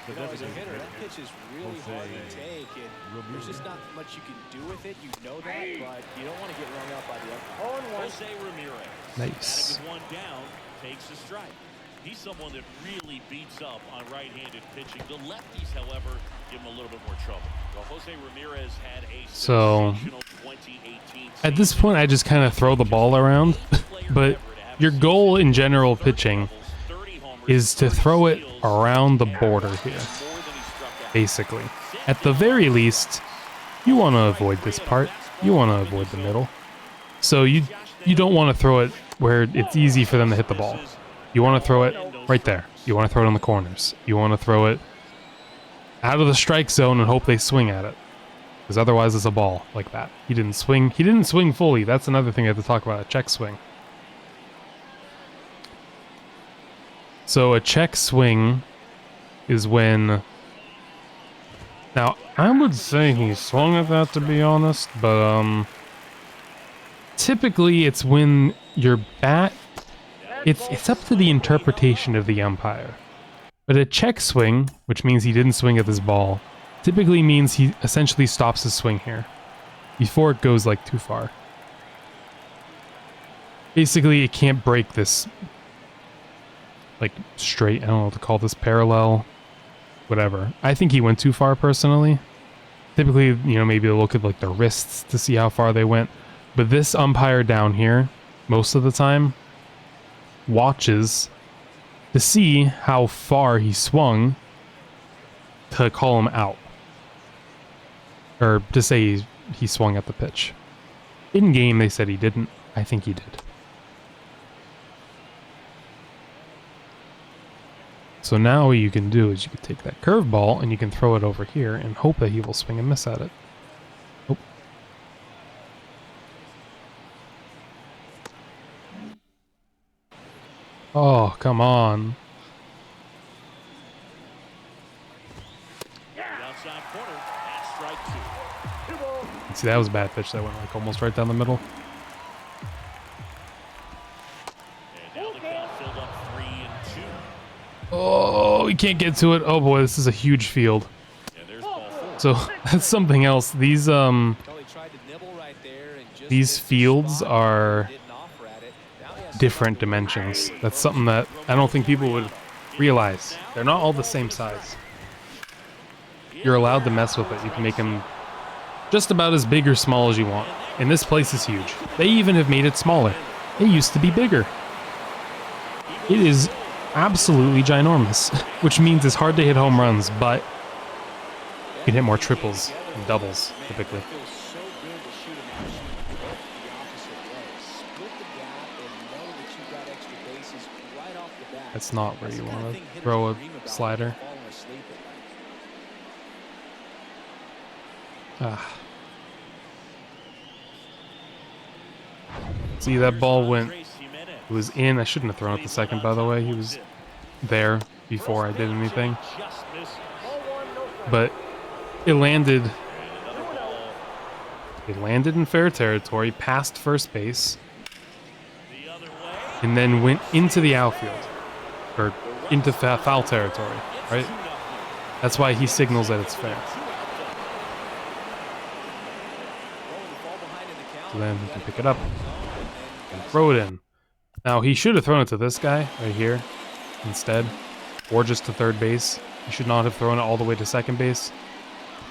As a hitter, that pitch is really hard to take, and there's just not much you can do with it. You know that. that, but you don't want to get rung up by the umpire. Jose Ramirez. Nice. Batted with one down, takes a strike. He's someone that really beats up on right-handed pitching. The lefties, however, give him a little bit more trouble. Well, Jose Ramirez had a sensational 2018 At this point, I just kind of throw the ball around. But your goal in general pitching is to throw it around the border here, basically. At the very least, you want to avoid this part. You want to avoid the middle. So you don't want to throw it where it's easy for them to hit the ball. You want to throw it right there. You want to throw it on the corners. You want to throw it out of the strike zone and hope they swing at it. Because otherwise it's a ball like that. He didn't swing. He didn't swing fully. That's another thing I have to talk about, a check swing. So a check swing is when... Now, I would say he swung at that, to be honest, but typically it's when your bat... It's up to the interpretation of the umpire. But a check swing, which means he didn't swing at this ball, typically means he essentially stops his swing here before it goes like too far. Basically, it can't break this like straight, I don't know what to call this, parallel, whatever. I think he went too far personally. Typically, you know, maybe look at like the wrists to see how far they went. But this umpire down here, most of the time, watches to see how far he swung to call him out. Or to say he swung at the pitch. In game, they said he didn't. I think he did. So now what you can do is you can take that curveball and you can throw it over here and hope that he will swing and miss at it. Oh. Oh, come on. Outside corner, that's strike two. See, that was a bad pitch that went like almost right down the middle. And now the count filled up 3-2. Oh, we can't get to it. Oh boy, this is a huge field. And there's ball four. So that's something else. These Well, he tried to nibble right there and just these missed the fields spot. are Didn't offer at it. Now he has different dimensions. That's something that I don't think people would realize. They're not all the same size. You're allowed to mess with it. You can make them just about as big or small as you want. And this place is huge. They even have made it smaller. It used to be bigger. It is absolutely ginormous, which means it's hard to hit home runs, but you can hit more triples and doubles, typically. It feels so good to shoot an action the opposite way. Split the gap and know that you've got extra bases right off the bat. That's not where That's you the kind want of to thing hitters throw a dream about when slider. they're falling asleep at night. Ah. See, that ball went... It was in. I shouldn't have thrown it the second, by the way. He was there before I did anything. But it landed in fair territory, past first base, and then went into the outfield, or into foul territory, right? That's why he signals that it's fair. So then he can pick it up and throw it in. Now, he should have thrown it to this guy right here instead, or just to third base. He should not have thrown it all the way to second base.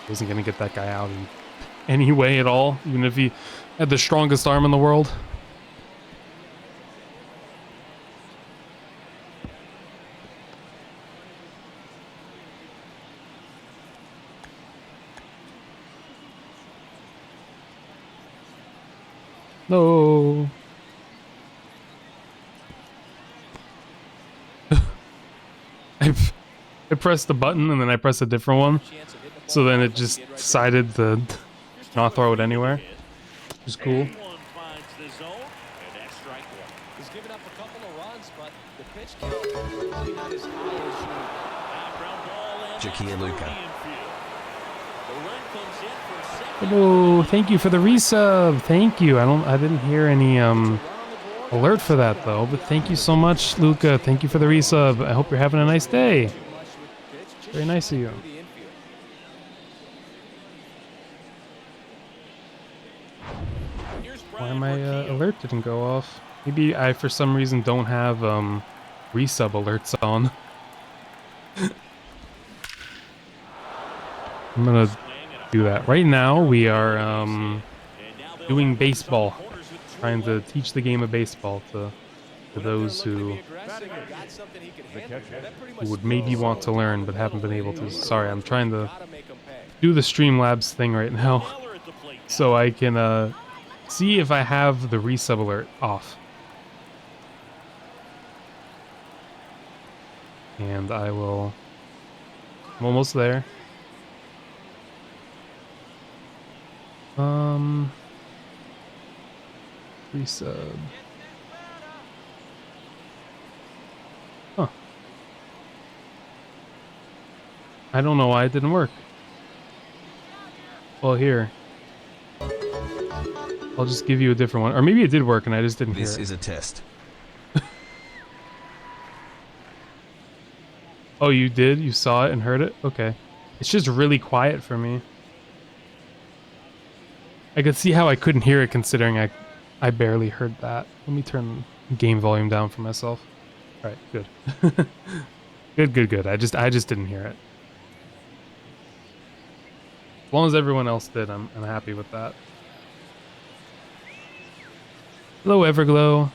He wasn't going to get that guy out in any way at all, even if he had the strongest arm in the world. No. I pressed the button and then I pressed a different one, so then it just decided to not throw it anywhere, which is cool. Finds the zone, and that's strike one. He's given up a couple of runs, but the pitch count really not as high as Ground ball and Jackie and Luca. the infield. The run comes in for second. Oh, thank you for the resub. Thank you. I didn't hear any alert for that though, but thank you so much, Luca. Thank you for the resub. I hope you're having a nice day. Very nice of you. why my alert didn't go off. Maybe I, for some reason, don't have resub alerts on. I'm gonna do that. Right now, we are doing baseball. Trying to teach the game of baseball to those who would maybe want to learn but haven't been able to. Sorry, I'm trying to do the Streamlabs thing right now so I can see if I have the resub alert off. And I will... I'm almost there. Resub. Huh. I don't know why it didn't work. Well, here. I'll just give you a different one. Or maybe it did work and I just didn't hear it. This is a test. Oh, you did? You saw it and heard it? Okay. It's just really quiet for me. I could see how I couldn't hear it considering I barely heard that. Let me turn game volume down for myself. Alright, good. Good. I just didn't hear it. As long as everyone else did, I'm happy with that. Hello, Everglow.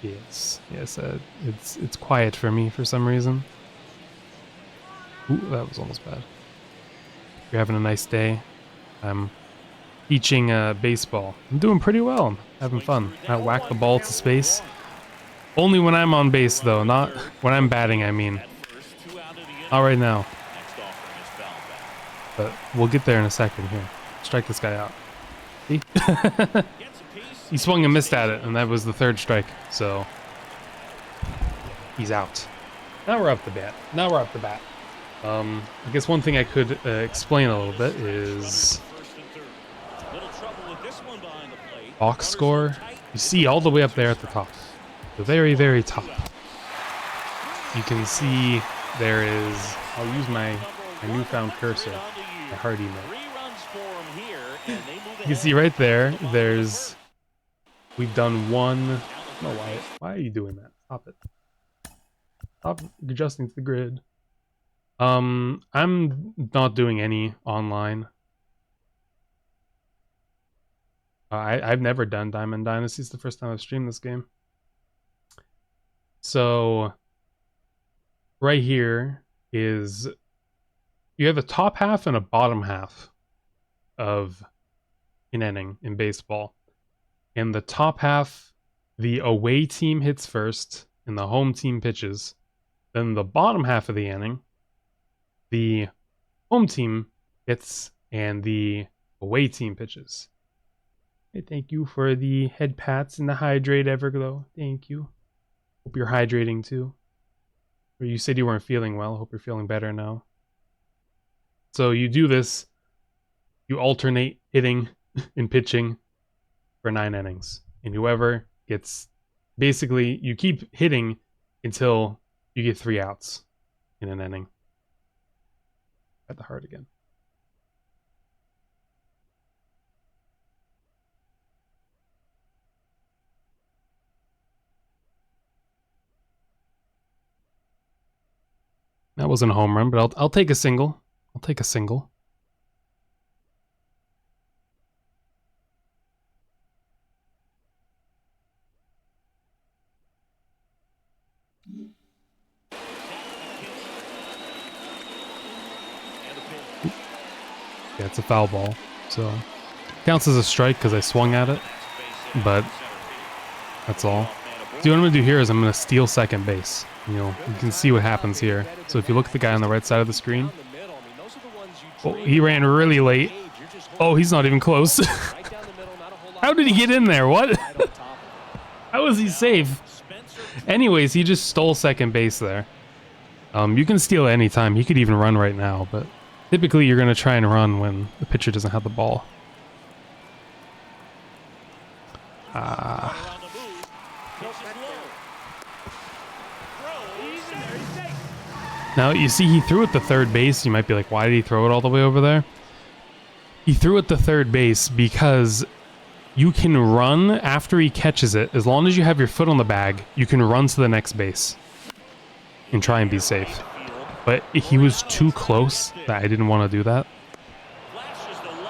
Yes, it's quiet for me for some reason. Ooh, that was almost bad. You're having a nice day. I'm teaching baseball. I'm doing pretty well. I'm having fun. I whack the ball to space. Only when I'm on base, though, not when I'm batting, I mean. Not right now. But we'll get there in a second here. Strike this guy out. See? He swung and missed at it, and that was the third strike, so he's out. Now we're up the bat. I guess one thing I could explain a little bit is box score. You see all the way up there at the top, the very, very top. You can see there is. I'll use my newfound cursor, my hard email. You can see right there. There's. We've done one. No, why are you doing that? Stop it. Stop adjusting to the grid. I'm not doing any online. I've never done Diamond Dynasty. It's the first time I've streamed this game. So right here is you have a top half and a bottom half of an inning in baseball. In the top half, the away team hits first and the home team pitches. Then the bottom half of the inning, the home team hits and the away team pitches. Hey, thank you for the head pats and the hydrate, Everglow. Thank you. Hope you're hydrating too. Or you said you weren't feeling well. Hope you're feeling better now. So you do this. You alternate hitting and pitching for 9 innings. And whoever gets... Basically, you keep hitting until you get 3 outs in an inning. At the heart again. That wasn't a home run, but I'll take a single. I'll take a single. Yeah, it's a foul ball, so counts as a strike because I swung at it, but that's all. See, what I'm going to do here is I'm going to steal second base. You can see what happens here. So if you look at the guy on the right side of the screen, oh, he ran really late. Oh, he's not even close. How did he get in there? What? How was he safe? Anyways, he just stole second base there. You can steal any time. He could even run right now, but typically you're going to try and run when the pitcher doesn't have the ball. Now, you see he threw it to third base. You might be like, why did he throw it all the way over there? He threw it to third base because you can run after he catches it. As long as you have your foot on the bag, you can run to the next base and try and be safe. But he was too close that I didn't want to do that.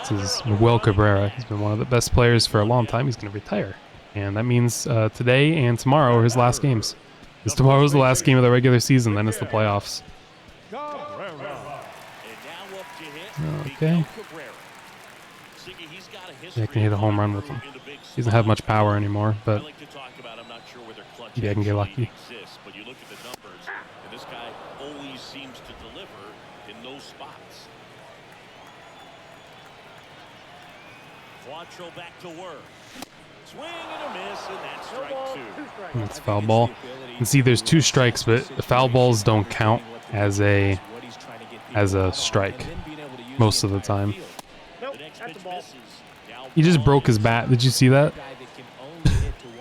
This is Miguel Cabrera. He's been one of the best players for a long time. He's going to retire. And that means today and tomorrow are his last games. Because tomorrow's the last game of the regular season, then it's the playoffs. Okay. Yeah, I can hit a home run with him. He doesn't have much power anymore, but maybe I can get lucky. But you look at the numbers, and this guy always seems to deliver in those spots. Quattro back to work. Swing and a miss, and that's strike two. And that's foul ball. And see, there's 2 strikes, but the foul balls don't count as a strike most of the time. He just broke his bat. Did you see that?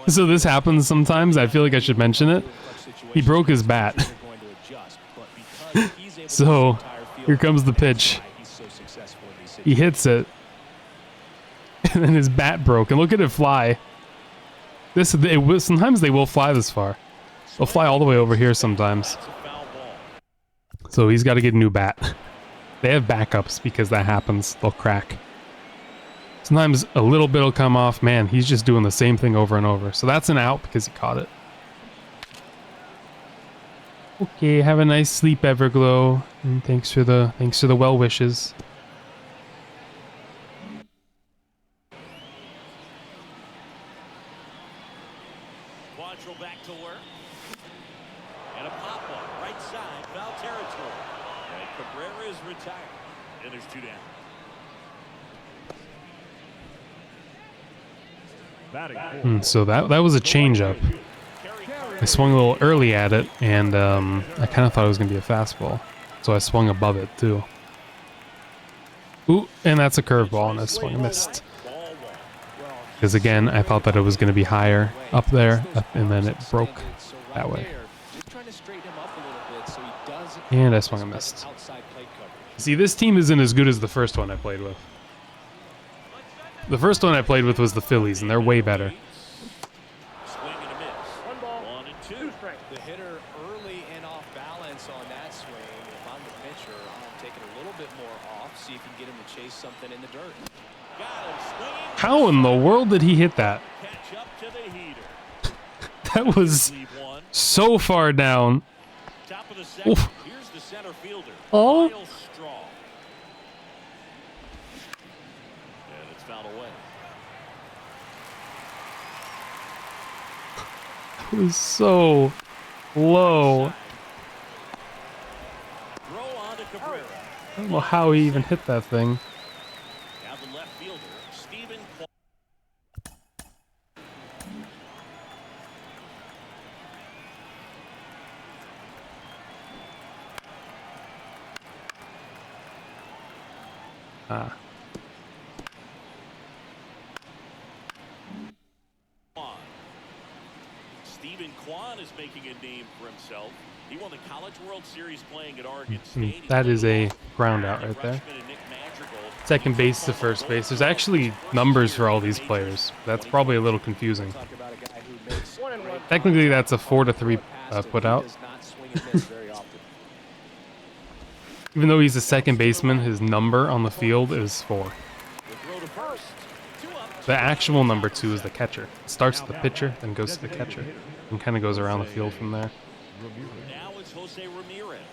So this happens sometimes. I feel like I should mention it. He broke his bat. So here comes the pitch. He hits it. And then his bat broke. And look at it fly. Sometimes they will fly this far. They'll fly all the way over here sometimes. So he's got to get a new bat. They have backups because that happens. They'll crack. Sometimes a little bit will come off. Man, he's just doing the same thing over and over. So that's an out because he caught it. Okay, have a nice sleep, Everglow. And thanks for the well wishes. Quattro back to work. And a pop-up right side, foul territory. And Cabrera is retired. And there's 2 down. So that was a changeup. I swung a little early at it, and I kind of thought it was going to be a fastball. So I swung above it, too. Ooh, and that's a curveball, and I swung and missed. Because, again, I thought that it was going to be higher up there, and then it broke that way. And I swung and missed. See, this team isn't as good as the first one I played with. The first one I played with was the Phillies, and they're way better. Swing and a miss. 1 and 2. The hitter early and off balance on that swing. If I'm the pitcher, I'm taking a little bit more off, see if you can get him to chase something in the dirt. How in the world did he hit that? Catch up to the heater. That was so far down. Top of the second. Oof. Here's the center fielder. Oh. Kyle Straw. And it's fouled away. It was so low. Throw on to Cabrera. I don't know how he even hit that thing. Now the left fielder, Stephen. Stephen Kwan is making a name for himself. He won the College World Series playing at Oregon State. That is a ground out right there. Second base to first base. There's actually numbers for all these players. That's probably a little confusing. Technically, that's a 4-3 put out. Even though he's a second baseman, his number on the field is 4. The actual number 2 is the catcher. It starts with the pitcher, then goes to the catcher, and kind of goes around the field from there.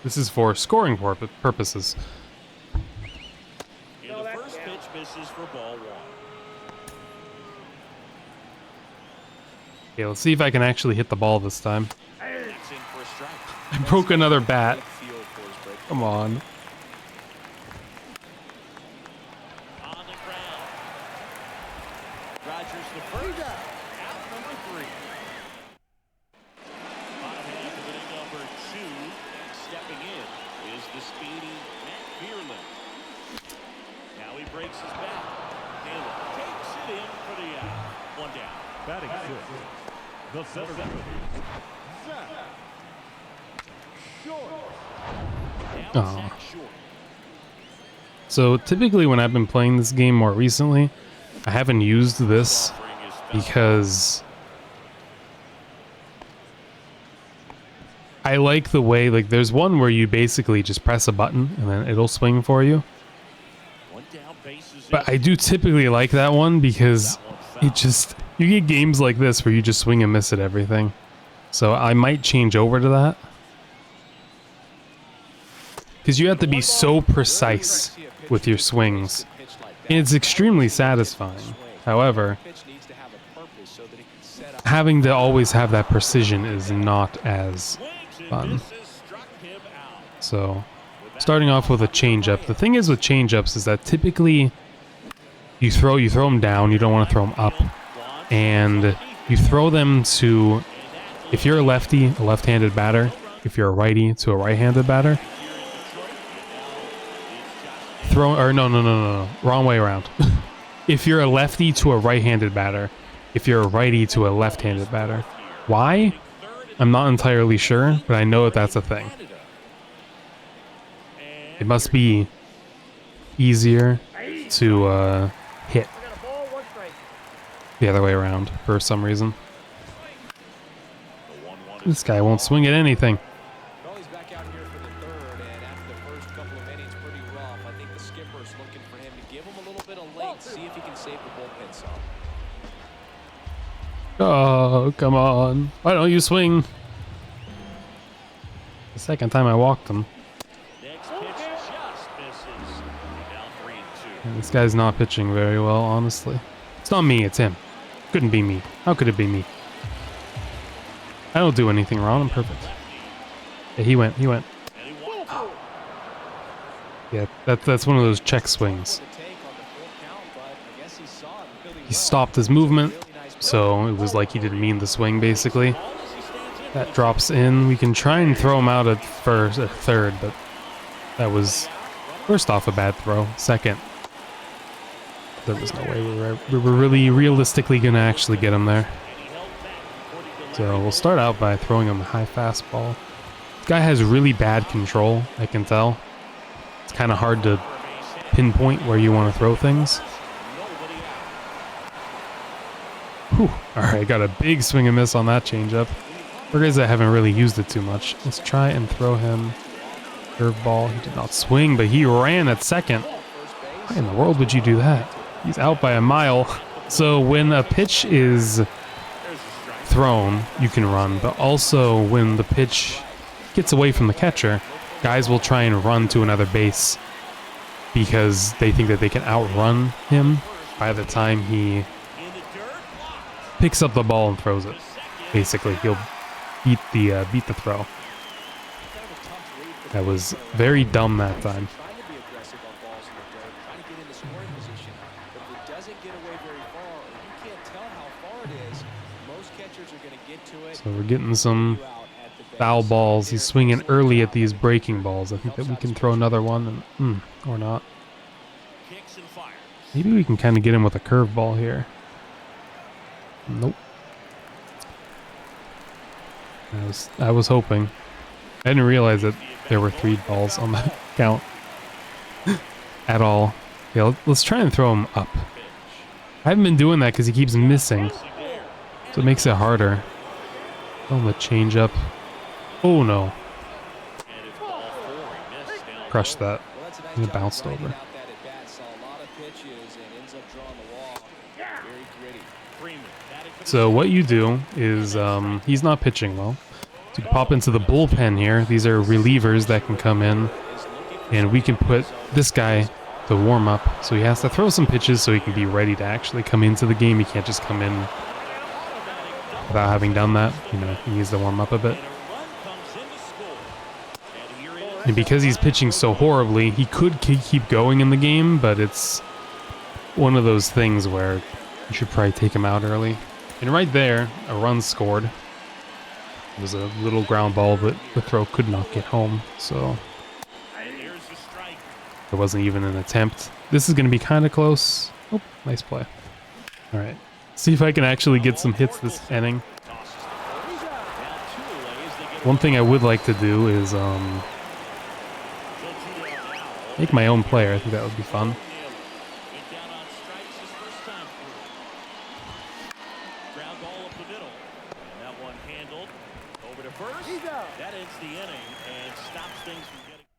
This is for scoring purposes. And the first pitch misses for ball 1. Okay, let's see if I can actually hit the ball this time. I broke another bat. Come on. On the ground. Rogers the first. Out number 3. Bottom half of inning number 2. And stepping in is the speedy Matt Bierlin. Now he breaks his bat. Taylor takes it in for the out. 1 down. Batting 6. The center fielder, Zach Short. Now Zach Short. So typically when I've been playing this game more recently, I haven't used this because I like the way, like, there's one where you basically just press a button and then it'll swing for you. But I do typically like that one because it just, you get games like this where you just swing and miss at everything. So I might change over to that. Because you have to be so precise with your swings. And it's extremely satisfying. However, having to always have that precision is not as fun. So, starting off with a changeup. The thing is with changeups is that typically you throw them down, you don't want to throw them up. And you throw them to, if you're a lefty, a left-handed batter. If you're a righty, to a right-handed batter. No, wrong way around. If you're a lefty to a right-handed batter, if you're a righty to a left-handed batter. Why? I'm not entirely sure, but I know that that's a thing. It must be easier to hit the other way around for some reason. This guy won't swing at anything. Well, he's back out here for the third, and after the first couple of innings, pretty rough. I think the skipper's looking for him to give him a little bit of length, see if he can save the bullpen some. Oh, come on. Why don't you swing? The second time I walked him. Next pitch just misses. Down 3-2. And this guy's not pitching very well, honestly. It's not me, it's him. Couldn't be me. How could it be me? I don't do anything wrong, I'm perfect. Yeah, he went. Yeah, that's one of those check swings. He stopped his movement, so it was like he didn't mean the swing, basically. That drops in. We can try and throw him out at third, but that was, first off, a bad throw. Second, there was no way we were really realistically going to actually get him there. So we'll start out by throwing him a high fastball. This guy has really bad control, I can tell. It's kind of hard to pinpoint where you want to throw things. Whew. Alright, got a big swing and miss on that changeup. For guys that haven't really used it too much, let's try and throw him curveball. He did not swing, but he ran at second. Why in the world would you do that? He's out by a mile. So when a pitch is thrown, you can run, but also when the pitch gets away from the catcher, guys will try and run to another base because they think that they can outrun him by the time he picks up the ball and throws it. Basically, he'll beat the throw. That was very dumb that time. So we're getting some foul balls. He's swinging early at these breaking balls. I think that we can throw another one, and or not. Maybe we can kind of get him with a curveball here. Nope. I was hoping. I didn't realize that there were 3 balls on that count at all. Yeah, let's try and throw him up. I haven't been doing that because he keeps missing, so it makes it harder. Throw him a changeup. Oh no! Crushed that. And it bounced over. So what you do is, he's not pitching well. So you pop into the bullpen here. These are relievers that can come in, and we can put this guy to warm up. So he has to throw some pitches so he can be ready to actually come into the game. He can't just come in without having done that. You know, he needs to warm up a bit. And because he's pitching so horribly, he could keep going in the game, but it's one of those things where you should probably take him out early. And right there, a run scored. It was a little ground ball, but the throw could not get home, so there wasn't even an attempt. This is going to be kind of close. Oh, nice play. All right. See if I can actually get some hits this inning. One thing I would like to do is, Make my own player. I think that would be fun. Went down on strikes his first time through. Ground ball up the middle. And that one handled over to first. That ends the inning and stops things from getting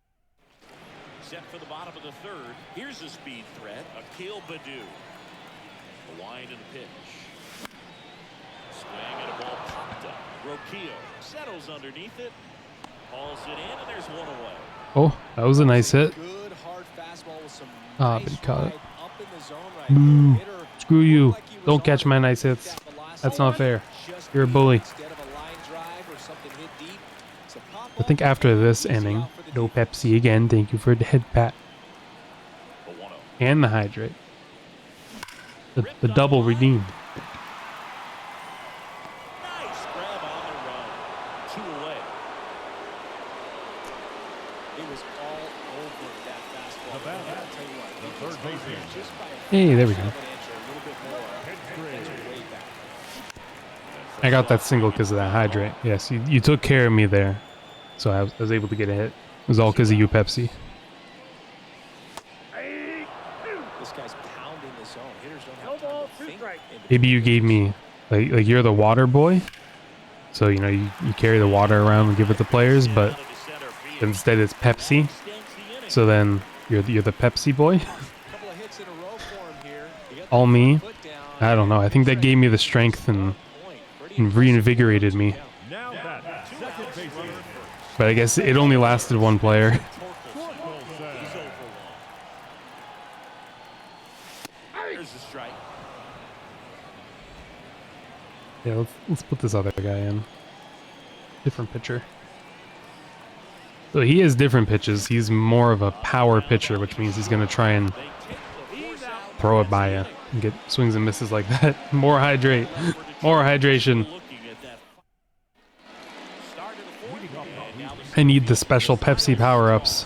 set for the bottom of the third. Here's a speed threat. Akil Baddoo. The wind and the pitch. Swing and a ball popped up. Roquillo settles underneath it. Hauls it in, and there's one away. Oh, that was a nice hit. Good hard fastball with some Ah, nice but he caught it. drive up in the zone right Boo. there. Hitter Screw you. looked like he was Don't catch on my it. nice hits. That velocity That's not fair. just You're a beat bully. instead of a line drive or something hit deep. So pop I think after this inning, no Pepsi again. Thank you for the head pat. The 1-0. And the hydrate. The double redeemed. Nice grab on the run. 2 away. It was all over that fastball. The batter, I'll tell you what, the third baseman. just by a Hey, there we go. fraction of an inch or a little bit more, that's way back. I got that single because of that hydrate. Yes, you took care of me there. So I was able to get a hit. It was all because of you, Pepsi. This guy's pounding the zone. Hitters don't have time to think. Maybe you gave me, like you're the water boy. So, you know, you carry the water around and give it to players, but instead it's Pepsi. So then you're the Pepsi boy. Couple of hits in a row for him here. He got All the me. foot down. I don't know. I think that gave me the strength and reinvigorated me. Now that second baseman. But I guess it only lasted one player. There's the strike. Yeah, let's put this other guy in. Different pitcher. So he has different pitches. He's more of a power pitcher, which means he's going to try and throw it by you and get swings and misses like that. More hydrate. More hydration. I need the special Pepsi power-ups.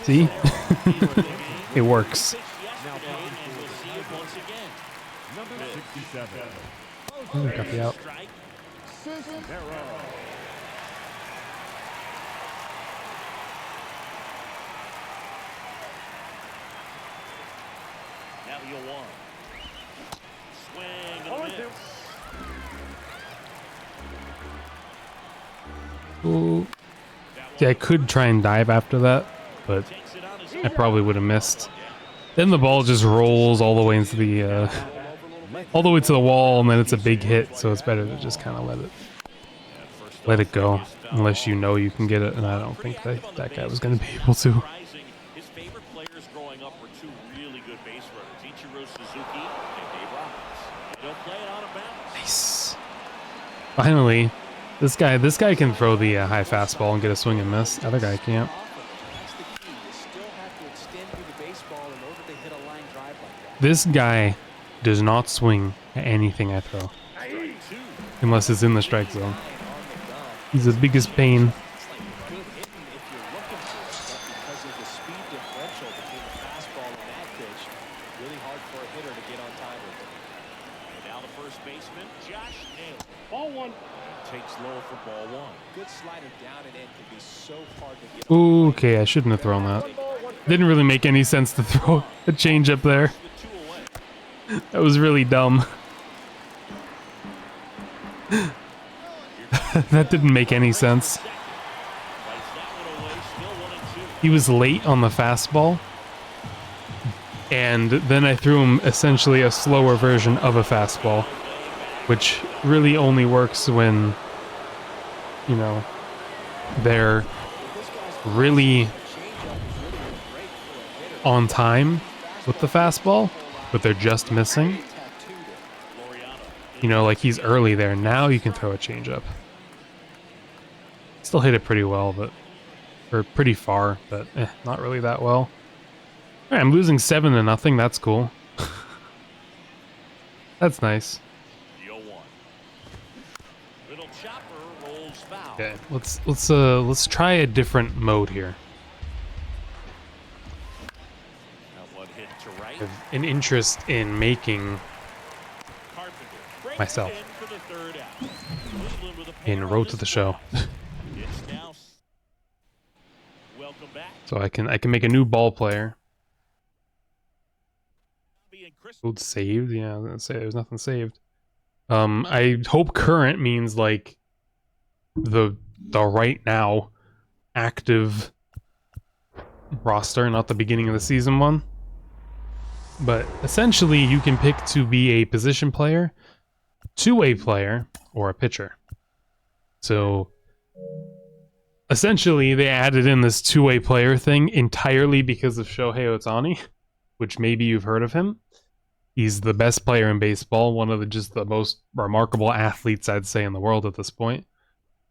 See? It works. Number 67. Oh, got the out. Now the 0-1. Swing and a miss. Ooh. Yeah, I could try and dive after that, but I probably would have missed. Then the ball just rolls all the way into the wall, and then it's a big hit. So it's better to just kind of let it go, unless you know you can get it. And I don't think that guy was going to be able to. His favorite players growing up were 2 really good base runners, Ichiro Suzuki and Dave Roberts. They'll play it out of bounds. Nice. Finally, this guy can throw the high fastball and get a swing and miss. The other guy can't. That's the key. You still have to extend through the baseball in order to hit a line drive like that. This guy does not swing at anything I throw, unless it's in the strike zone. He's the biggest pain. It's like good hitting if you're looking for it, but because of the speed differential between the fastball and that pitch, really hard for a hitter to get on time with it. And now the first baseman, Josh Naylor. Ball 1. Takes low for ball 1. Good slider down and in can be so hard to get. Okay, I shouldn't have thrown that. Didn't really make any sense to throw a changeup there. With 2 away. That was really dumb. That didn't make any sense. Fights that one away, still 1-2. He was late on the fastball, and then I threw him essentially a slower version of a fastball, which really only works when, you know, they're really on time with the fastball, but they're just missing. You know, like he's early there. Now you can throw a changeup. Still hit it pretty well, or pretty far, but not really that well. All right, I'm losing 7-0. That's cool. That's nice. The 0-1. Little chopper rolls foul. Okay, let's try a different mode here. That one hit to right. I have an interest in making Carpenter breaks myself it in for the third out. Cleveland with a in pair Road on to this the Show. drive. It's now welcome So I can make a new ball player. Code saved? Yeah, I was gonna say there's nothing saved. I hope current means like the right now active roster, not the beginning of the season one. But essentially, you can pick to be a position player, two-way player, or a pitcher. So essentially, they added in this two-way player thing entirely because of Shohei Ohtani, which maybe you've heard of him. He's the best player in baseball, one of the most remarkable athletes, I'd say, in the world at this point.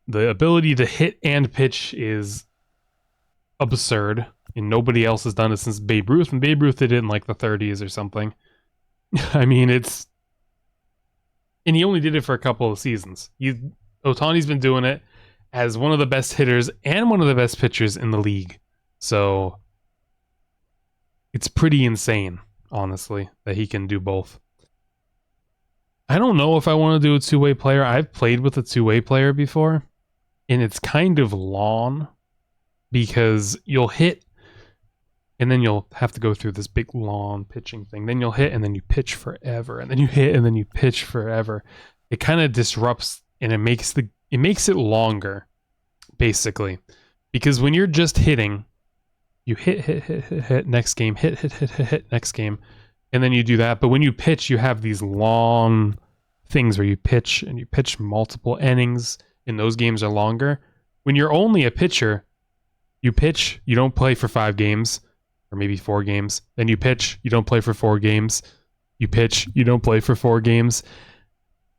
The ability to hit and pitch is absurd, and nobody else has done it since Babe Ruth, and Babe Ruth did it in like the 30s or something. I mean, and he only did it for a couple of seasons. Ohtani's been doing it as one of the best hitters and one of the best pitchers in the league. So it's pretty insane, honestly, that he can do both. I don't know if I want to do a two-way player. I've played with a two-way player before, and it's kind of long because you'll hit and then you'll have to go through this big long pitching thing. Then you'll hit and then you pitch forever, and then you hit and then you pitch forever. It kind of disrupts, and it makes it longer, basically, because when you're just hitting, you hit next game, hit next game, and then you do that. But when you pitch, you have these long things where you pitch and you pitch multiple innings, and those games are longer. When you're only a pitcher, you pitch, you don't play for 5 games, or maybe 4 games. Then you pitch, you don't play for 4 games. You pitch, you don't play for 4 games.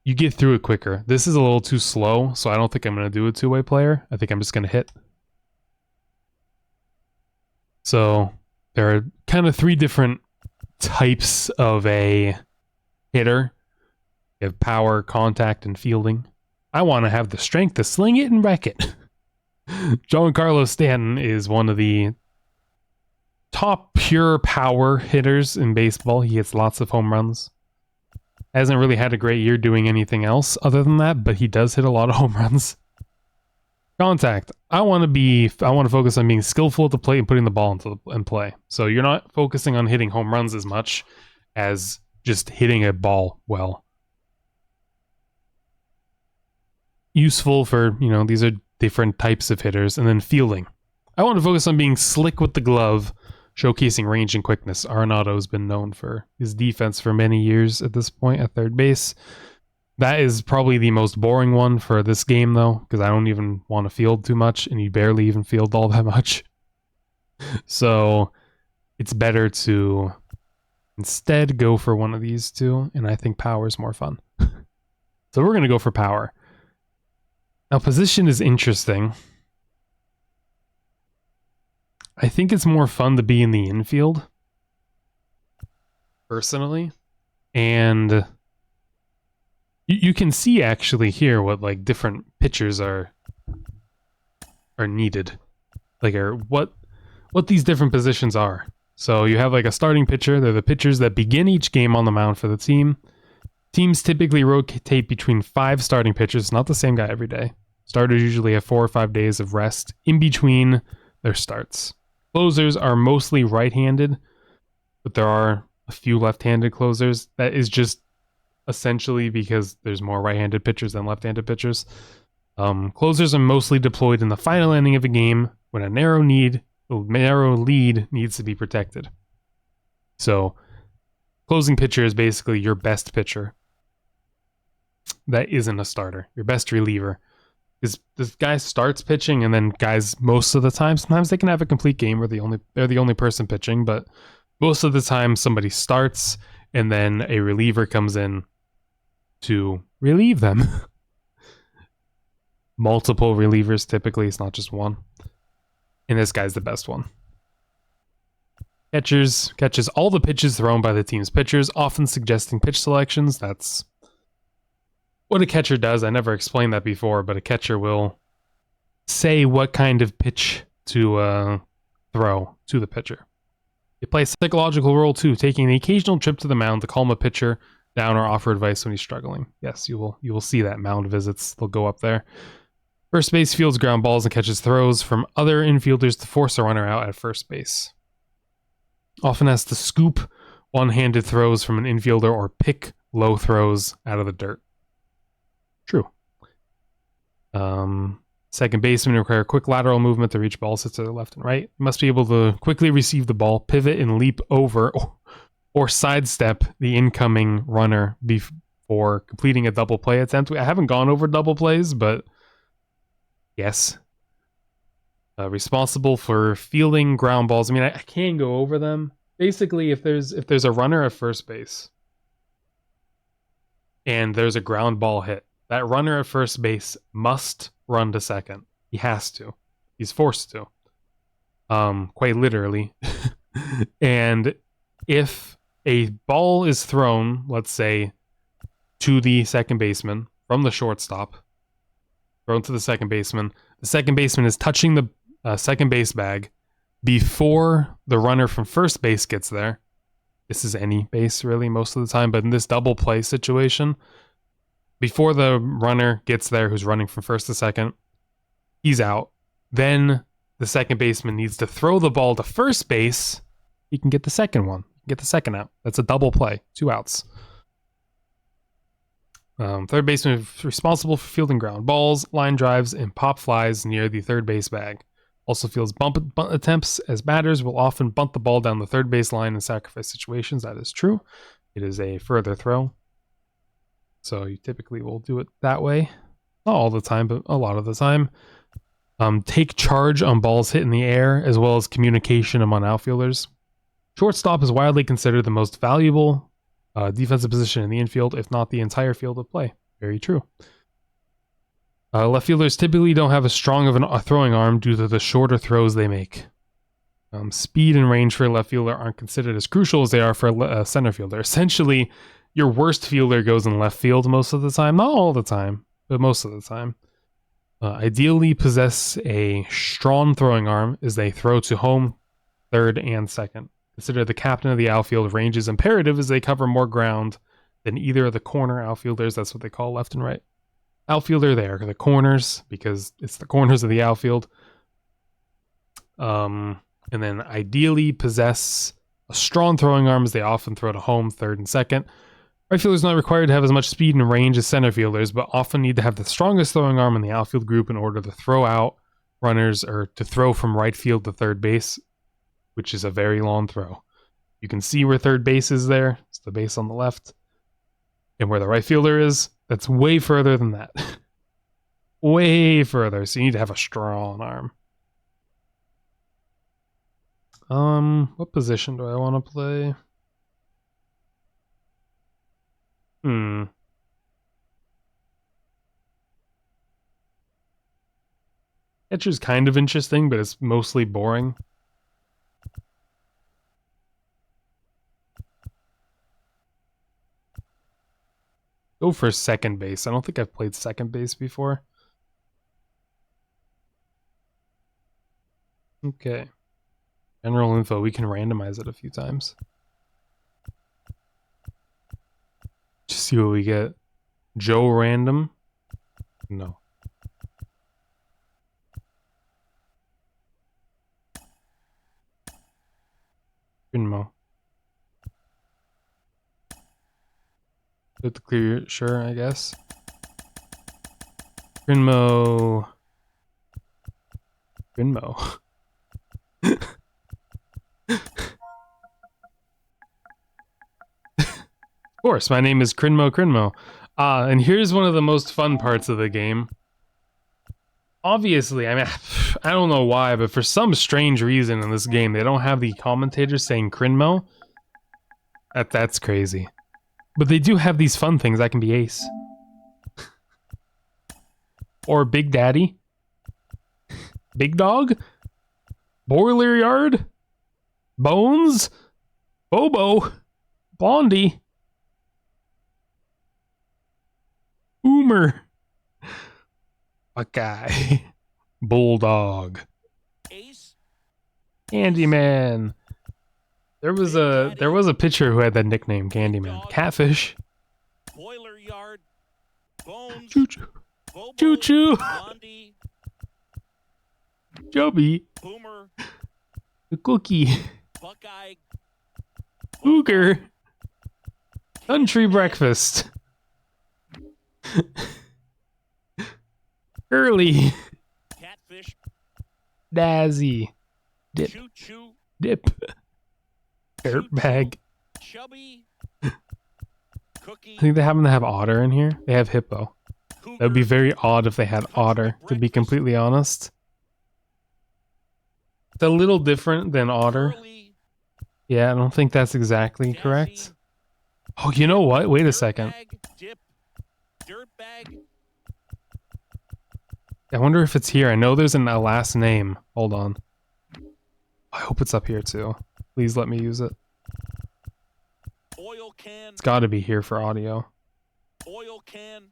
You get through it quicker. This is a little too slow, so I don't think I'm going to do a two-way player. I think I'm just going to hit. So there are kind of 3 different types of a hitter. You have power, contact, and fielding. I want to have the strength to sling it and wreck it. Giancarlo Stanton is one of the top pure power hitters in baseball. He hits lots of home runs. Hasn't really had a great year doing anything else other than that, but he does hit a lot of home runs. Contact. I want to focus on being skillful at the plate and putting the ball in play. So you're not focusing on hitting home runs as much as just hitting a ball well. Useful for, these are different types of hitters. And then fielding. I want to focus on being slick with the glove, showcasing range and quickness. Arenado's been known for his defense for many years at this point at third base. That is probably the most boring one for this game, though, because I don't even want to field too much, and you barely even field all that much. So it's better to instead go for one of these two, and I think power is more fun. So we're going to go for power. Now, position is interesting. I think it's more fun to be in the infield, personally, and you can see actually here what different pitchers are needed, what these different positions are. So you have a starting pitcher. They're the pitchers that begin each game on the mound for the team. Teams typically rotate between 5 starting pitchers, not the same guy every day. Starters usually have 4 or 5 days of rest in between their starts. Closers are mostly right-handed, but there are a few left-handed closers. That is just essentially because there's more right-handed pitchers than left-handed pitchers. Closers are mostly deployed in the final inning of a game when a narrow lead needs to be protected. So, closing pitcher is basically your best pitcher that isn't a starter, your best reliever. Because this guy starts pitching, and then guys, most of the time, sometimes they can have a complete game where they're the only person pitching, but most of the time somebody starts, and then a reliever comes in to relieve them. Multiple relievers, typically, it's not just one. And this guy's the best one. Catches all the pitches thrown by the team's pitchers, often suggesting pitch selections. That's what a catcher does. I never explained that before, but a catcher will say what kind of pitch to throw to the pitcher. They play a psychological role too, taking the occasional trip to the mound to calm a pitcher down or offer advice when he's struggling. Yes, you will see that mound visits. They'll go up there. First base fields ground balls and catches throws from other infielders to force a runner out at first base. Often has to scoop one-handed throws from an infielder or pick low throws out of the dirt. True. Second baseman require quick lateral movement to reach balls hit to the left and right. Must be able to quickly receive the ball, pivot and leap over or sidestep the incoming runner before completing a double play attempt. I haven't gone over double plays, but yes. Responsible for fielding ground balls. I mean, I can go over them. Basically, if there's a runner at first base and there's a ground ball hit, that runner at first base must run to second. He has to. He's forced to. Quite literally. And if a ball is thrown, let's say, to the second baseman from the shortstop, thrown to the second baseman is touching the second base bag before the runner from first base gets there. This is any base, really, most of the time, but in this double play situation, before the runner gets there who's running from first to second, he's out. Then the second baseman needs to throw the ball to first base. He can get the second one, get the second out. That's a double play, 2 outs. Third baseman is responsible for fielding ground balls, line drives, and pop flies near the third base bag. Also fields bunt attempts, as batters will often bunt the ball down the third base line in sacrifice situations. That is true. It is a further throw. So you typically will do it that way. Not all the time, but a lot of the time. Take charge on balls hit in the air, as well as communication among outfielders. Shortstop is widely considered the most valuable defensive position in the infield, if not the entire field of play. Very true. Left fielders typically don't have as strong of a throwing arm due to the shorter throws they make. Speed and range for a left fielder aren't considered as crucial as they are for a center fielder. Essentially, your worst fielder goes in left field most of the time. Not all the time, but most of the time. Ideally possess a strong throwing arm as they throw to home, third, and second. Consider the captain of the outfield range is imperative as they cover more ground than either of the corner outfielders. That's what they call left and right. Outfielder, they are the corners because it's the corners of the outfield. And then ideally possess a strong throwing arm as they often throw to home, third, and second. Right fielders not required to have as much speed and range as center fielders, but often need to have the strongest throwing arm in the outfield group in order to throw out runners or to throw from right field to third base, which is a very long throw. You can see where third base is there. It's the base on the left. And where the right fielder is, that's way further than that. Way further. So you need to have a strong arm. What position do I want to play? Catcher's kind of interesting, but it's mostly boring. Go for second base. I don't think I've played second base before. Okay. General info. We can randomize it a few times. Just see what we get. Joe random? No. Krinmo. With the clear, sure, I guess. Krinmo. Of course, my name is Krinmo. And here's one of the most fun parts of the game. Obviously, I mean, I don't know why, but for some strange reason in this game, they don't have the commentators saying Krinmo. That's crazy. But they do have these fun things. I can be Ace. Or Big Daddy. Big Dog. Boiler Yard. Bones. Bobo. Blondie. Boomer. Buckeye. Bulldog. Ace. Candyman. There was a pitcher who had that nickname, Candyman. Catfish. Boiler Yard. Bones. Choo-choo. Bobo, Choo choo. Blondie, Chubby. Boomer, The cookie. Buckeye, Cougar. Country breakfast. Curly. Catfish, Dazzy. Dip. Choo Choo, Dip. Dirtbag. Chubby, Cookie, I think they happen to have otter in here. They have hippo. Cougar, That would be very odd if they had otter, to be completely honest. It's a little different than otter. Curly, Yeah, I don't think that's exactly Dazzy, correct. Oh, you know what? Wait a second. Dirtbag, Dip, Dirtbag, I wonder if it's here. I know there's a last name. Hold on. I hope it's up here too. Please let me use it. Oil Can, It's got to be here for audio. Oil Can,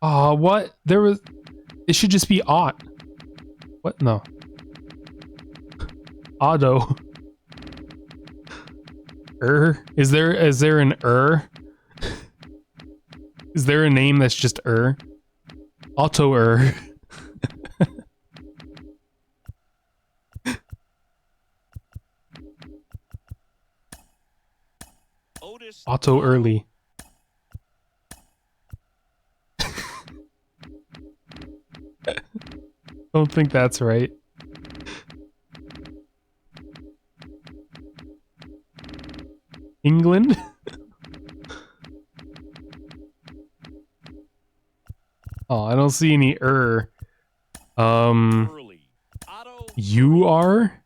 Oh, what? There was... It should just be Ot. What? No. Otto. Is there an Is there a name that's just Otto Otis, Otto Early. Don't think that's right. England? Oh, I don't see any Early, Otto, You are?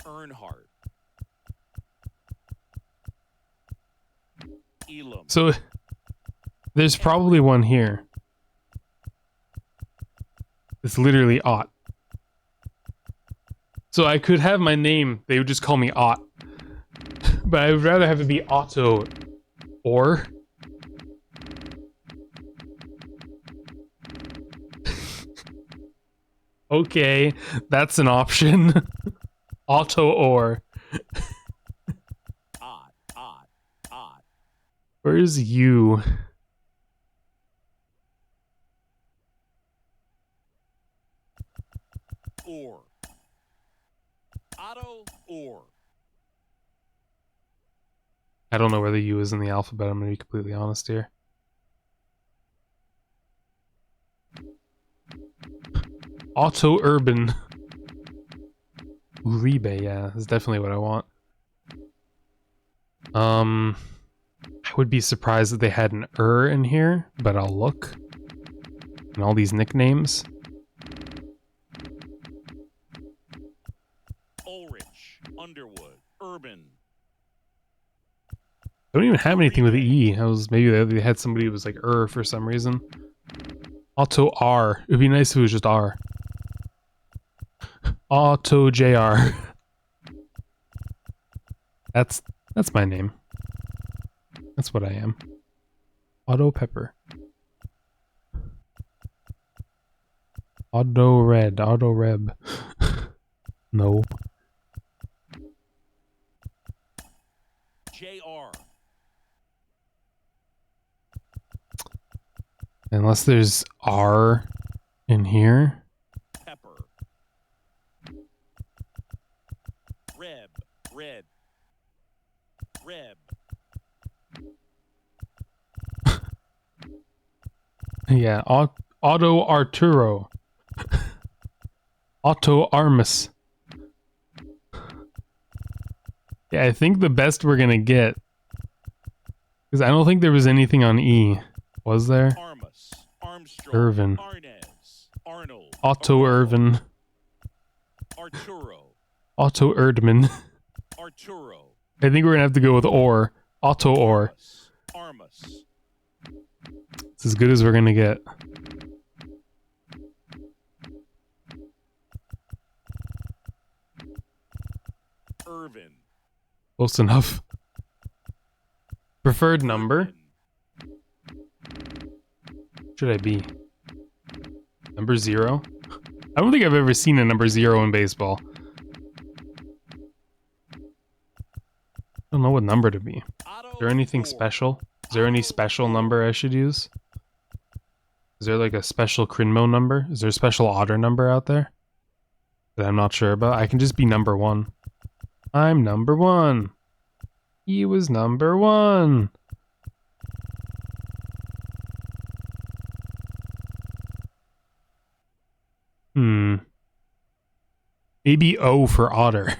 Earnhardt, Elam, So, there's probably one here. It's literally Ot. So I could have my name, they would just call me Ot. But I would rather have it be Otto or. Okay, that's an option. Otto or. Odd, Where's you? or, Otto, or, I don't know where the U is in the alphabet, I'm gonna be completely honest here. Auto Urban. Uribe, yeah, that's definitely what I want. I would be surprised if they had an in here, but I'll look. And all these nicknames. Ulrich, Underwood, Urban, I don't even have anything with E. Maybe they had somebody who was like for some reason. Auto R. It would be nice if it was just R. Auto JR. That's my name. That's what I am. Auto Pepper. Auto Red. Auto Reb. No. JR, Unless there's R in here. Pepper, Reb, Red, Reb, Yeah, Auto Arturo. Auto Armus. Yeah, I think the best we're gonna get. Because I don't think there was anything on E. Was there? Armus, Armstrong, Irvin. Arnez, Arnold, Otto Irvin. Arturo, Otto Erdman. Arturo, I think we're gonna have to go with or. Otto or. Armus, It's as good as we're gonna get. Irvin, Close enough. Preferred number? Should I be? Number 0? I don't think I've ever seen a number 0 in baseball. I don't know what number to be. Is there anything special? Is there any special number I should use? Is there like a special Krinmo number? Is there a special otter number out there that I'm not sure about? I can just be number 1. I'm number 1. He was number 1. Maybe O for otter.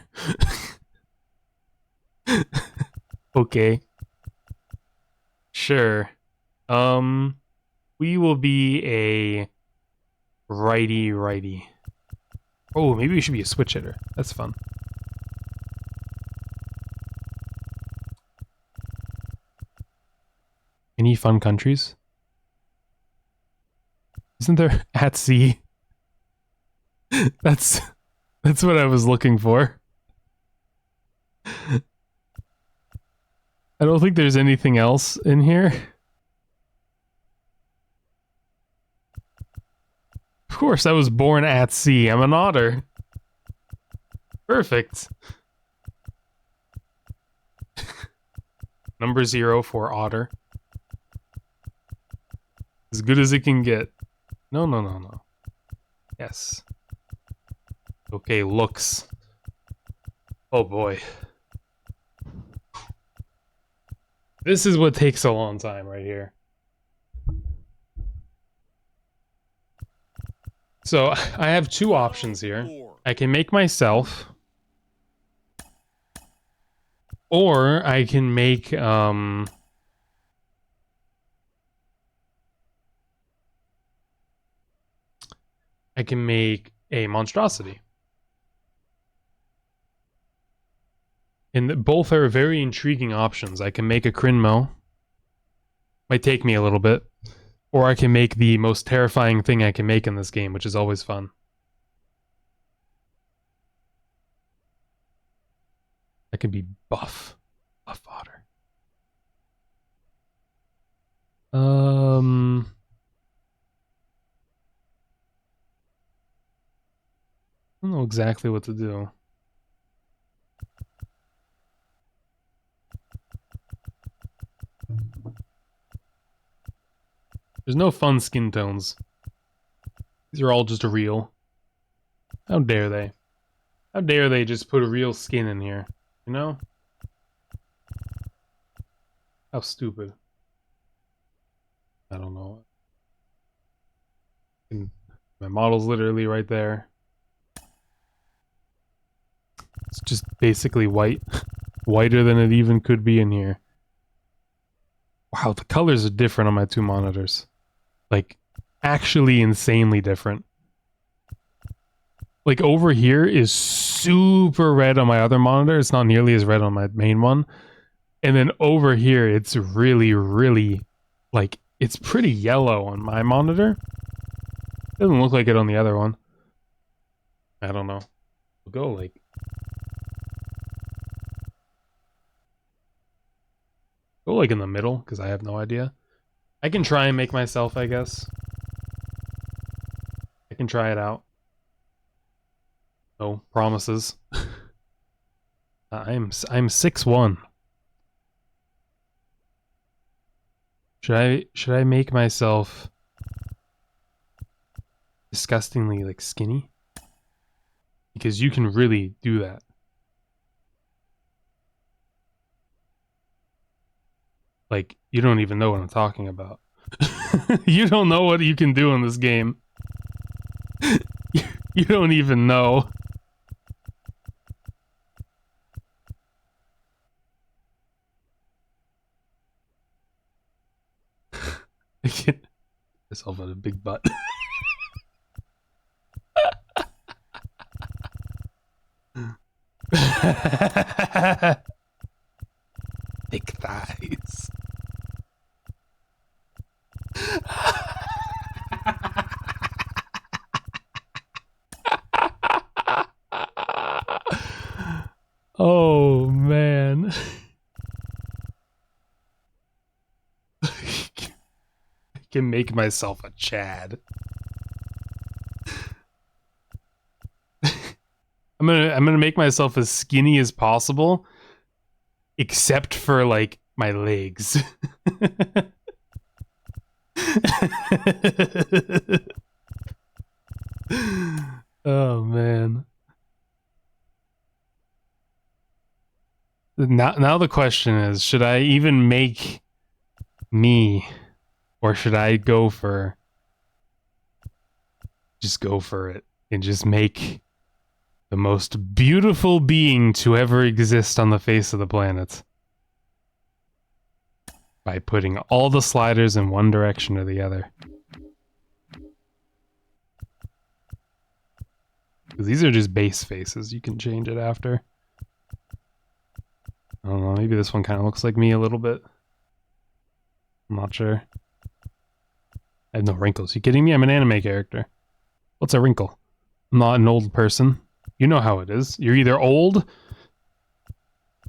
Okay. Sure. We will be a righty. Oh, maybe we should be a switch hitter. That's fun. Any fun countries? Isn't there at sea? That's what I was looking for. I don't think there's anything else in here. Of course, I was born at sea. I'm an otter. Perfect. Number 0 for otter. As good as it can get. No. Yes. Okay, looks. Oh boy. This is what takes a long time right here. So, I have 2 options here. I can make myself, or I can make, I can make a monstrosity. And both are very intriguing options. I can make a Krinmo. Might take me a little bit. Or I can make the most terrifying thing I can make in this game, which is always fun. I can be buff. Buff otter. I don't know exactly what to do. There's no fun skin tones. These are all just real. How dare they? How dare they just put a real skin in here? You know? How stupid. I don't know. And my model's literally right there. It's just basically white. Whiter than it even could be in here. Wow, the colors are different on my 2 monitors. Like, actually insanely different. Like, over here is super red on my other monitor. It's not nearly as red on my main one. And then over here, it's really, like, it's pretty yellow on my monitor. Doesn't look like it on the other one. I don't know. We'll go, like... Go, like, in the middle, because I have no idea. I can try and make myself, I guess. I can try it out. No promises. I'm 6'1". Should I make myself disgustingly like skinny? Because you can really do that. Like, you don't even know what I'm talking about. You don't know what you can do in this game. You don't even know. I get myself in a big butt. Big thighs. Oh man. I can make myself a Chad. I'm gonna make myself as skinny as possible, except for like my legs. Oh man. Now the question is, should I even make me, or should I just go for it and just make the most beautiful being to ever exist on the face of the planet by putting all the sliders in one direction or the other? These are just base faces. You can change it after. I don't know, maybe this one kind of looks like me a little bit. I'm not sure. I have no wrinkles. You kidding me? I'm an anime character. What's a wrinkle? I'm not an old person. You know how it is. You're either old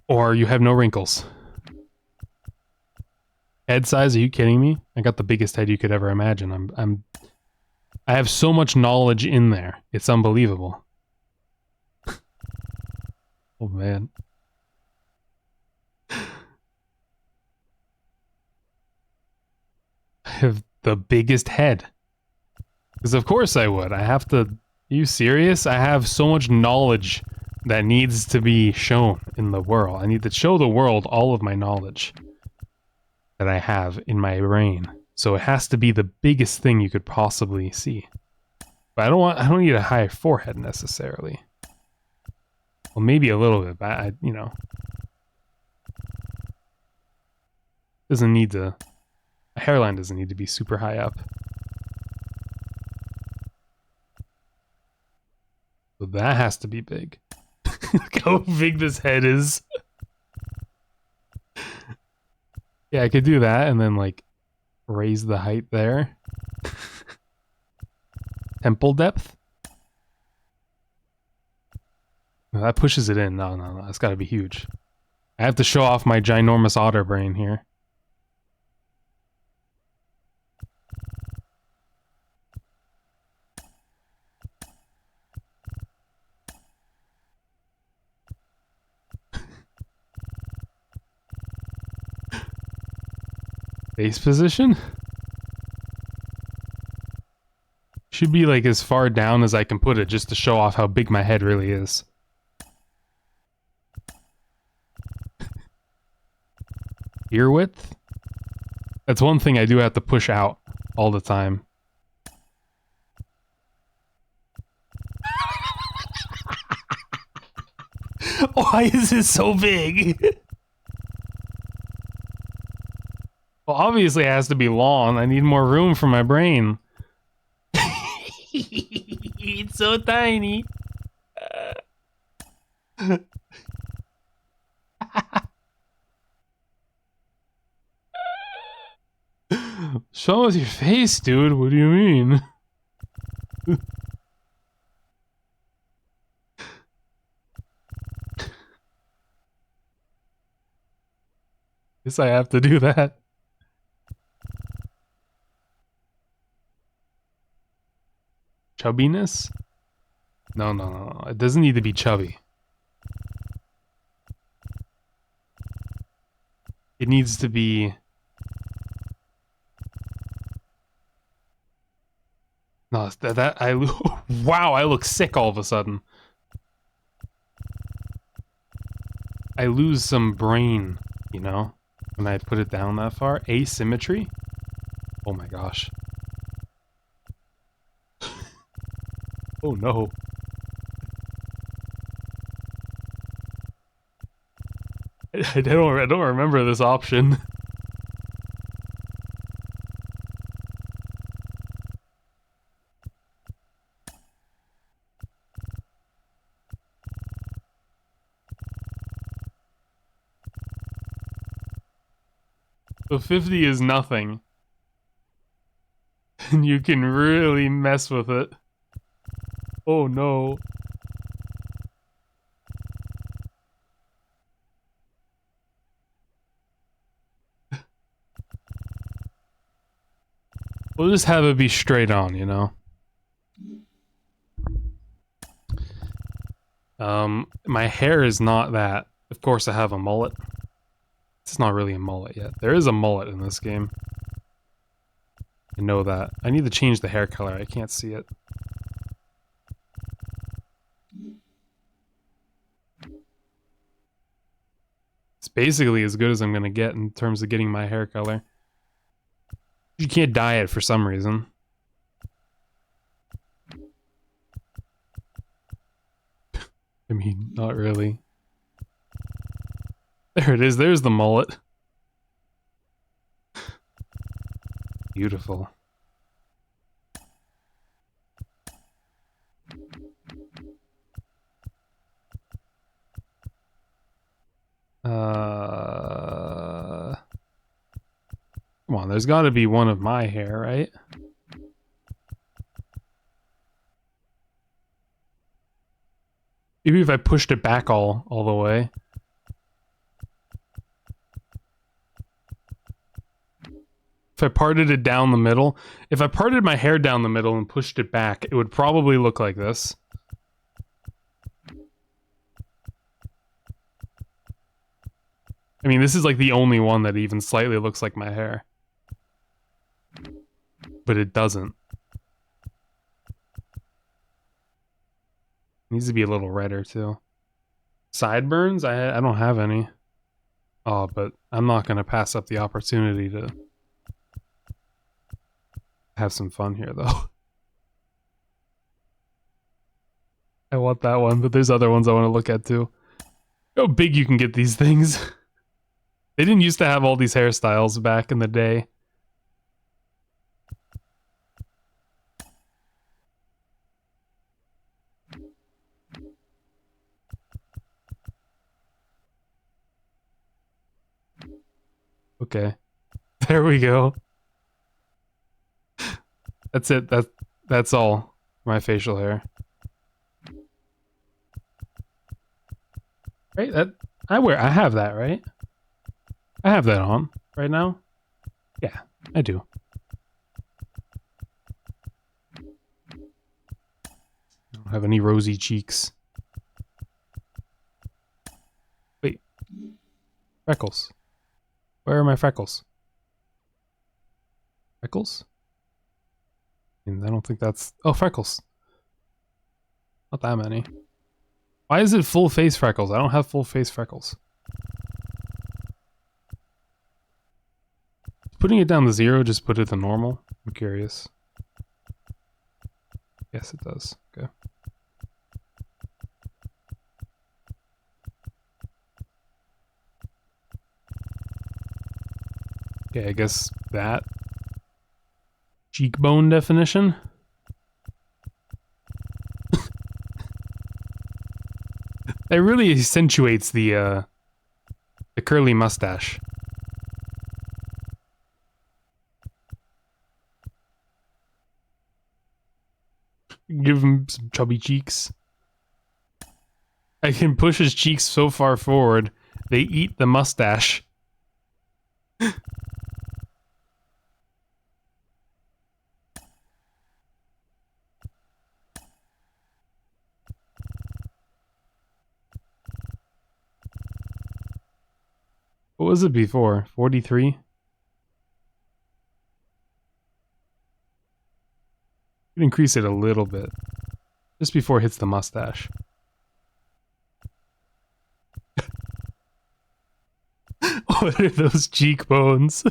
or you have no wrinkles. Head size? Are you kidding me? I got the biggest head you could ever imagine. I have so much knowledge in there. It's unbelievable. Oh man. I have the biggest head. Because of course I would. I have to... Are you serious? I have so much knowledge that needs to be shown in the world. I need to show the world all of my knowledge that I have in my brain. So it has to be the biggest thing you could possibly see. But I don't need a high forehead necessarily. Well, maybe a little bit, but you know. Doesn't need to... A hairline doesn't need to be super high up. So that has to be big. Look how big this head is. Yeah, I could do that and then like raise the height there. Temple depth. No, that pushes it in. No. It's got to be huge. I have to show off my ginormous otter brain here. Base position? Should be like as far down as I can put it just to show off how big my head really is. Ear width? That's one thing I do have to push out all the time. Why is this so big? Well, obviously it has to be long. I need more room for my brain. It's so tiny. Show us your face, dude. What do you mean? Guess I have to do that. Chubbiness? No. It doesn't need to be chubby. It needs to be... No, wow, I look sick all of a sudden. I lose some brain, you know, when I put it down that far. Asymmetry? Oh my gosh. Oh no. I don't remember this option. So 50 is nothing. And you can really mess with it. Oh no. We'll just have it be straight on, you know? My hair is not that. Of course I have a mullet. It's not really a mullet yet. There is a mullet in this game. I know that. I need to change the hair color. I can't see it. It's basically as good as I'm gonna get in terms of getting my hair color. You can't dye it for some reason. I mean, not really. There it is. There's the mullet. Beautiful. Come on, there's got to be one of my hair, right? Maybe if I pushed it back all the way. If I parted it down the middle, if I parted my hair down the middle and pushed it back, it would probably look like this. I mean, this is like the only one that even slightly looks like my hair. But it doesn't. It needs to be a little redder too. Sideburns? I don't have any. Oh, but I'm not gonna pass up the opportunity to have some fun here though. I want that one, but there's other ones I want to look at too. How big you can get these things. They didn't used to have all these hairstyles back in the day. Okay. There we go. That's it. That's all my facial hair. Right? I have that, right? I have that on right now. Yeah, I do. I don't have any rosy cheeks. Wait. Freckles. Where are my freckles? Freckles? And I don't think that's... Oh, freckles. Not that many. Why is it full face freckles? I don't have full face freckles. Putting it down to 0, just put it to normal? I'm curious. Yes, it does. Okay. Okay, I guess that. Cheekbone definition? It really accentuates the curly mustache. Give him some chubby cheeks. I can push his cheeks so far forward, they eat the mustache. What was it before? 43? You can increase it a little bit. Just before it hits the mustache. What are those cheekbones?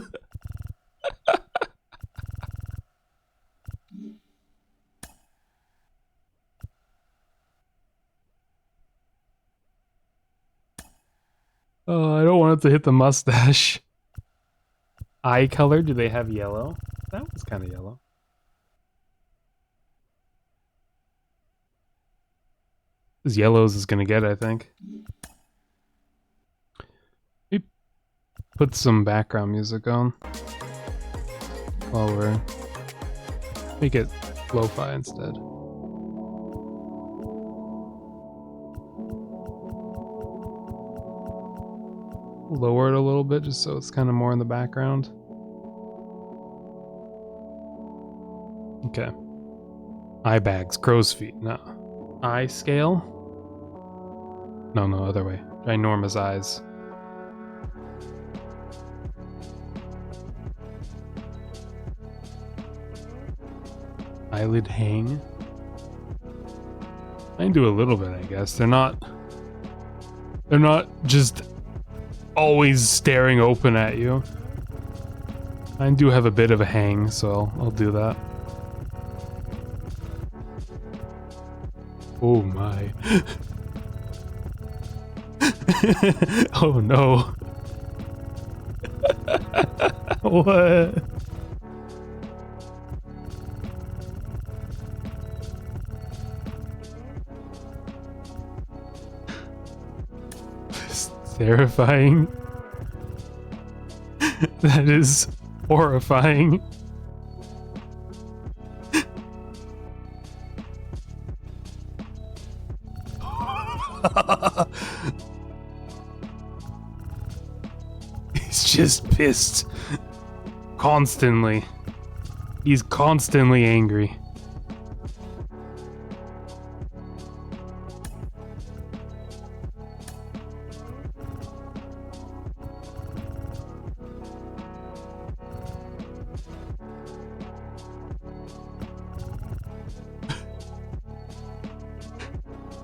Oh, I don't want it to hit the mustache. Eye color, do they have yellow? That was kind of yellow. As yellow as it's gonna get, I think. Maybe put some background music on. While we're... Make it lo-fi instead. Lower it a little bit just so it's kind of more in the background. Okay. Eye bags, crow's feet, no. Eye scale? No, other way. Ginormous eyes. Eyelid hang. I can do a little bit, I guess. They're not just always staring open at you. I do have a bit of a hang, so I'll do that. Oh my. Oh no. What? It's terrifying. That is horrifying. He's just pissed. Constantly. He's constantly angry.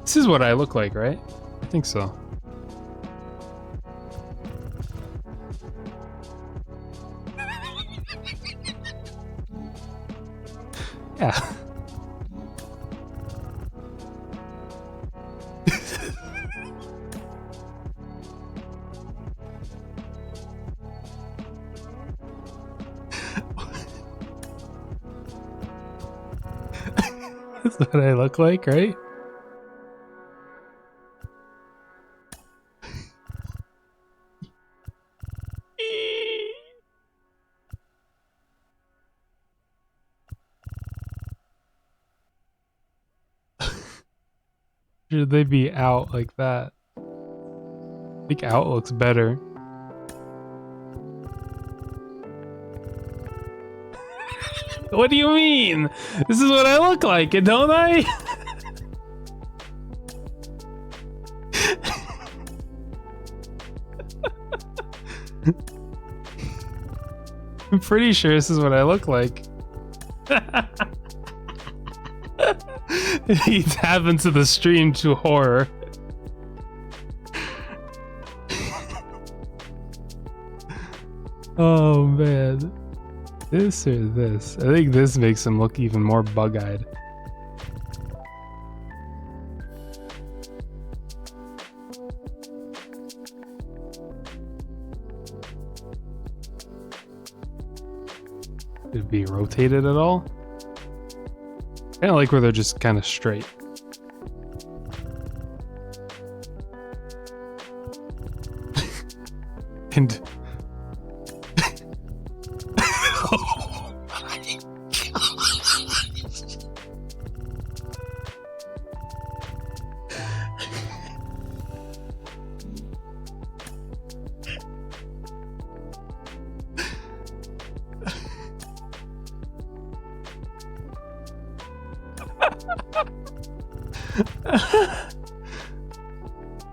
This is what I look like, right? I think so. Yeah. That's what I look like, right? Should they be out like that? I think out looks better. What do you mean? This is what I look like, don't I? I'm pretty sure this is what I look like. He tapped into the stream to horror. Oh man. This or this? I think this makes him look even more bug-eyed. Could it be rotated at all? I like where they're just kind of straight. And oh my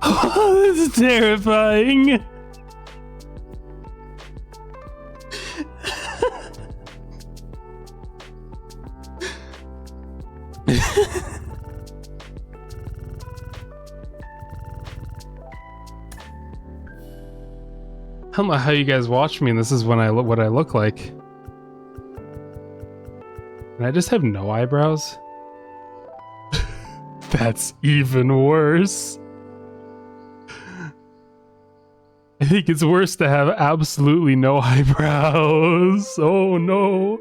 Oh, this is terrifying. I don't know how you guys watch me, and this is when what I look like. And I just have no eyebrows. That's even worse. I think it's worse to have absolutely no eyebrows. Oh no.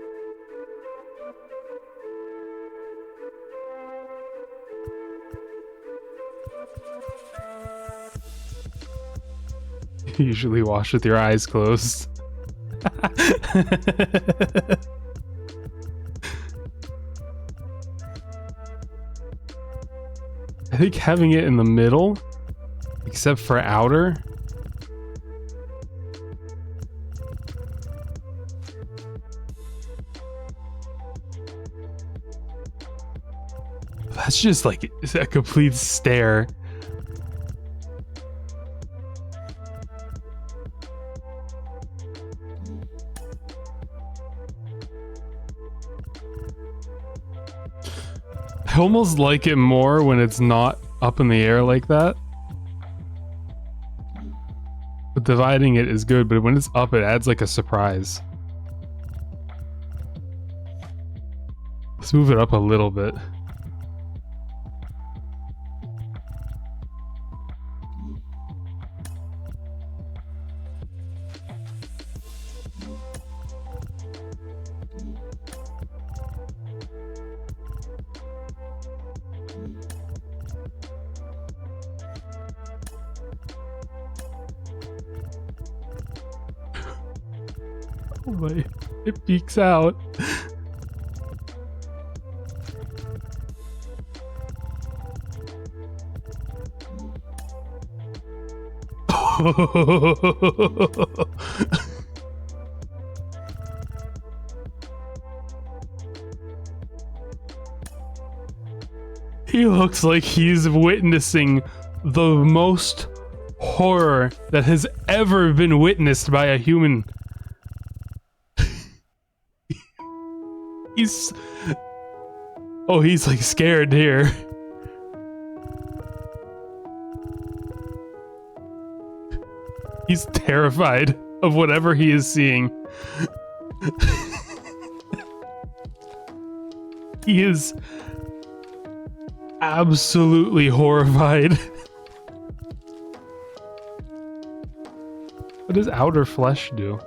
You usually wash with your eyes closed. I think having it in the middle, except for outer, that's just like a complete stare. I almost like it more when it's not up in the air like that. But dividing it is good, but when it's up, it adds like a surprise. Let's move it up a little bit. Oh my, it peeks out. He looks like he's witnessing the most horror that has ever been witnessed by a human. He's like scared here. He's terrified of whatever he is seeing. He is absolutely horrified. What does outer flesh do?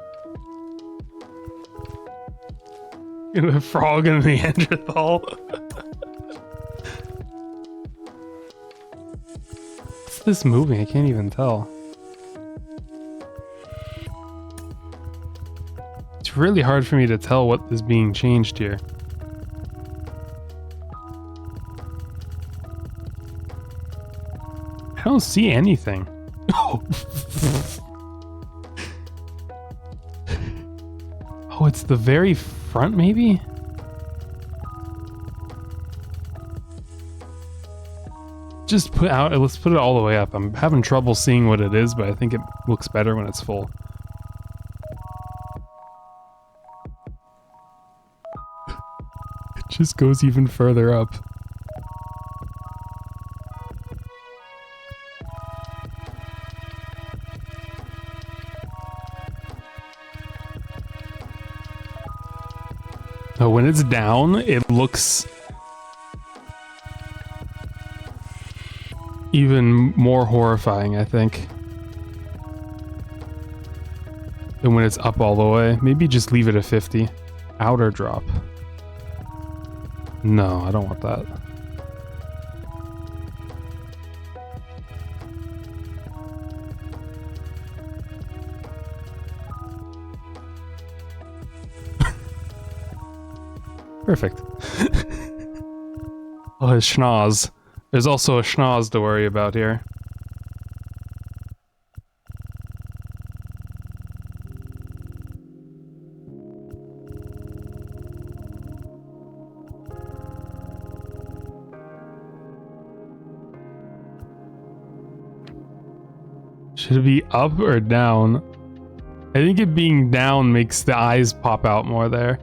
The frog and the Neanderthal. What's this moving? I can't even tell. It's really hard for me to tell what is being changed here. I don't see anything. Oh, it's the very front, maybe? Just let's put it all the way up. I'm having trouble seeing what it is, but I think it looks better when it's full. It just goes even further up. Oh, when it's down, it looks even more horrifying, I think, than when it's up all the way. Maybe just leave it at 50. Outer drop. No, I don't want that. Perfect. Oh, his schnoz. There's also a schnoz to worry about here. Should it be up or down? I think it being down makes the eyes pop out more there.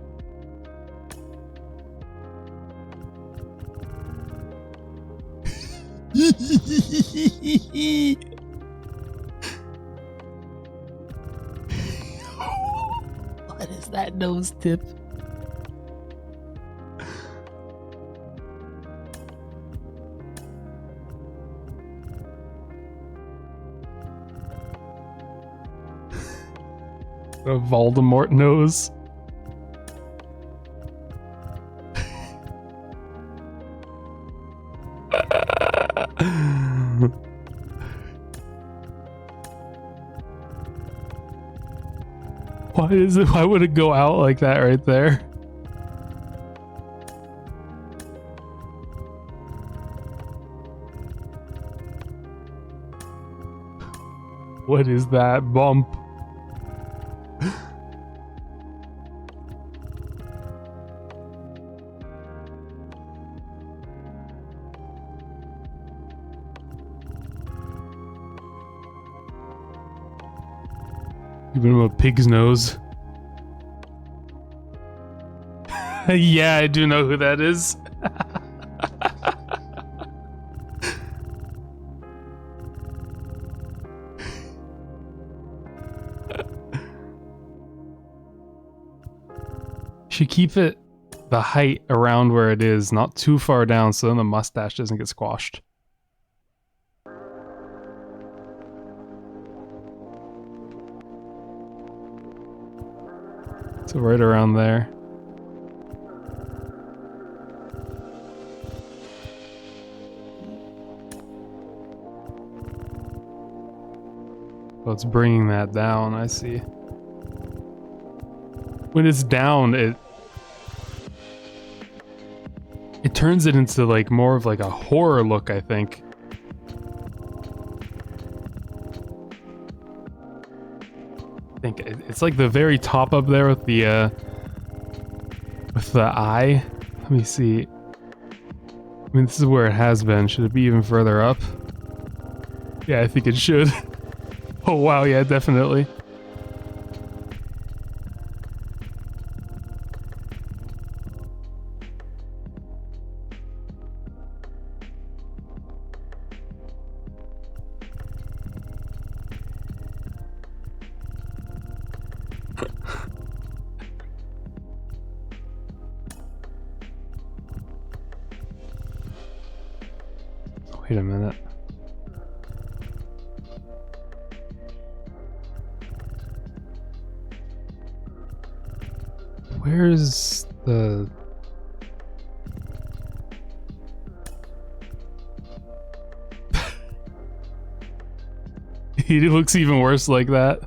What is that nose tip? A Voldemort nose. Why would it go out like that right there? What is that bump? Give him a pig's nose. Yeah, I do know who that is. Should keep it the height around where it is, not too far down, so then the mustache doesn't get squashed. So right around there. Well, it's bringing that down, I see. When it's down, it turns it into like more of like a horror look, I think. It's like the very top up there with the eye. Let me see. I mean, this is where it has been. Should it be even further up? Yeah, I think it should. Oh wow, yeah, definitely. Wait a minute. Where's the... He looks even worse like that.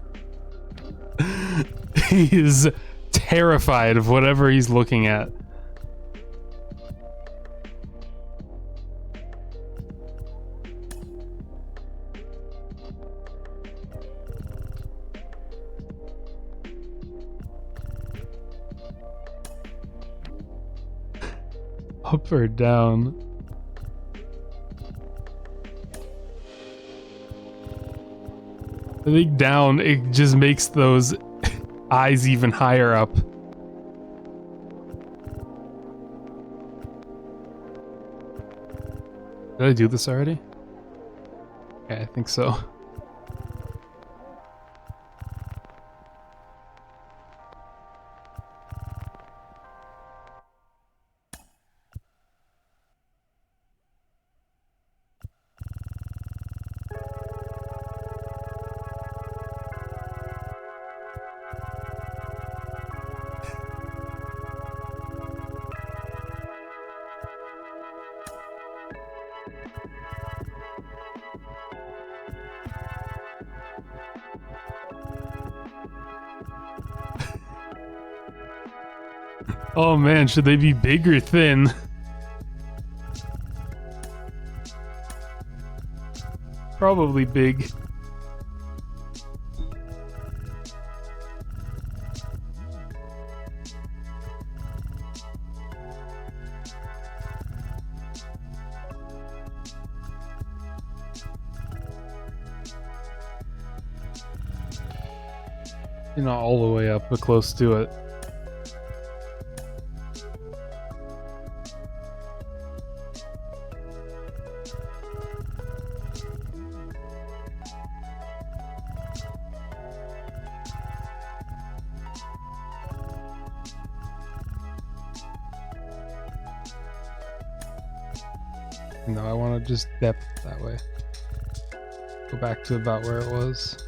He is terrified of whatever he's looking at. Up or down? I think down, it just makes those eyes even higher up. Did I do this already? Yeah, I think so. Oh man, should they be big or thin? Probably big. You're not all the way up, but close to it. No, I want to just depth that way. Go back to about where it was.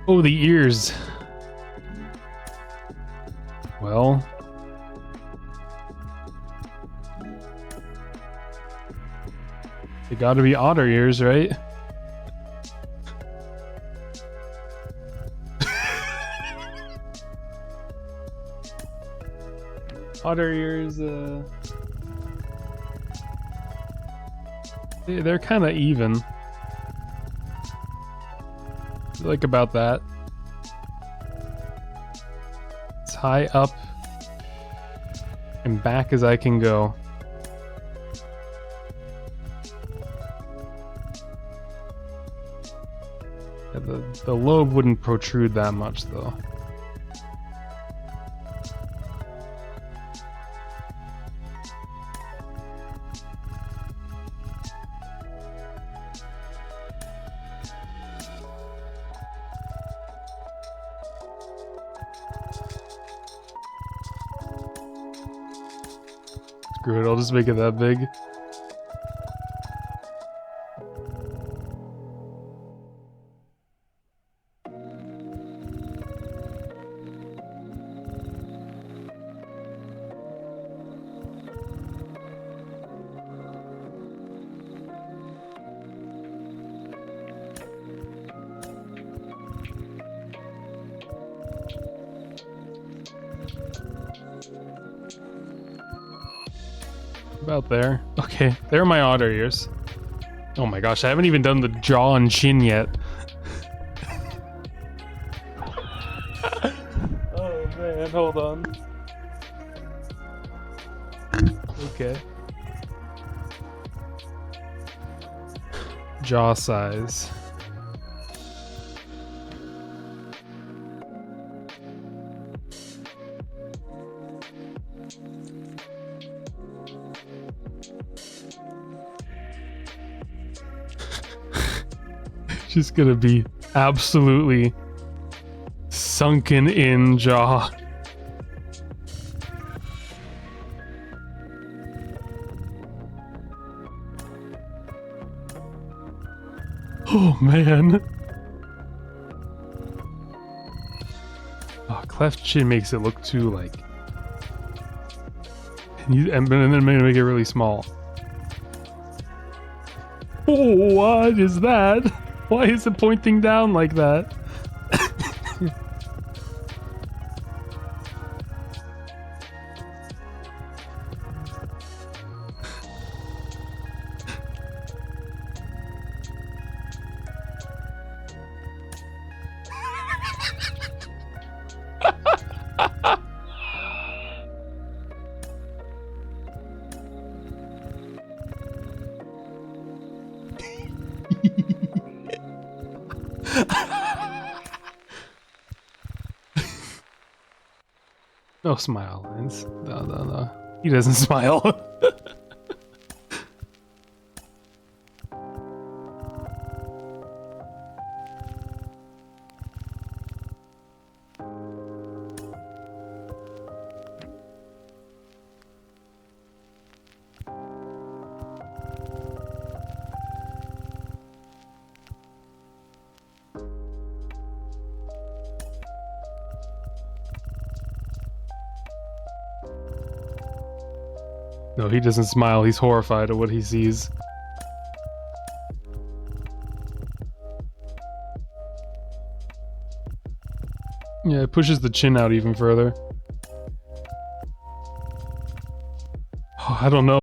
Oh, the ears. Well. They gotta be otter ears, right? Otter ears, they're kind of even. Like about that. As high up and back as I can go. Yeah, the lobe wouldn't protrude that much though. Screw it, I'll just make it that big. About there. Okay, there are my otter ears. Oh my gosh, I haven't even done the jaw and chin yet. Oh man, hold on. Okay. Jaw size. Just gonna be absolutely sunken in jaw. Oh man. Oh, cleft chin makes it look too like. And then I'm gonna make it really small. Oh, what is that? Why is it pointing down like that? No smile lines. No. He doesn't smile. No, he doesn't smile. He's horrified at what he sees. Yeah, it pushes the chin out even further. Oh, I don't know.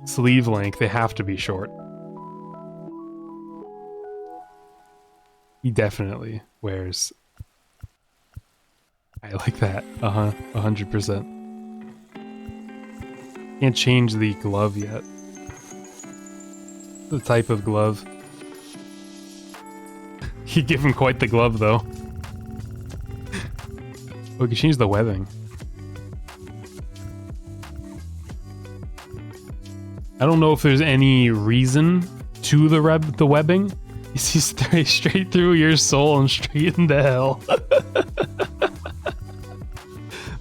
sleeve length, they have to be short. He definitely wears. I like that. 100%. Can't change the glove yet. The type of glove. You give him quite the glove, though. Oh, we can change the webbing. I don't know if there's any reason to the webbing. You see straight through your soul and straight into hell.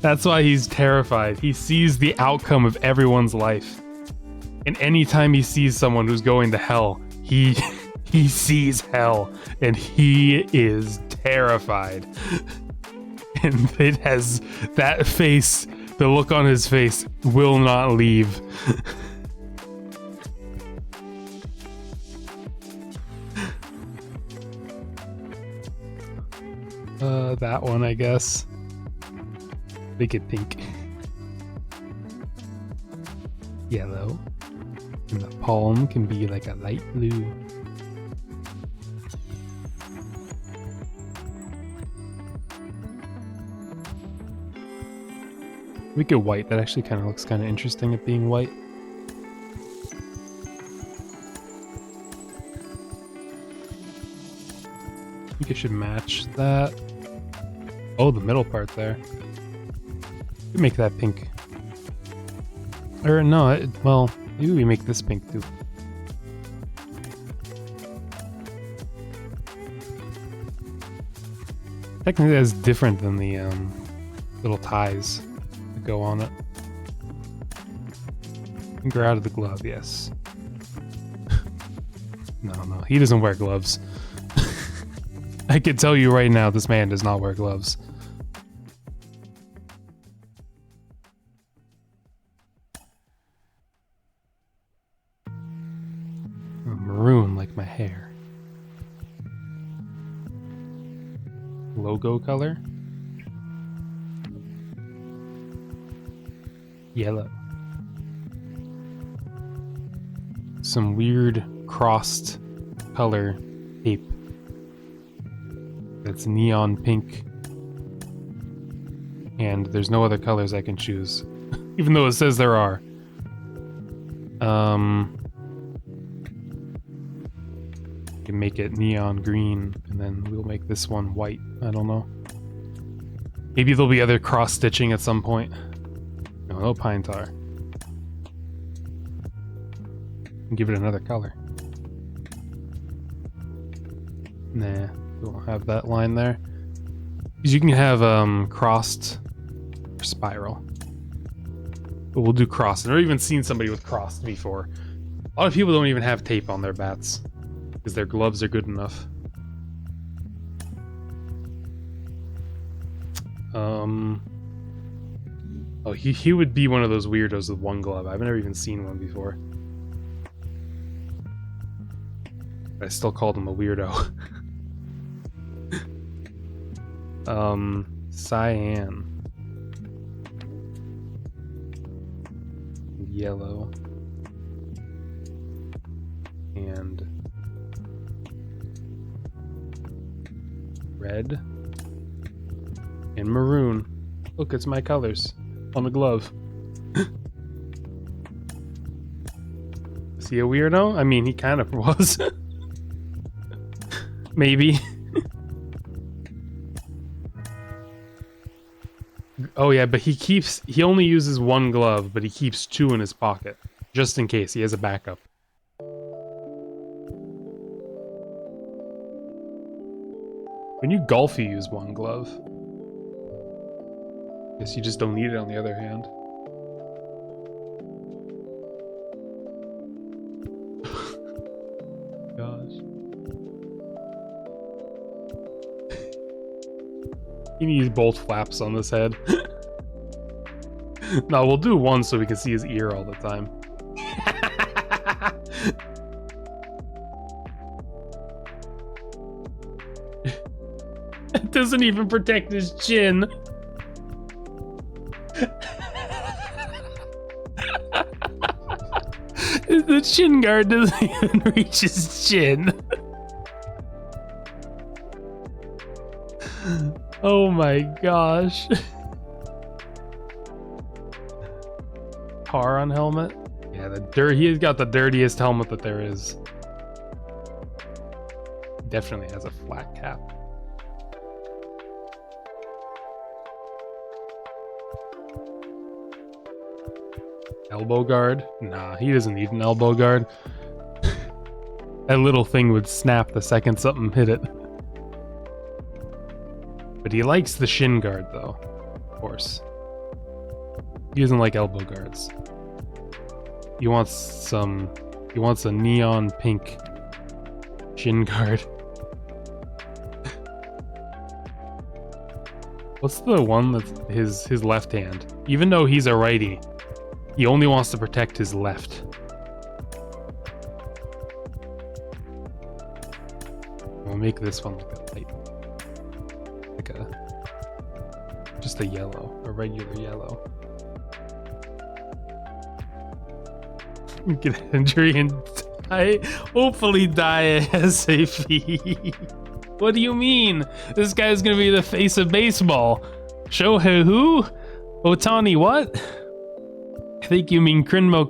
That's why he's terrified. He sees the outcome of everyone's life. And anytime he sees someone who's going to hell, he sees hell and he is terrified. And it has that face, the look on his face will not leave. That one, I guess. Make it pink. Yellow. And the palm can be like a light blue. Make it white. That actually kind of looks kind of interesting at being white. I think it should match that. Oh, the middle part there. We make that pink. Or no, well, maybe we make this pink too. Technically that's different than the little ties that go on it. Finger out of the glove, yes. No, he doesn't wear gloves. I can tell you right now, this man does not wear gloves. Maroon like my hair. Logo color. Yellow. Some weird crossed color tape. That's neon pink. And there's no other colors I can choose. Even though it says there are. Can make it neon green, and then we'll make this one white. I don't know. Maybe there'll be other cross stitching at some point. No pine tar. Give it another color. Nah, we won't have that line there. Because you can have crossed or spiral. But we'll do crossed. I've never even seen somebody with crossed before. A lot of people don't even have tape on their bats. Because their gloves are good enough. Oh, he would be one of those weirdos with one glove. I've never even seen one before. I still called him a weirdo. Cyan. Yellow. And red. And maroon. Look, it's my colors on the glove. Is he a weirdo? I mean, he kind of was. Maybe. Oh yeah, but he only uses one glove, but he keeps two in his pocket. Just in case, he has a backup. When you golf, you use one glove. Guess you just don't need it on the other hand. Gosh. You need both flaps on this head. No, we'll do one so we can see his ear all the time. It doesn't even protect his chin. The shin guard doesn't even reach his chin. Oh my gosh. Tar on helmet? Yeah, he's got the dirtiest helmet that there is. Definitely has a flat cap. Elbow guard? Nah, he doesn't need an elbow guard. That little thing would snap the second something hit it. But he likes the shin guard though, of course. He doesn't like elbow guards. He wants a neon pink shin guard. What's the one that's his left hand? Even though he's a righty, he only wants to protect his left. We'll make this one like a light, just a yellow, a regular yellow. Get an injury and die. Hopefully die ASAP. What do you mean? This guy's gonna be the face of baseball. Shohei who? Otani what? I think you mean Krinmo.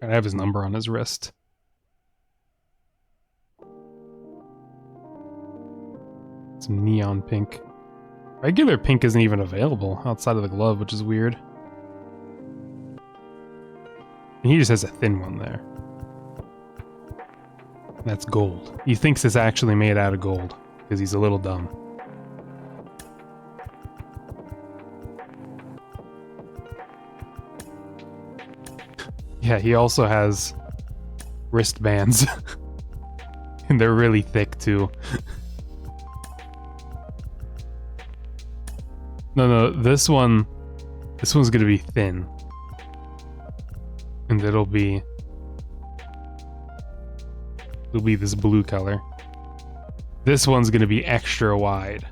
I have his number on his wrist. Some neon pink. Regular pink isn't even available outside of the glove, which is weird. And he just has a thin one there. That's gold. He thinks it's actually made out of gold because he's a little dumb. Yeah, he also has wristbands. And they're really thick too. No, this one's gonna be thin. And it'll be this blue color. This one's gonna be extra wide.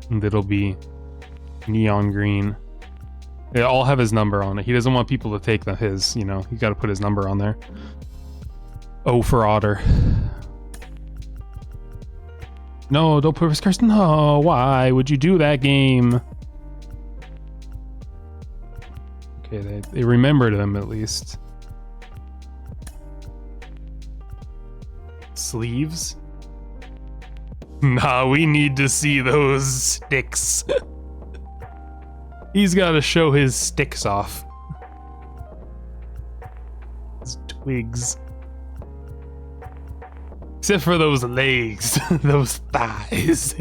And it'll be neon green. They all have his number on it. He doesn't want people to take his, you know, he's gotta put his number on there. O for Otter. No, don't put his curse. No, why would you do that, game? Okay, they remembered them at least. Sleeves? Nah, we need to see those sticks. He's got to show his sticks off. His twigs. Except for those legs, those thighs.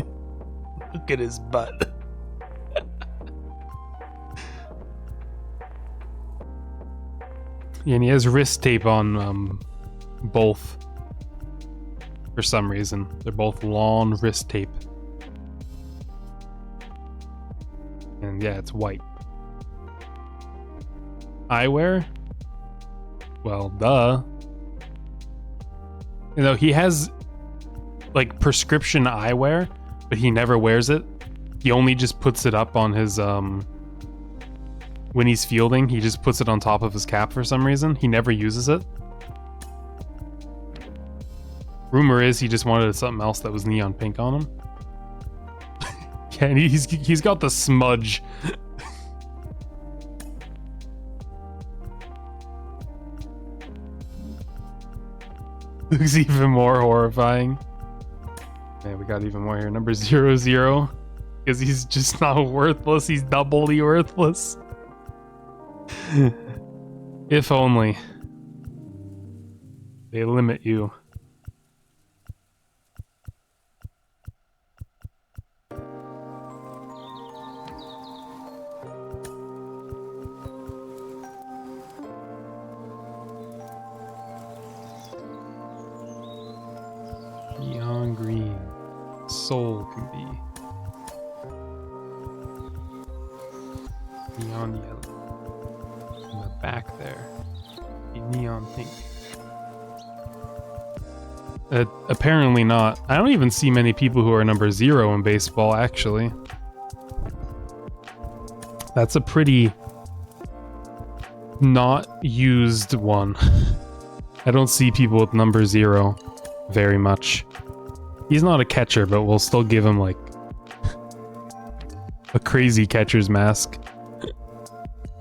Look at his butt. Yeah, and he has wrist tape on both. For some reason, they're both long wrist tape. And yeah, it's white. Eyewear? Well, duh. You know, he has like prescription eyewear, but he never wears it. He only just puts it up on his when he's fielding, he just puts it on top of his cap for some reason. He never uses it. Rumor is he just wanted something else that was neon pink on him. Yeah, and he's got the smudge. Looks even more horrifying. Yeah, we got even more here. Number 00. Because he's just not worthless. He's doubly worthless. If only. They limit you. Neon green. Soul can be. Neon yellow. In the back there. Be neon pink. Apparently not. I don't even see many people who are number 0 in baseball, actually. That's a pretty not used one. I don't see people with number 0 very much. He's not a catcher, but we'll still give him like a crazy catcher's mask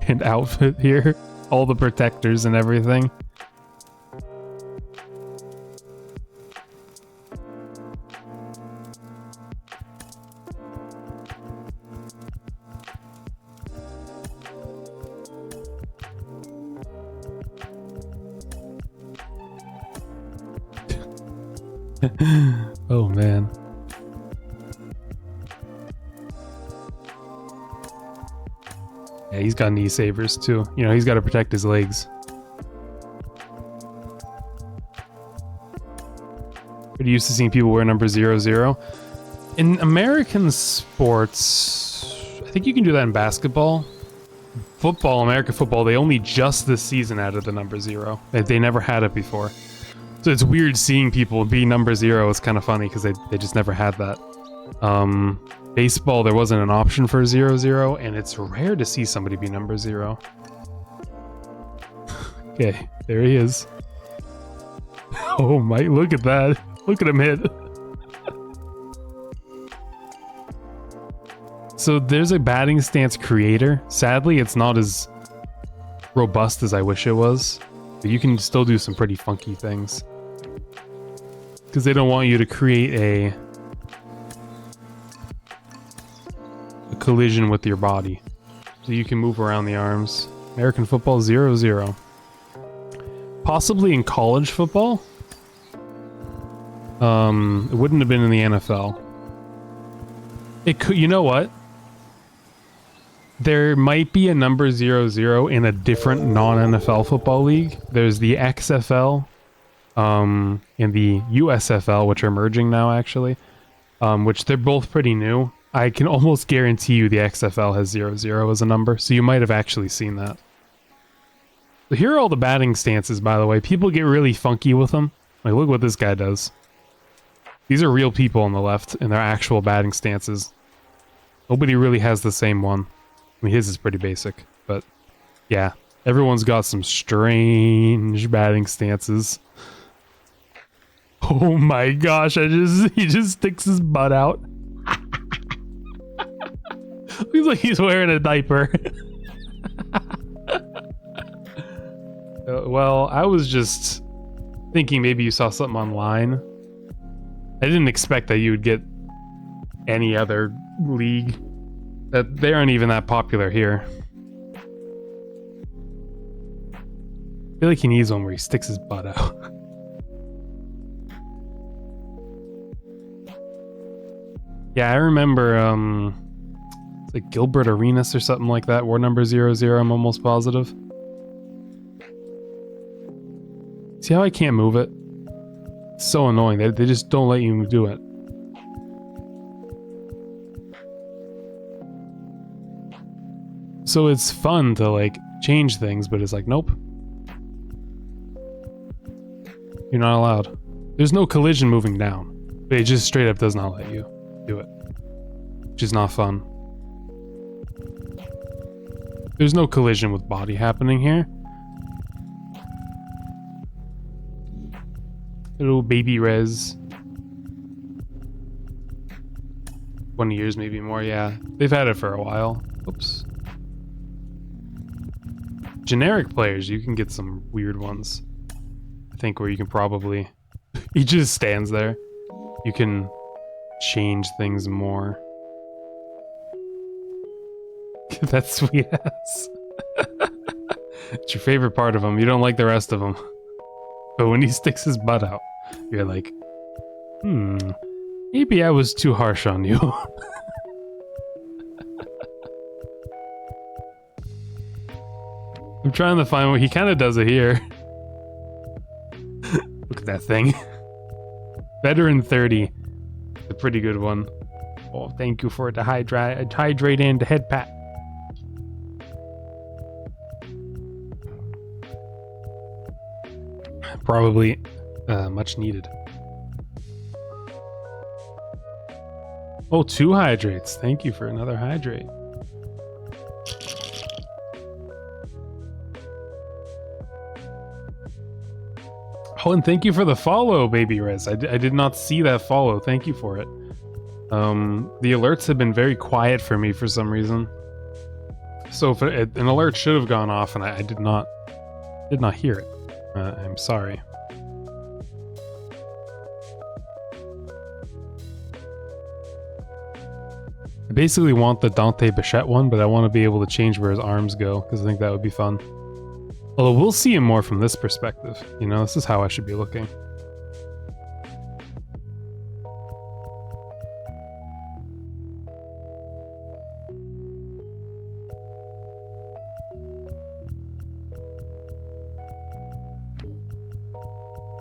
and outfit here. All the protectors and everything. Oh man. Yeah, he's got knee savers too. You know, he's got to protect his legs. Pretty used to seeing people wear number 00. In American sports, I think you can do that in basketball. Football, American football, they only just this season added the number 0. They never had it before. So it's weird seeing people be number 0. It's kind of funny because they just never had that. Baseball, there wasn't an option for 00, and it's rare to see somebody be number 0. Okay, there he is. Oh my, look at that. Look at him hit. So there's a batting stance creator. Sadly, it's not as robust as I wish it was. But you can still do some pretty funky things. Because they don't want you to create a collision with your body. So you can move around the arms. American football 00. Possibly in college football. It wouldn't have been in the NFL. It could, you know what? There might be a number 00 in a different non-NFL football league. There's the XFL, and the USFL, which are merging now actually, which they're both pretty new. I can almost guarantee you the XFL has 00 as a number, so you might have actually seen that. So here are all the batting stances, by the way. People get really funky with them. Like, look what this guy does. These are real people on the left, and they're actual batting stances. Nobody really has the same one. I mean, his is pretty basic, but yeah. Everyone's got some strange batting stances. Oh my gosh, he just sticks his butt out. Looks like he's wearing a diaper. Well, I was just thinking maybe you saw something online. I didn't expect that you would get any other league. That they aren't even that popular here. I feel like he needs one where he sticks his butt out. Yeah, I remember it's like Gilbert Arenas or something like that, war number 00, I'm almost positive. See how I can't move it? It's so annoying. They just don't let you do it. So it's fun to like change things, but it's like, nope. You're not allowed. There's no collision moving down. But it just straight up does not let you do it. Which is not fun. There's no collision with body happening here. Little baby res. 20 years, maybe more, yeah. They've had it for a while. Oops. Generic players, you can get some weird ones. I think where you can probably... he just stands there. You can change things more. That's sweet ass. It's your favorite part of him. You don't like the rest of him. But when he sticks his butt out, you're like, maybe I was too harsh on you. I'm trying to find what he kind of does it here. Look at that thing. Veteran 30. A pretty good one. Oh, thank you for the hydrate and the head pat. Probably much needed. Oh, 2 hydrates. Thank you for another hydrate. Oh, and thank you for the follow, Baby Rez. I did not see that follow. Thank you for it. The alerts have been very quiet for me for some reason. So if an alert should have gone off, and I did not hear it. I'm sorry. I basically want the Dante Bichette one, but I want to be able to change where his arms go, because I think that would be fun. Although we'll see him more from this perspective. You know, this is how I should be looking.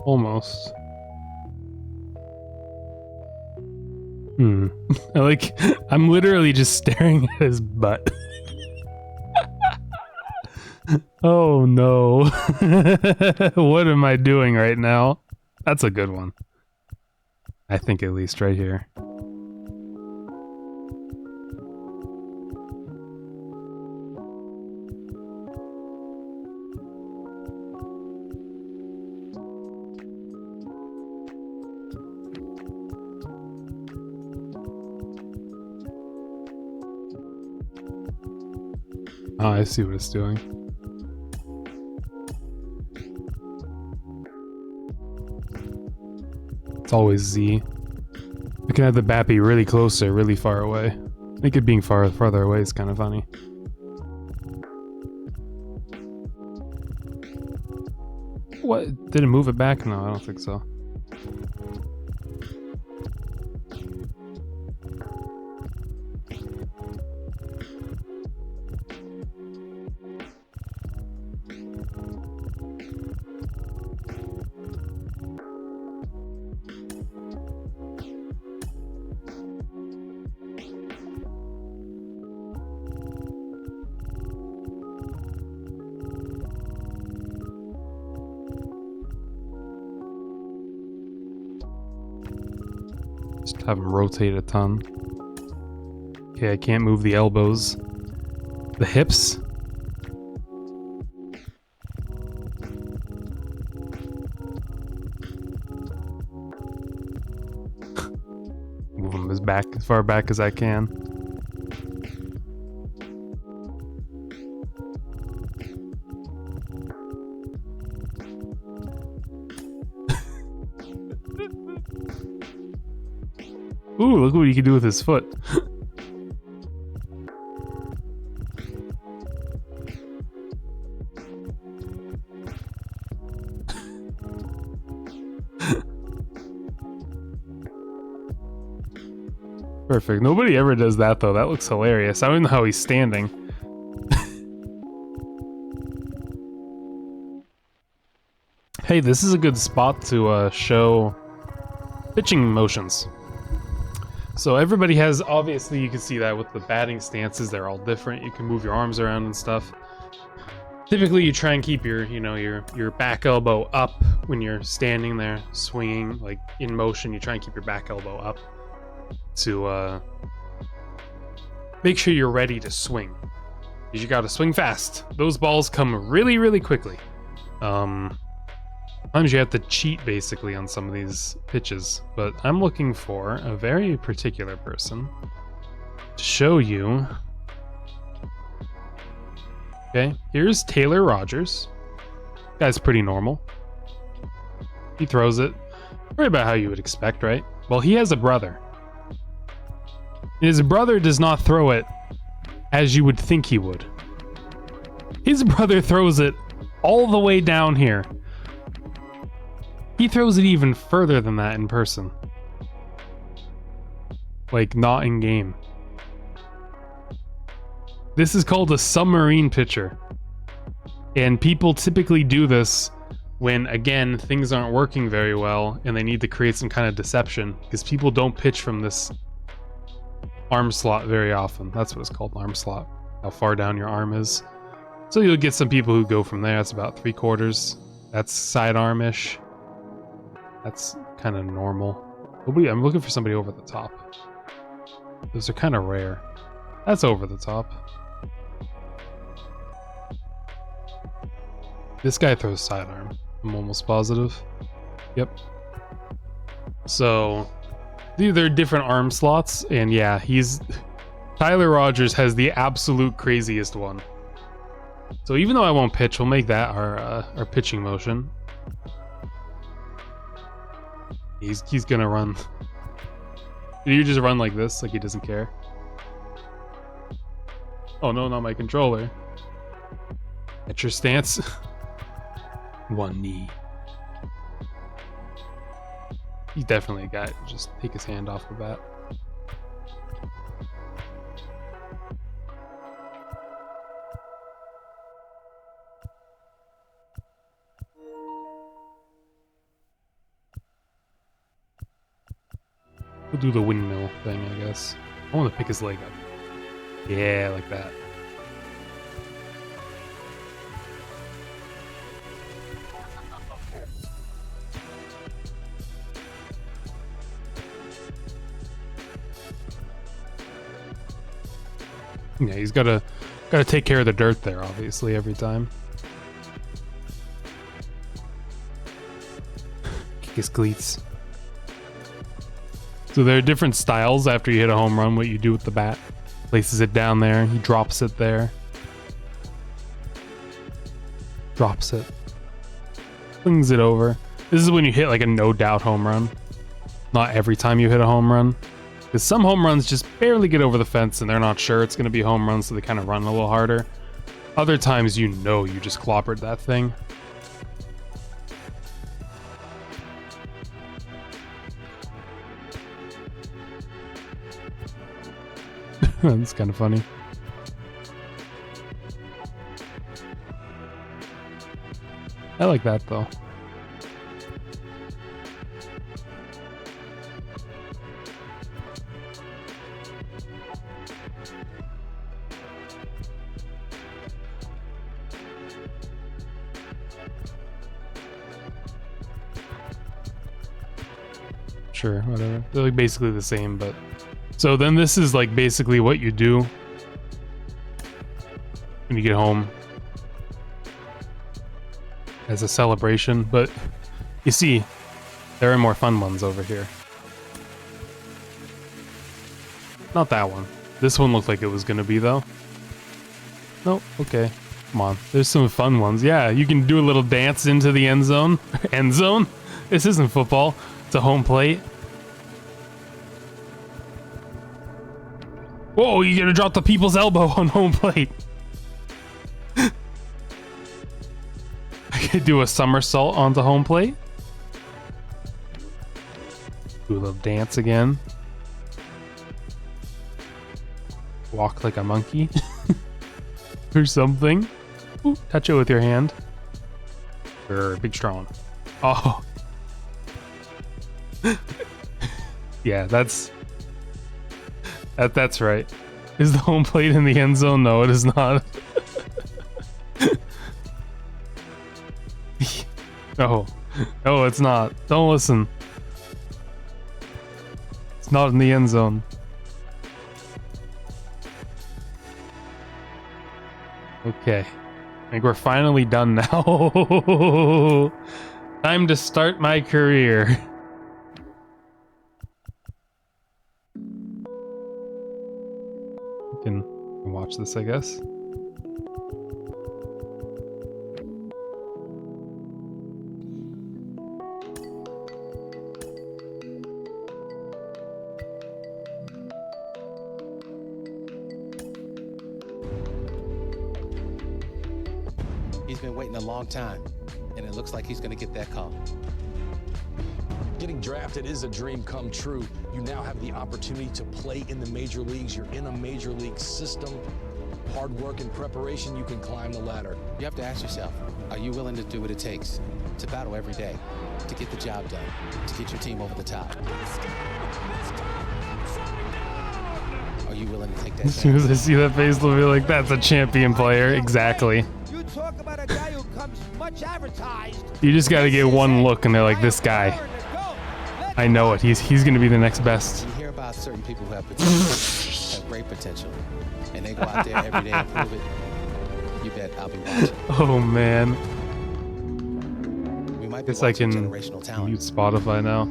Almost. I'm literally just staring at his butt. Oh no. What am I doing right now? That's a good one. I think at least right here. Oh, I see what it's doing. It's always Z. I can have the bat be really close or really far away. I think it being farther away is kind of funny. What? Did it move it back? No, I don't think so. Just have him rotate a ton. Okay, I can't move the elbows. The hips? Move him as far back as I can. Ooh, look what you can do with his foot. Perfect. Nobody ever does that though. That looks hilarious. I don't know how he's standing. Hey, this is a good spot to show pitching motions. So everybody has, obviously you can see that with the batting stances, they're all different. You can move your arms around and stuff. Typically you try and keep your, your back elbow up when you're standing there swinging, like in motion, you try and keep your back elbow up to make sure you're ready to swing. Because you gotta swing fast. Those balls come really, really quickly. Sometimes you have to cheat basically on some of these pitches, but I'm looking for a very particular person to show you. Okay, here's Taylor Rogers. Guy's pretty normal. He throws it right about how you would expect, right? Well, he has a brother. His brother does not throw it as you would think he would. His brother throws it all the way down here. He throws it even further than that in person. Like, not in game. This is called a submarine pitcher. And people typically do this when, again, things aren't working very well and they need to create some kind of deception, because people don't pitch from this arm slot very often. That's what it's called, arm slot. How far down your arm is. So you'll get some people who go from there. That's about 3/4. That's sidearm-ish. That's kind of normal. I'm looking for somebody over the top. Those are kind of rare. That's over the top. This guy throws sidearm. I'm almost positive. Yep. So they're different arm slots, and yeah, Tyler Rogers has the absolute craziest one. So even though I won't pitch, we'll make that our pitching motion. He's gonna run. Did you just run like this, like he doesn't care? Oh no, not my controller. At your stance. One knee. He's definitely a guy. Just take his hand off the bat. We'll do the windmill thing, I guess. I want to pick his leg up. Yeah, like that. Yeah, he's gotta take care of the dirt there, obviously, every time. Kick his cleats. So there are different styles after you hit a home run, what you do with the bat. Places it down there, he drops it there. Drops it. Flings it over. This is when you hit like a no doubt home run. Not every time you hit a home run. Because some home runs just barely get over the fence and they're not sure it's going to be a home run, so they kind of run a little harder. Other times you know you just clobbered that thing. That's kind of funny. I like that though. Sure, whatever. They're like basically the same, but so then this is like basically what you do when you get home as a celebration, but you see, there are more fun ones over here. Not that one. This one looked like it was gonna be though. Nope, okay. Come on. There's some fun ones. Yeah, you can do a little dance into the end zone. End zone? This isn't football. It's a home plate. Whoa, you gotta drop the people's elbow on home plate. I could do a somersault onto home plate. Do a little dance again. Walk like a monkey. Or something. Ooh, touch it with your hand. Big strong. Oh. Yeah, that's right. Is the home plate in the end zone? No, it is not. No, it's not. Don't listen. It's not in the end zone. Okay, I think we're finally done now. Time to start my career. Can watch this, I guess. He's been waiting a long time, and it looks like he's going to get that call. Getting drafted is a dream come true. You now have the opportunity to play in the major leagues. You're in a major league system. Hard work and preparation, you can climb the ladder. You have to ask yourself, are you willing to do what it takes to battle every day, to get the job done, to get your team over the top? Are you willing to take that? As soon as I see that face, they'll be like, that's a champion player. Exactly. You talk about a guy who comes much advertised. You just got to get one look and they're like, this guy. I know it. He's going to be the next best. You hear about certain people who have potential, have great potential, and they go out there every day and prove it. You bet I'll be watching. Oh, man. Guess I can generational talent. mute Spotify now.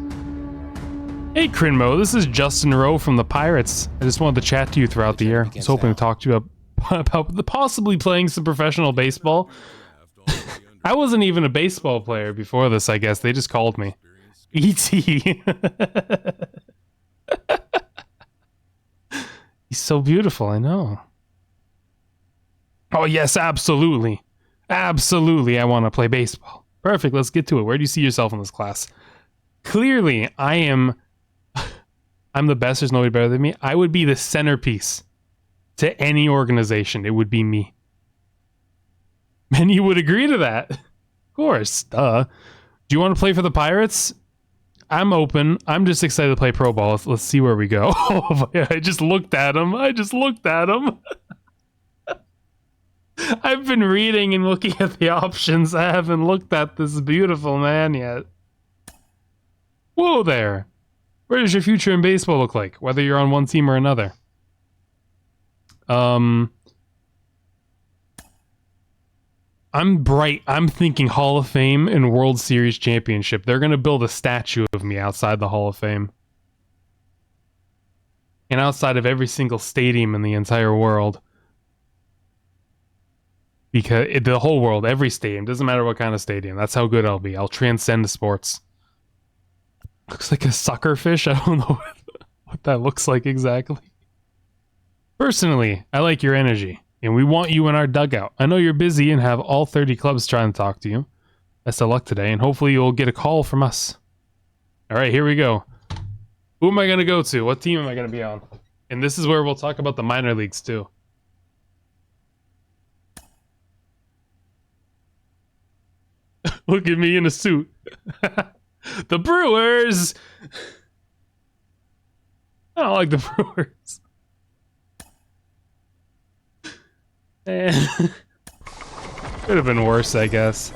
Hey Krinmo, this is Justin Rowe from the Pirates. I just wanted to chat to you throughout the year. I was hoping to talk to you about possibly playing some professional baseball. I wasn't even a baseball player before this, I guess. They just called me. E.T. He's so beautiful, I know. Oh yes, absolutely. Absolutely, I want to play baseball. Perfect, let's get to it. Where do you see yourself in this class? Clearly, I'm the best. There's nobody better than me. I would be the centerpiece to any organization. It would be me. And you would agree to that. Of course, duh. Do you want to play for the Pirates? I'm open. I'm just excited to play pro ball. Let's see where we go. Oh, I just looked at him. I've been reading and looking at the options. I haven't looked at this beautiful man yet. Whoa there. Where does your future in baseball look like? Whether you're on one team or another. I'm bright. I'm thinking Hall of Fame and World Series championship. They're going to build a statue of me outside the Hall of Fame. And outside of every single stadium in the entire world. Because the whole world, every stadium, doesn't matter what kind of stadium. That's how good I'll be. I'll transcend sports. Looks like a sucker fish. I don't know what that looks like exactly. Personally, I like your energy. And we want you in our dugout. I know you're busy and have all 30 clubs trying to talk to you. Best of luck today, and hopefully you'll get a call from us. Alright, here we go. Who am I going to go to? What team am I going to be on? And this is where we'll talk about the minor leagues, too. Look at me in a suit. The Brewers! I don't like the Brewers. Could have been worse, I guess.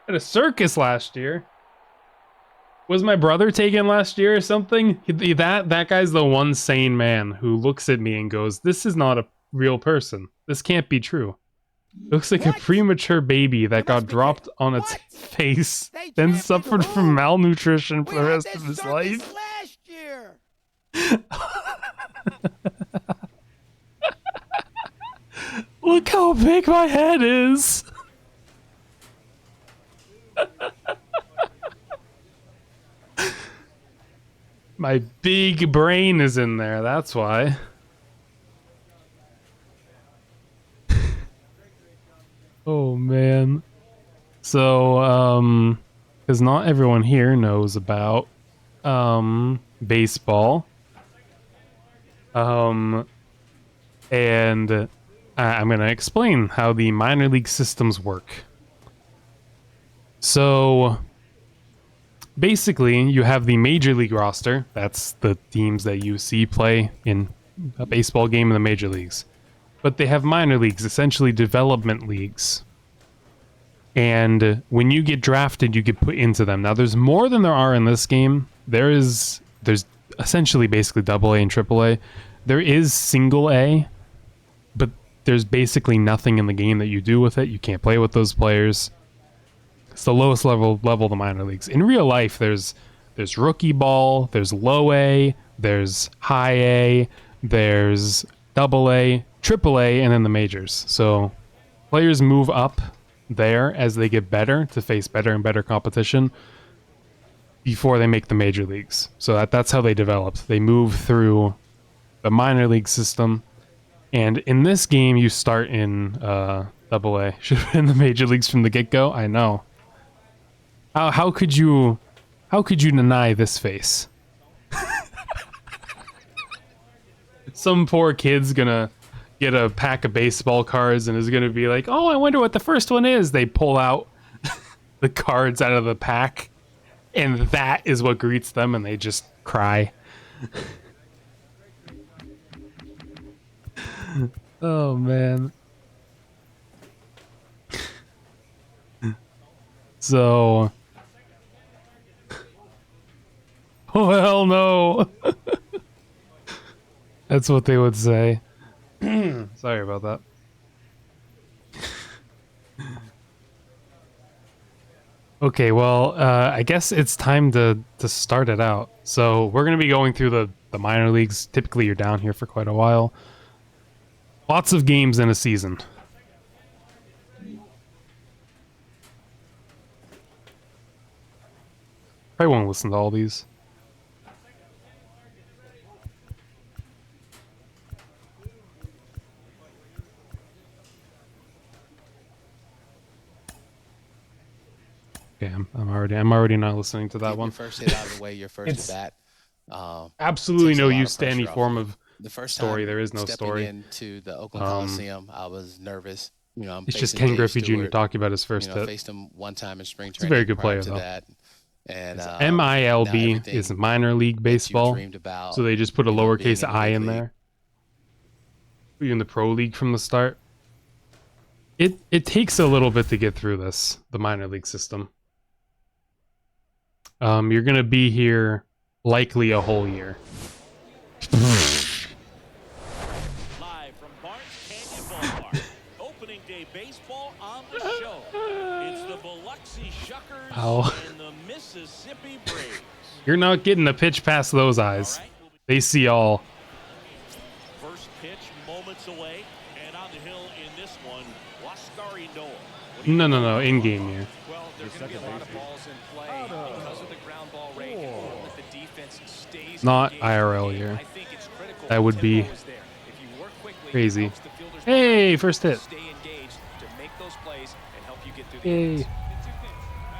At a circus last year. Was my brother taken last year or something? That guy's the one sane man who looks at me and goes, "This is not a real person. This can't be true. Looks like a premature baby that got dropped on its face, then suffered from malnutrition for the rest of his life." Last year. Look how big my head is. My big brain is in there, that's why. Oh man. So, because not everyone here knows about baseball. And I'm gonna explain how the minor league systems work. So basically, you have the major league roster. That's the teams that you see play in a baseball game in the major leagues. But they have minor leagues, essentially development leagues. And when you get drafted, you get put into them. Now, there's more than there are in this game. There's essentially basically AA and AAA. There is single A, but there's basically nothing in the game that you do with it. You can't play with those players. It's the lowest level of the minor leagues. In real life, there's rookie ball, there's low A, there's high A, there's AA, AAA, and then the majors. So players move up there as they get better to face better and better competition before they make the major leagues. So that's how they develop. They move through the minor league system. And in this game, you start in AA. Should have been in the major leagues from the get-go. I know. How could you deny this face? Some poor kid's gonna get a pack of baseball cards and is gonna be like, "Oh, I wonder what the first one is." They pull out the cards out of the pack, and that is what greets them, and they just cry. Oh man. So, oh hell no. That's what they would say. Sorry about that. Okay, well, I guess it's time to start it out. So we're gonna be going through the minor leagues. Typically, you're down here for quite a while. Lots of games in a season. Probably won't listen to all these. Okay, I'm already not listening to that Get one. your first hit out of the way, your first It's at bat. Absolutely takes a no lot of use to any pressure off form you. of The first story. time There is no stepping story. into the Oakland Coliseum, I was nervous. You know, I'm It's just facing Ken Dave Griffey Jr. Stewart. talking about his You first know, hit. faced him one time in spring He's a training. very good prior player, to though. that. And now MILB everything is minor league that you baseball, dreamed about, so they just put a you know, being lowercase in the I big in league. there. Put you in the pro league from the start. It takes a little bit to get through this, the minor league system. You're gonna be here likely a whole year. Live from Barnes Canyon Ballpark. Opening day baseball on the show. It's the Biloxi Shuckers Ow. and the Mississippi Braves. You're not getting a pitch past those eyes. All right, we'll be They see all. first pitch moments away, and on the hill in this one, Wascari Noah. What do you No, in-game year. Well, there's going to be a lot of balls in play because of the ground ball rate. And that the defense stays Not engaged IRL in the game. year. I think it's critical That would the be tempo is there. If you work quickly, it crazy. helps the fielders Hey, behind first you hit. stay engaged to make those plays and help you get through the Yay. innings.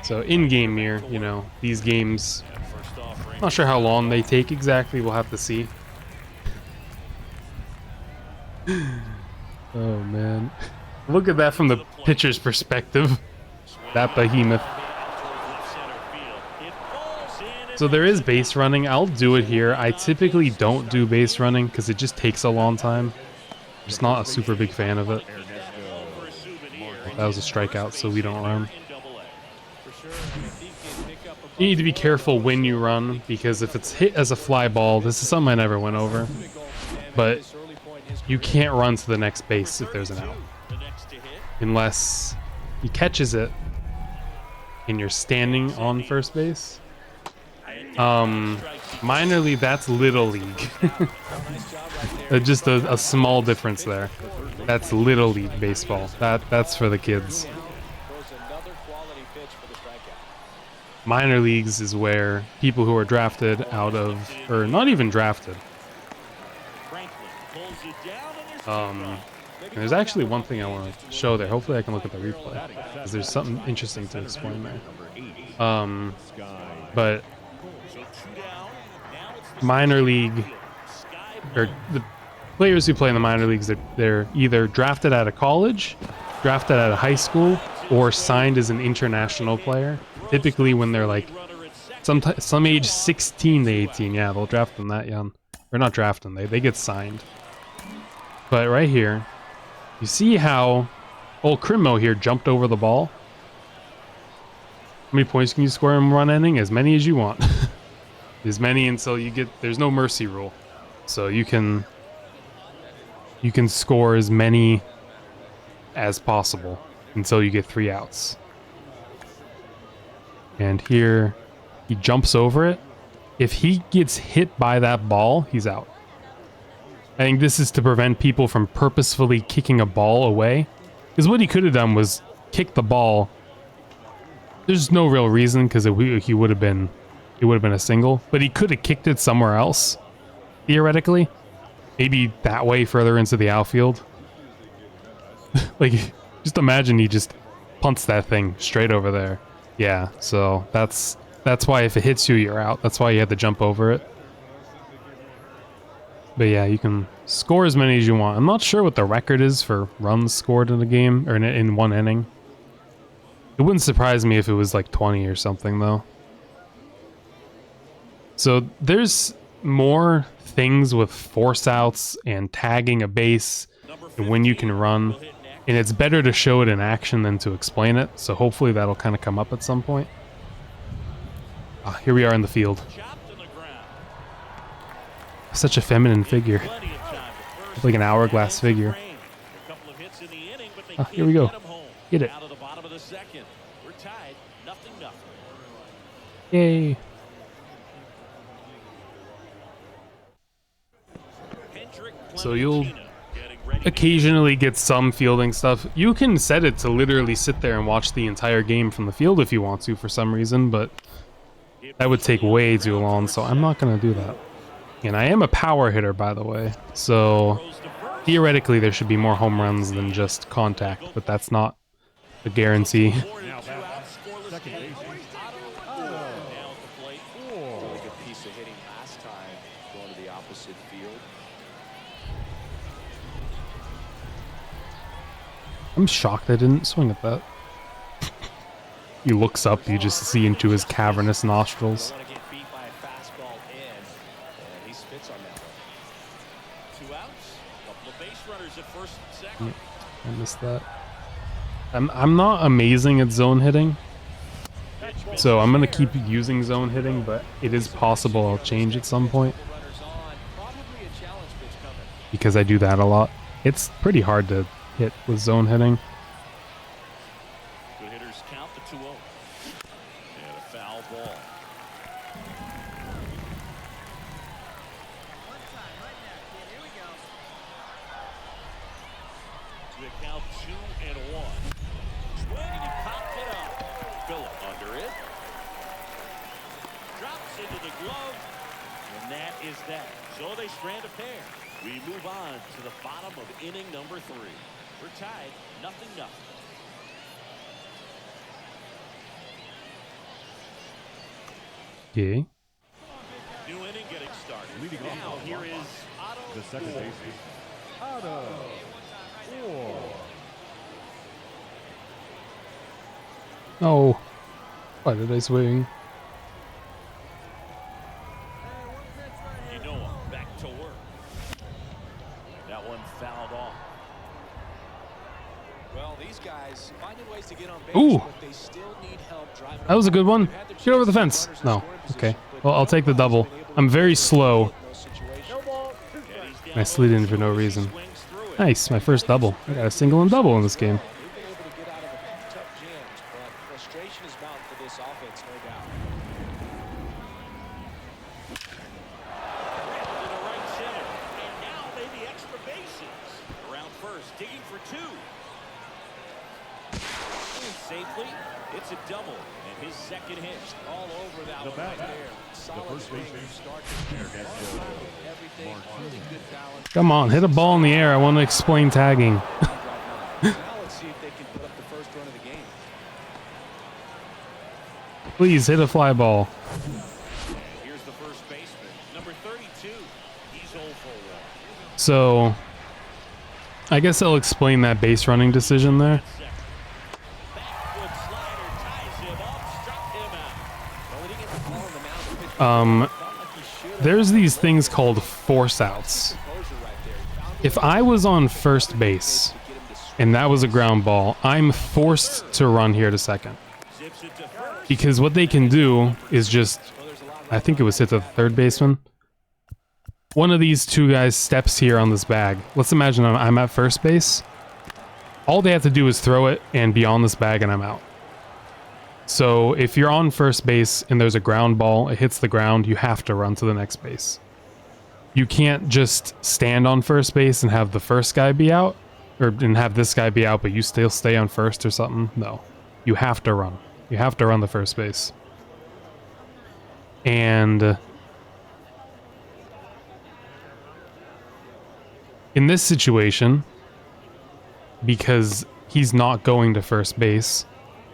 So in-game year, you know, these games, first off, not sure how long they take exactly. We'll have to see. Oh man, look at that from the pitcher's perspective. That behemoth. So there is base running. I'll do it here. I typically don't do base running because it just takes a long time. I'm just not a super big fan of it. That was a strikeout, so we don't run. You need to be careful when you run, because if it's hit as a fly ball, this is something I never went over, but you can't run to the next base if there's an out. Unless he catches it and you're standing on first base. Minor league, that's little league. Just a small difference there. That's little league baseball. That's for the kids. Minor leagues is where people who are drafted out of, or not even drafted. And there's actually one thing I want to show there. Hopefully I can look at the replay, because there's something interesting to explain there. But minor league, or the players who play in the minor leagues, they're either drafted out of college, drafted out of high school, or signed as an international player. Typically when they're like some age 16 to 18, yeah, they'll draft them that young. Or not draft them, they get signed. But right here, you see how old Krinmo here jumped over the ball? How many points can you score in one inning? As many as you want. As many until you get, there's no mercy rule. So you can score as many as possible until you get 3 outs. And here, he jumps over it. If he gets hit by that ball, he's out. I think this is to prevent people from purposefully kicking a ball away. Because what he could have done was kick the ball. There's no real reason, because it would have been a single. But he could have kicked it somewhere else, theoretically. Maybe that way, further into the outfield. Like, just imagine he just punts that thing straight over there. Yeah, so that's why if it hits you, you're out. That's why you had to jump over it. But yeah, you can score as many as you want. I'm not sure what the record is for runs scored in a game, or in one inning. It wouldn't surprise me if it was like 20 or something, though. So there's more things with force outs and tagging a base and when you can run. And it's better to show it in action than to explain it. So hopefully that'll kind of come up at some point. Here we are in the field. Such a feminine figure. Plenty of time to first Like an hourglass and figure. frame. A couple of hits in the inning, but they Ah, can't here we go. get 'em home. Get it. Out of the bottom of the second. We're tied, 0-0. Yay. Hendrick So you'll Clementina getting ready to occasionally get some fielding stuff. You can set it to literally sit there and watch the entire game from the field if you want to for some reason, but that would take way too long, so I'm not going to do that. And I am a power hitter, by the way, so theoretically there should be more home runs than just contact, but that's not a guarantee. Now back, second base. Now at the plate. Really good piece of hitting last time, going to the opposite field. I'm shocked I didn't swing at that. He looks up, you just see into his cavernous nostrils. Don't want to get beat by a fastball in, and he spits on that one. 2 outs. Couple of base runners at first and second. I missed that. I'm not amazing at zone hitting, so I'm gonna keep using zone hitting, but it is possible I'll change at some point Runners on, probably a challenge pitch coming. because I do that a lot. It's pretty hard to hit with zone hitting. Good hitters count the 2-0. And a foul ball. To the count 2-1. Swing and he popped it up. Phillip under it. Drops into the glove. And that is that. So they strand a pair. We move on to the bottom of inning number 3. We're tied, 0-0. Okay. New inning getting started. Leading off Now the here lineup, is Otto. The second baseman. Otto. Oh, why did I swing? Yanoa back to work. That one fouled off. Well, these guys finding ways to get on base, Ooh. but they still need help driving. That was a good one. They've had their Get over the chances, fence. runners in No. scoring Okay. position, but Well, I'll take the nobody's double. been able to I'm very get slow. in those situations. And he's down I slid in for no 0-2 as he reason. swings through it. Nice, my first double. I got a single and double in this game. They've been able to get out of a few tough jams, but frustration is mounting for this offense, no doubt. To the right center. And now maybe extra bases. Around first, digging for 2. And safely, it's a double. And his second hit. All over that The one bat, right there. the Solid first swing baseman, from start to finish. Ernesto Everything, really good balance. Come on, hit a ball in the air. I want to explain tagging. Now let's see if they can put up the first run of the game. Please hit a fly ball. Here's the first baseman, number 32. He's 0 for 1. So, I guess I'll explain that base running decision there. Second. Backward slider ties him up, struck him out. Well, he didn't get the ball on the mound. The pitch Um, felt like he should have. there's these things called force outs. Composure right there. He found If I was on first base and that was a ground ball, I'm forced to run here to second. Zips it to first. Because what they can do is just, I think it was hit to the third baseman. One of these two guys steps here on this bag. Let's imagine I'm at first base. All they have to do is throw it and be on this bag and I'm out. So if you're on first base and there's a ground ball, it hits the ground, you have to run to the next base. You can't just stand on first base and have the first guy be out, and have this guy be out, but you still stay on first or something. No, you have to run. You have to run the first base. And in this situation, because he's not going to first base,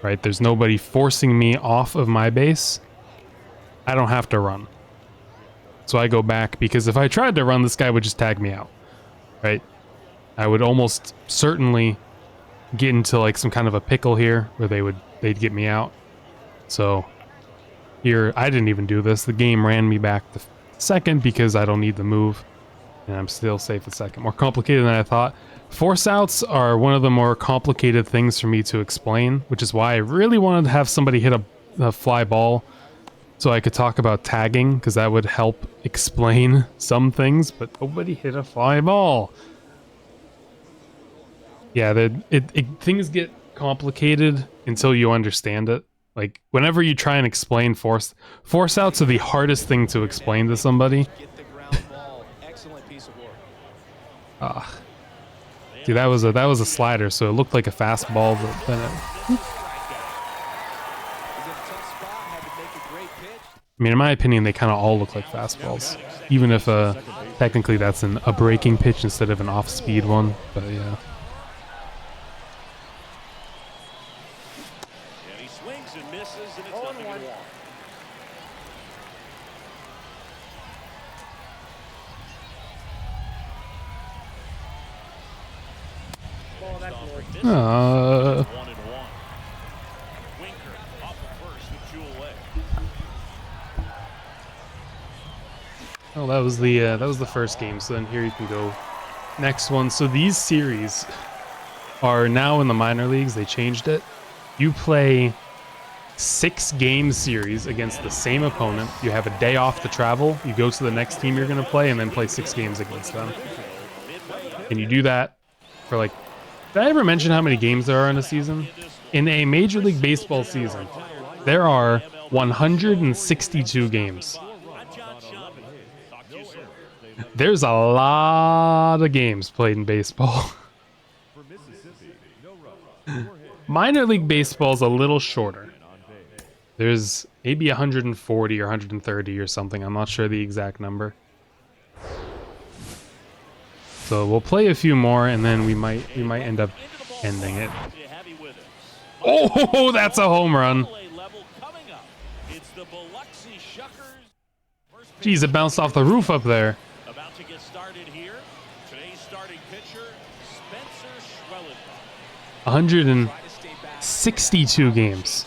right? There's nobody forcing me off of my base. I don't have to run. So I go back, because if I tried to run, this guy would just tag me out, right? I would almost certainly get into like some kind of a pickle here where they'd get me out. So here, I didn't even do this. The game ran me back to second because I don't need the move, and I'm still safe at second. More complicated than I thought. Force outs are one of the more complicated things for me to explain, which is why I really wanted to have somebody hit a fly ball so I could talk about tagging, because that would help explain some things, but nobody hit a fly ball. Yeah, things get complicated until you understand it. Like, whenever you try and explain force outs are the hardest thing to explain to somebody. See, that was a slider, so it looked like a fastball, but then I mean, in my opinion, they kind of all look like fastballs, even if technically that's a breaking pitch instead of an off-speed one. But yeah. And he swings and misses, and it's 0-1. Uh, 1-1. Winker off of first with Jewel away. oh, that was the first game. So then here you can go next one. So these series are now in the minor leagues. They changed it. You play 6-game series against the same opponent. You have a day off to travel. You go to the next team you're going to play and then play 6 games against them. And you do that for like, did I ever mention how many games there are in a season? In a Major League Baseball season, there are 162 games. There's a lot of games played in baseball. Minor League Baseball is a little shorter. There's maybe 140 or 130 or something. I'm not sure the exact number. So we'll play a few more, and then we might end up ending it. Oh, that's a home run! Jeez, it bounced off the roof up there. About to get started here. Today's starting pitcher, Spencer Schwellenbach. 162 games.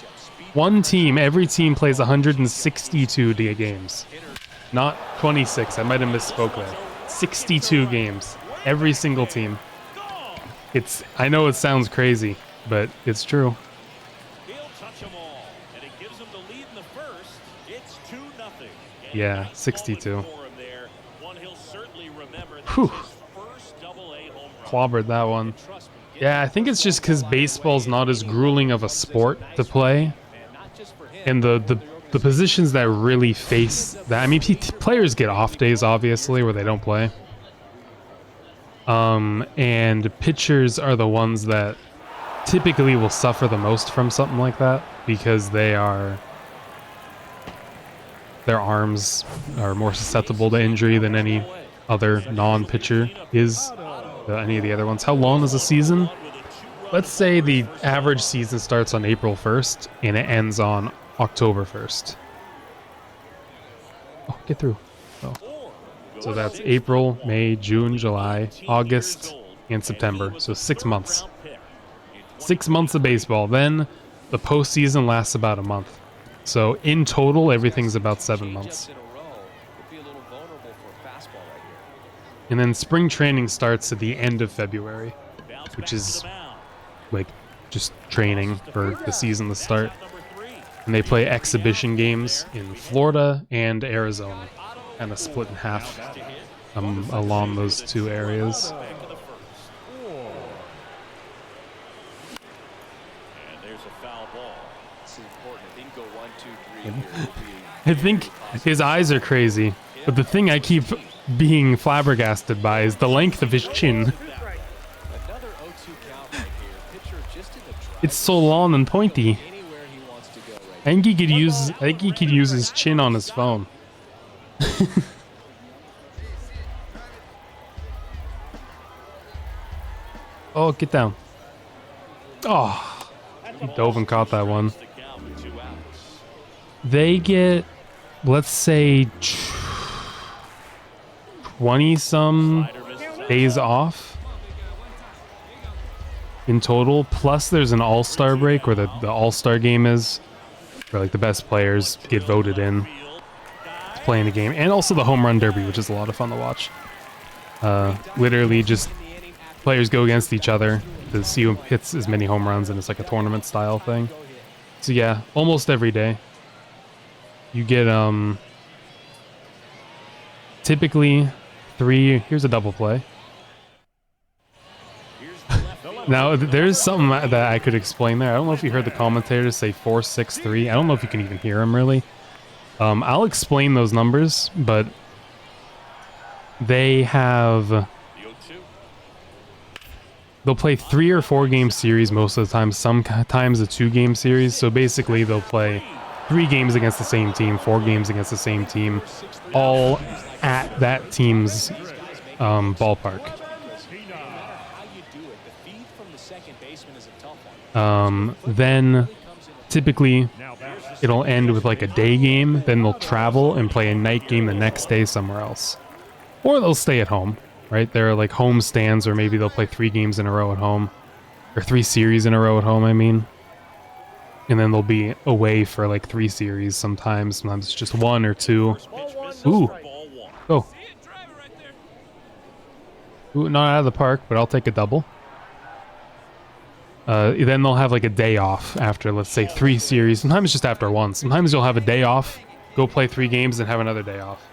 One team, every team plays 162 games. Not 26, I might have misspoke there. 62 games. Every single team. I know it sounds crazy, but it's true. He'll touch them all, and it gives him the lead in the first. It's 2-0. Yeah, 62. Whew. Clobbered that one. Yeah, I think it's just because baseball's not as grueling of a sport to play. And the positions that really face that, I mean, players get off days, obviously, where they don't play. And pitchers are the ones that typically will suffer the most from something like that, because their arms are more susceptible to injury than any other non-pitcher is, any of the other ones. How long is a season? Let's say the average season starts on April 1st and it ends on October 1st. Oh, get through. Oh. So that's April, May, June, July, August, and September. So 6 months. 6 months of baseball. Then the postseason lasts about a month. So in total, everything's about 7 months. And then spring training starts at the end of February, which is like just training for the season to start. And they play exhibition games in Florida and Arizona, kind of split in half along those two areas. I think his eyes are crazy, but the thing I keep being flabbergasted by is the length of his chin. It's so long and pointy. I think he could use his chin on his phone. Oh, get down. Oh, he dove and caught that one. They get, let's say, 20-some days off in total. Plus, there's an all-star break where the all-star game is, where like the best players get voted in to play in the game, and also the home run derby, which is a lot of fun to watch. Literally, just players go against each other to see who hits as many home runs, and it's like a tournament-style thing. So yeah, almost every day. you get typically 3. Here's a double play. Now there's something that I could explain there. I don't know if you heard the commentators say 4-6-3. I don't know if you can even hear them really. I'll explain those numbers, but they have. They'll play 3 or 4 game series most of the time. Sometimes a 2 game series. So basically, they'll play 3 games against the same team, 4 games against the same team, all at that team's ballpark. Then typically it'll end with like a day game. Then they'll travel and play a night game the next day somewhere else, or they'll stay at home. Right, there are like home stands, or maybe they'll play 3 games in a row at home, or 3 series in a row at home. I mean, and then they'll be away for like 3 series sometimes. Sometimes it's just 1 or 2. Ooh, go. Ooh, not out of the park, but I'll take a double. Then they'll have like a day off after, let's say, 3 series. Sometimes just after 1. Sometimes you'll have a day off, go play 3 games, and have another day off.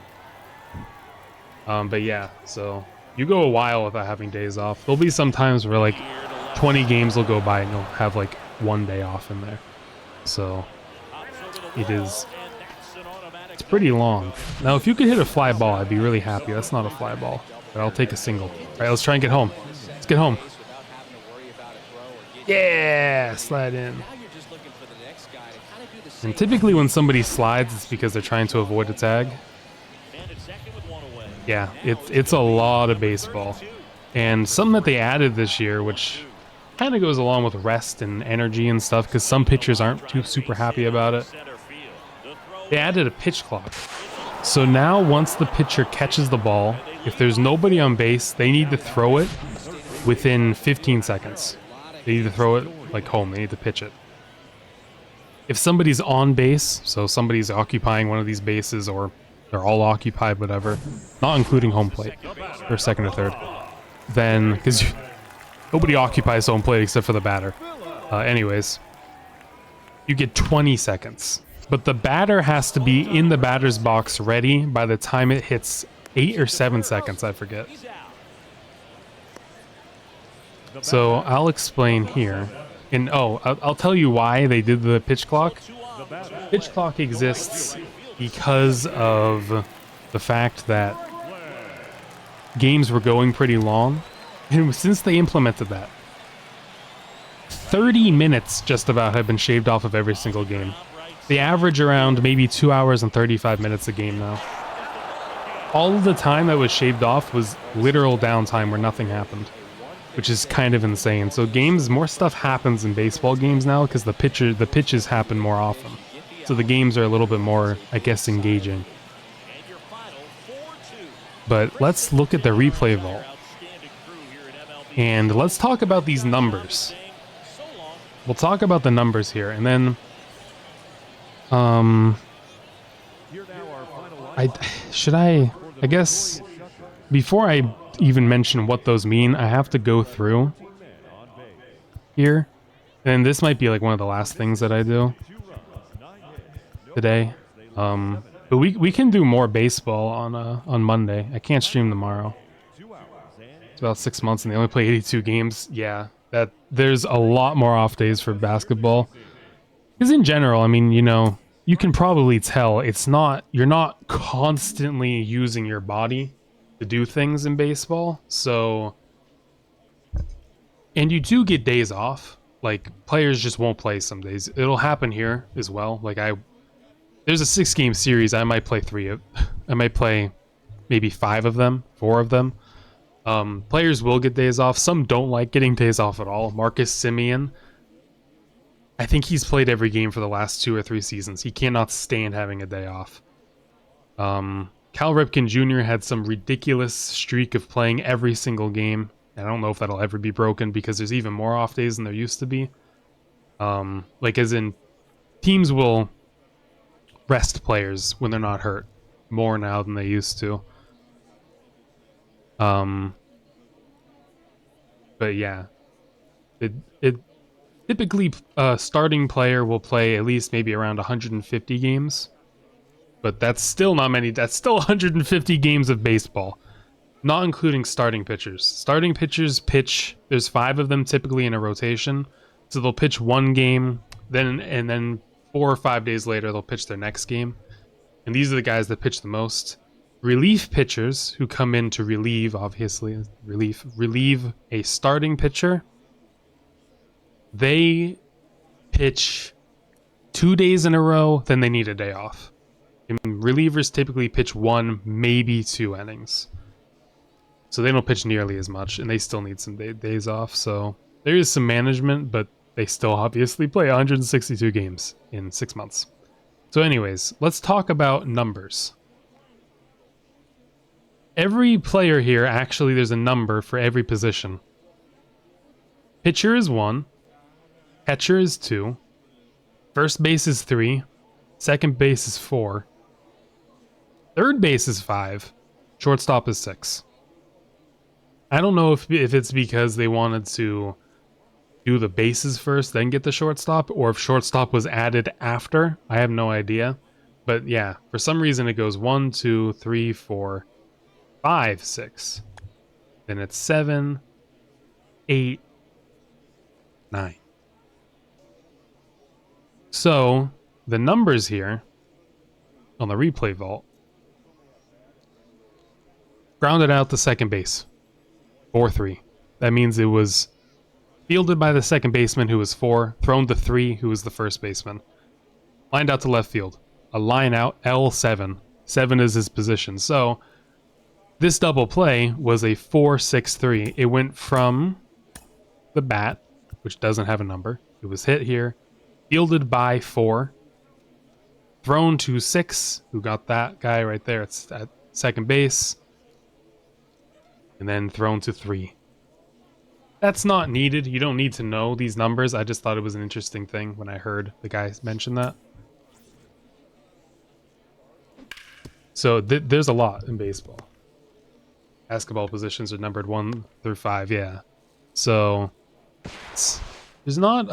But yeah, so you go a while without having days off. There'll be some times where like 20 games will go by and you'll have like 1 day off in there. So it's pretty long. Now, if you could hit a fly ball, I'd be really happy. That's not a fly ball, but I'll take a single. All right, let's try and get home. Let's get home. Yeah, slide in. And typically when somebody slides, it's because they're trying to avoid a tag. Yeah, it's a lot of baseball. And something that they added this year, which kind of goes along with rest and energy and stuff, because some pitchers aren't too super happy about it. They added a pitch clock. So now once the pitcher catches the ball, if there's nobody on base, they need to throw it within 15 seconds. They need to throw it like home. They need to pitch it. If somebody's on base, so somebody's occupying one of these bases, or they're all occupied, whatever, not including home plate, or second or third, then, because nobody occupies home plate except for the batter. Anyways, you get 20 seconds. But the batter has to be in the batter's box ready by the time it hits 8 or 7 seconds, I forget. So I'll explain here. And I'll tell you why they did the pitch clock. Pitch clock exists because of the fact that games were going pretty long. And since they implemented that, 30 minutes just about have been shaved off of every single game. They average around maybe 2 hours and 35 minutes a game now. All of the time that was shaved off was literal downtime where nothing happened, which is kind of insane. So games, more stuff happens in baseball games now because the pitches happen more often. So the games are a little bit more, I guess, engaging. But let's look at the replay vault. And let's talk about these numbers. We'll talk about the numbers here, and then I guess before I even mention what those mean, I have to go through here. And this might be like one of the last things that I do today. But we can do more baseball on Monday. I can't stream tomorrow. It's about 6 months and they only play 82 games. Yeah, that there's a lot more off days for basketball. Because in general, I mean, you know, you can probably tell you're not constantly using your body to do things in baseball. So, and you do get days off. Like, players just won't play some days. It'll happen here as well. Like, there's a 6-game series. I might play I might play maybe 5 of them, 4 of them. Players will get days off. Some don't like getting days off at all. Marcus Semien, I think he's played every game for the last 2 or 3 seasons. He cannot stand having a day off. Cal Ripken Jr. had some ridiculous streak of playing every single game. I don't know if that'll ever be broken because there's even more off days than there used to be. Like, as in, teams will rest players when they're not hurt more now than they used to. But yeah, it typically a starting player will play at least maybe around 150 games But that's still not many. That's still 150 games of baseball, not including starting pitchers. Starting pitchers pitch, there's 5 of them typically in a rotation. So they'll pitch one game, then 4 or 5 days later, they'll pitch their next game. And these are the guys that pitch the most. Relief pitchers who come in to relieve, obviously, relieve a starting pitcher. They pitch 2 days in a row, then they need a day off. And relievers typically pitch 1, maybe 2 innings. So they don't pitch nearly as much, and they still need some days off. So there is some management, but they still obviously play 162 games in 6 months. So anyways, let's talk about numbers. Every player here, actually, there's a number for every position. Pitcher is 1. Catcher is 2. First base is 3. Second base is 4. Third base is 5. Shortstop is 6. I don't know if it's because they wanted to do the bases first, then get the shortstop, or if shortstop was added after. I have no idea. But yeah, for some reason it goes 1, 2, 3, 4, 5, 6. Then it's 7, 8, 9. So the numbers here on the replay vault grounded out to second base. 4-3. That means it was fielded by the second baseman, who was 4, thrown to 3, who was the first baseman. Lined out to left field. A line out, L7. 7 is his position. So this double play was a 4-6-3. It went from the bat, which doesn't have a number. It was hit here, fielded by 4, thrown to 6, who got that guy right there. It's at second base. And then thrown to 3. That's not needed. You don't need to know these numbers. I just thought it was an interesting thing when I heard the guy mention that. So there's a lot in baseball. Basketball positions are numbered 1 through 5, yeah. So there's not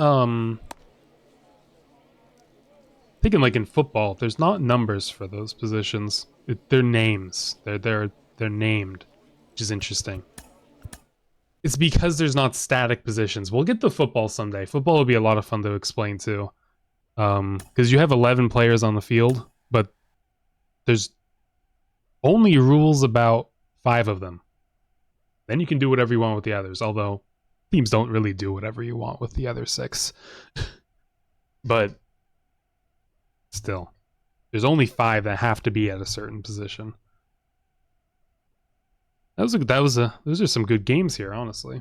thinking like in football, there's not numbers for those positions. They're names. They're named, which is interesting. It's because there's not static positions. We'll get to football someday. Football will be a lot of fun to explain too. Because you have 11 players on the field, but there's only rules about 5 of them. Then you can do whatever you want with the others, although teams don't really do whatever you want with the other 6. But still, there's only 5 that have to be at a certain position. Those are some good games here, honestly.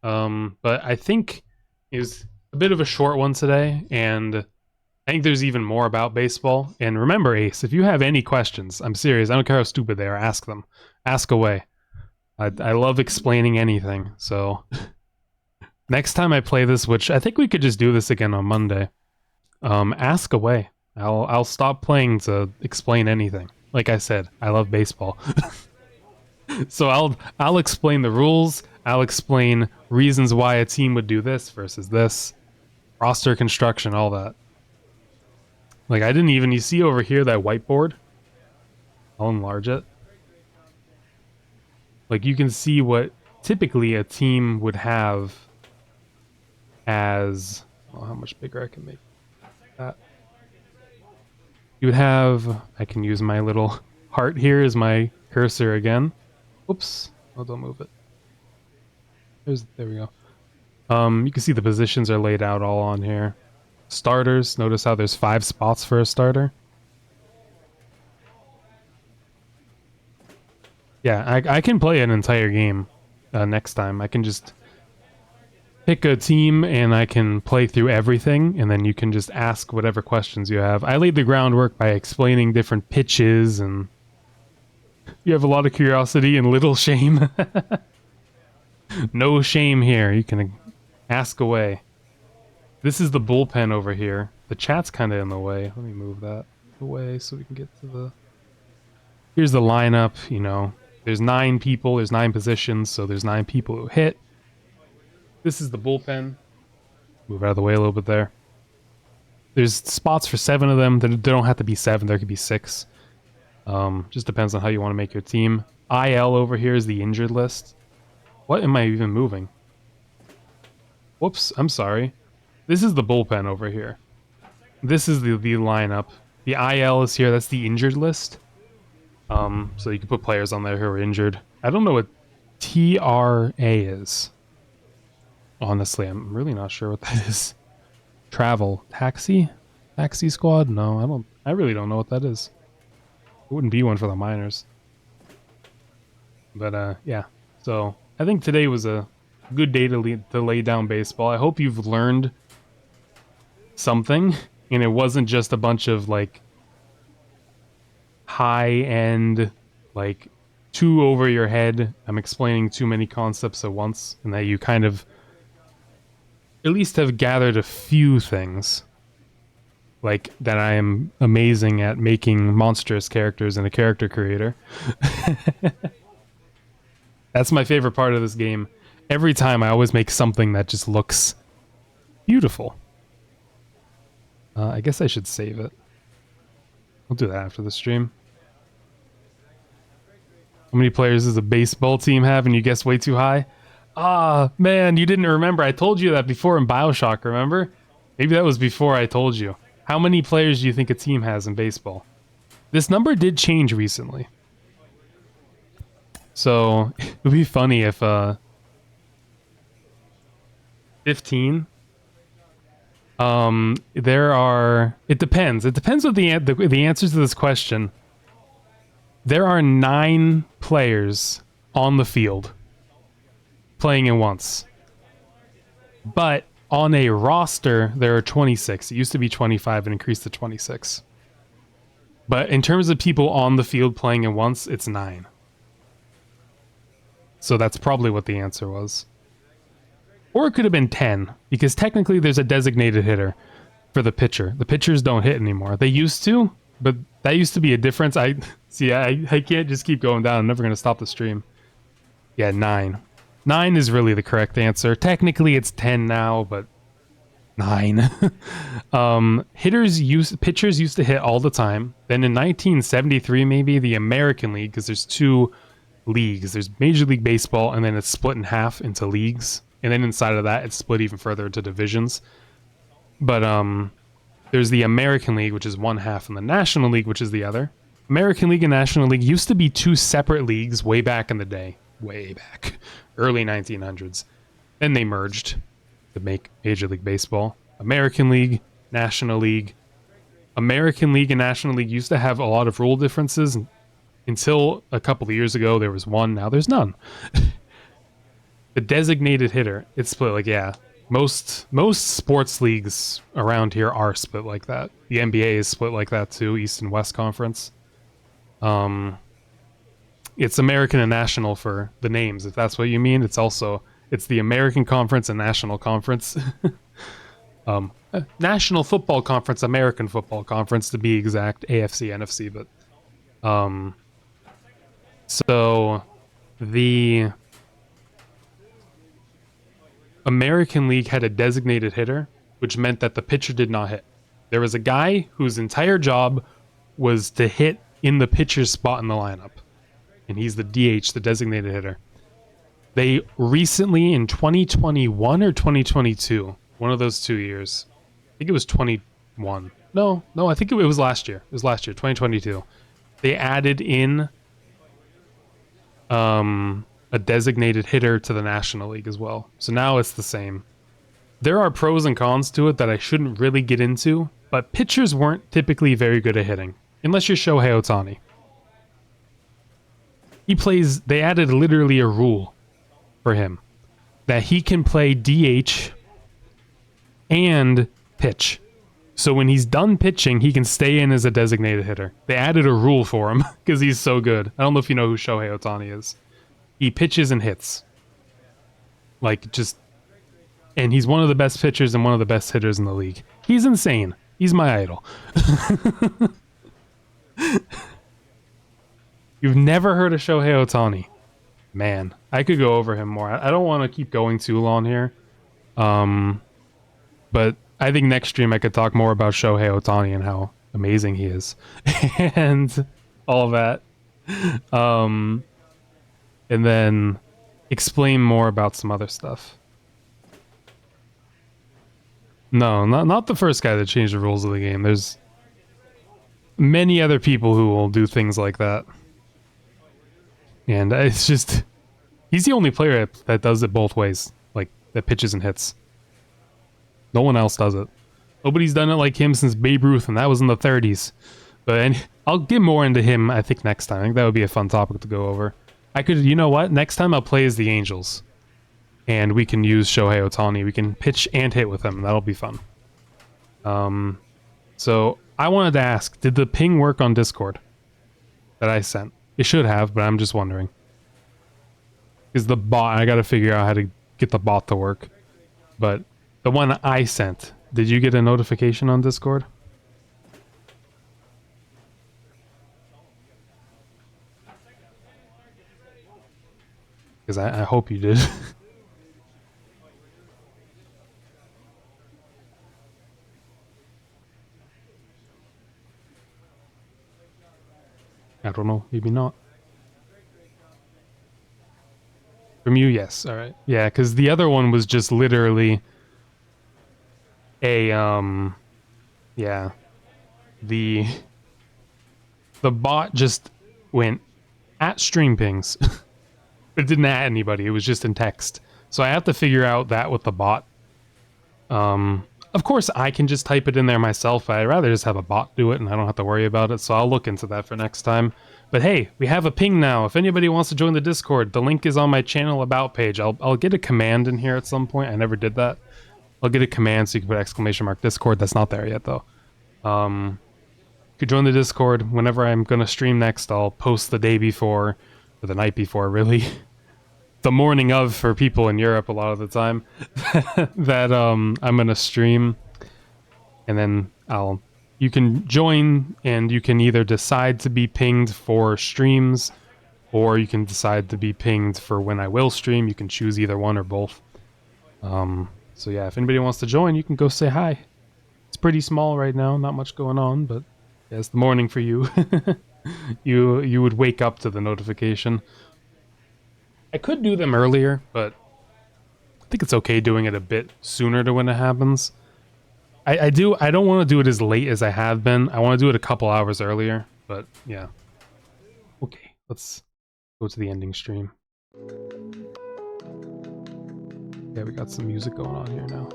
But I think it was a bit of a short one today, and I think there's even more about baseball. And remember, Ace, if you have any questions, I'm serious, I don't care how stupid they are, ask them. Ask away. I love explaining anything, so next time I play this, which I think we could just do this again on Monday, ask away. I'll stop playing to explain anything. Like I said, I love baseball. So I'll explain the rules. I'll explain reasons why a team would do this versus this, roster construction, all that. Like I didn't even, you see over here that whiteboard? I'll enlarge it. Like you can see what typically a team would have as, well, how much bigger I can make that. You would have, I can use my little heart here as my cursor again. Oops. Oh, don't move it. There we go. You can see the positions are laid out all on here. Starters, notice how there's 5 spots for a starter. Yeah, I can play an entire game next time. I can just pick a team and I can play through everything, and then you can just ask whatever questions you have. I laid the groundwork by explaining different pitches, and you have a lot of curiosity and little shame. No shame here. You can ask away. This is the bullpen over here. The chat's kind of in the way. Let me move that away so we can get to the... Here's the lineup, you know. There's 9 people, there's 9 positions, so there's 9 people who hit. This is the bullpen. Move out of the way a little bit there. There's spots for 7 of them. They don't have to be 7. There could be 6. Just depends on how you want to make your team. IL over here is the injured list. What am I even moving? Whoops, I'm sorry. This is the bullpen over here. This is the lineup. The IL is here. That's the injured list. So you can put players on there who are injured. I don't know what TRA is. Honestly, I'm really not sure what that is. Travel. Taxi squad? No, I really don't know what that is. It wouldn't be one for the minors. But yeah. So I think today was a good day to lay down baseball. I hope you've learned something, and it wasn't just a bunch of like high-end, like too over your head. I'm explaining too many concepts at once, and that you kind of at least have gathered a few things. Like that I am amazing at making monstrous characters in a character creator. That's my favorite part of this game. Every time I always make something that just looks beautiful. I guess I should save it. I'll do that after the stream. How many players does a baseball team have and you guessed way too high? Ah, man, you didn't remember. I told you that before in BioShock, remember? Maybe that was before I told you. How many players do you think a team has in baseball? This number did change recently. So, it would be funny if 15. There are... It depends. It depends what the answers to this question. There are 9 players on the field playing at once. But on a roster, there are 26. It used to be 25 and increased to 26. But in terms of people on the field playing at once, it's 9. So that's probably what the answer was. Or it could have been 10, because technically there's a designated hitter for the pitcher. The pitchers don't hit anymore. They used to, but that used to be a difference. I can't just keep going down. I'm never going to stop the stream. Yeah, 9. 9 is really the correct answer. Technically it's 10 now, but 9. Pitchers used to hit all the time. Then in 1973, maybe, the American League, because there's 2 leagues. There's Major League Baseball, and then it's split in half into leagues. And then inside of that, it's split even further into divisions. But there's the American League, which is one half, and the National League, which is the other. American League and National League used to be 2 separate leagues way back in the day. Way back. Early 1900s. Then they merged to make Major League Baseball. American League, National League. American League and National League used to have a lot of rule differences. Until a couple of years ago, there was one. Now there's none. The designated hitter, it's split like, yeah. Most sports leagues around here are split like that. The NBA is split like that too, East and West Conference. It's American and National for the names, if that's what you mean. It's the American Conference and National Conference. National Football Conference, American Football Conference to be exact, AFC, NFC, but so the American League had a designated hitter, which meant that the pitcher did not hit. There was a guy whose entire job was to hit in the pitcher's spot in the lineup. And he's the DH, the designated hitter. They recently, in 2021 or 2022, one of those 2 years, I think it was 21. No, I think it was last year. It was last year, 2022. They added in a designated hitter to the National League as well. So now it's the same. There are pros and cons to it that I shouldn't really get into, but pitchers weren't typically very good at hitting, unless you're Shohei Ohtani. They added literally a rule for him that he can play DH and pitch. So when he's done pitching, he can stay in as a designated hitter. They added a rule for him because he's so good. I don't know if you know who Shohei Ohtani is. He pitches and hits. And he's one of the best pitchers and one of the best hitters in the league. He's insane. He's my idol. You've never heard of Shohei Ohtani. Man, I could go over him more. I don't want to keep going too long here. But I think next stream I could talk more about Shohei Ohtani and how amazing he is, and all that. And then explain more about some other stuff. No, not the first guy that changed the rules of the game. There's many other people who will do things like that. And it's just... He's the only player that does it both ways. Like, that pitches and hits. No one else does it. Nobody's done it like him since Babe Ruth, and that was in the 30s. But I'll get more into him, I think, next time. I think that would be a fun topic to go over. I could... You know what? Next time I'll play as the Angels. And we can use Shohei Ohtani. We can pitch and hit with him. That'll be fun. So I wanted to ask, did the ping work on Discord that I sent? It should have, but I'm just wondering. Is the bot... I gotta figure out how to get the bot to work. But the one I sent, did you get a notification on Discord? Because I hope you did. I don't know, maybe not. From you, yes. All right. Yeah, because the other one was just literally a yeah. The bot just went at stream pings. It didn't at anybody. It was just in text. So I have to figure out that with the bot. Of course, I can just type it in there myself. I'd rather just have a bot do it and I don't have to worry about it. So I'll look into that for next time. But hey, we have a ping now. If anybody wants to join the Discord, the link is on my channel about page. I'll get a command in here at some point. I never did that. I'll get a command so you can put ! Discord. That's not there yet though. You could join the Discord. Whenever I'm going to stream next, I'll post the day before, or the night before, really. The morning of for people in Europe a lot of the time. That I'm going to stream. And then you can join and you can either decide to be pinged for streams, or you can decide to be pinged for when I will stream. You can choose either one or both. So yeah, if anybody wants to join, you can go say hi. It's pretty small right now, not much going on, but yeah, it's the morning for you. You would wake up to the notification. I could do them earlier, but I think it's okay doing it a bit sooner to when it happens. I don't want to do it as late as I have been. I want to do it a couple hours earlier, but yeah. Okay, let's go to the ending stream. Yeah, we got some music going on here now.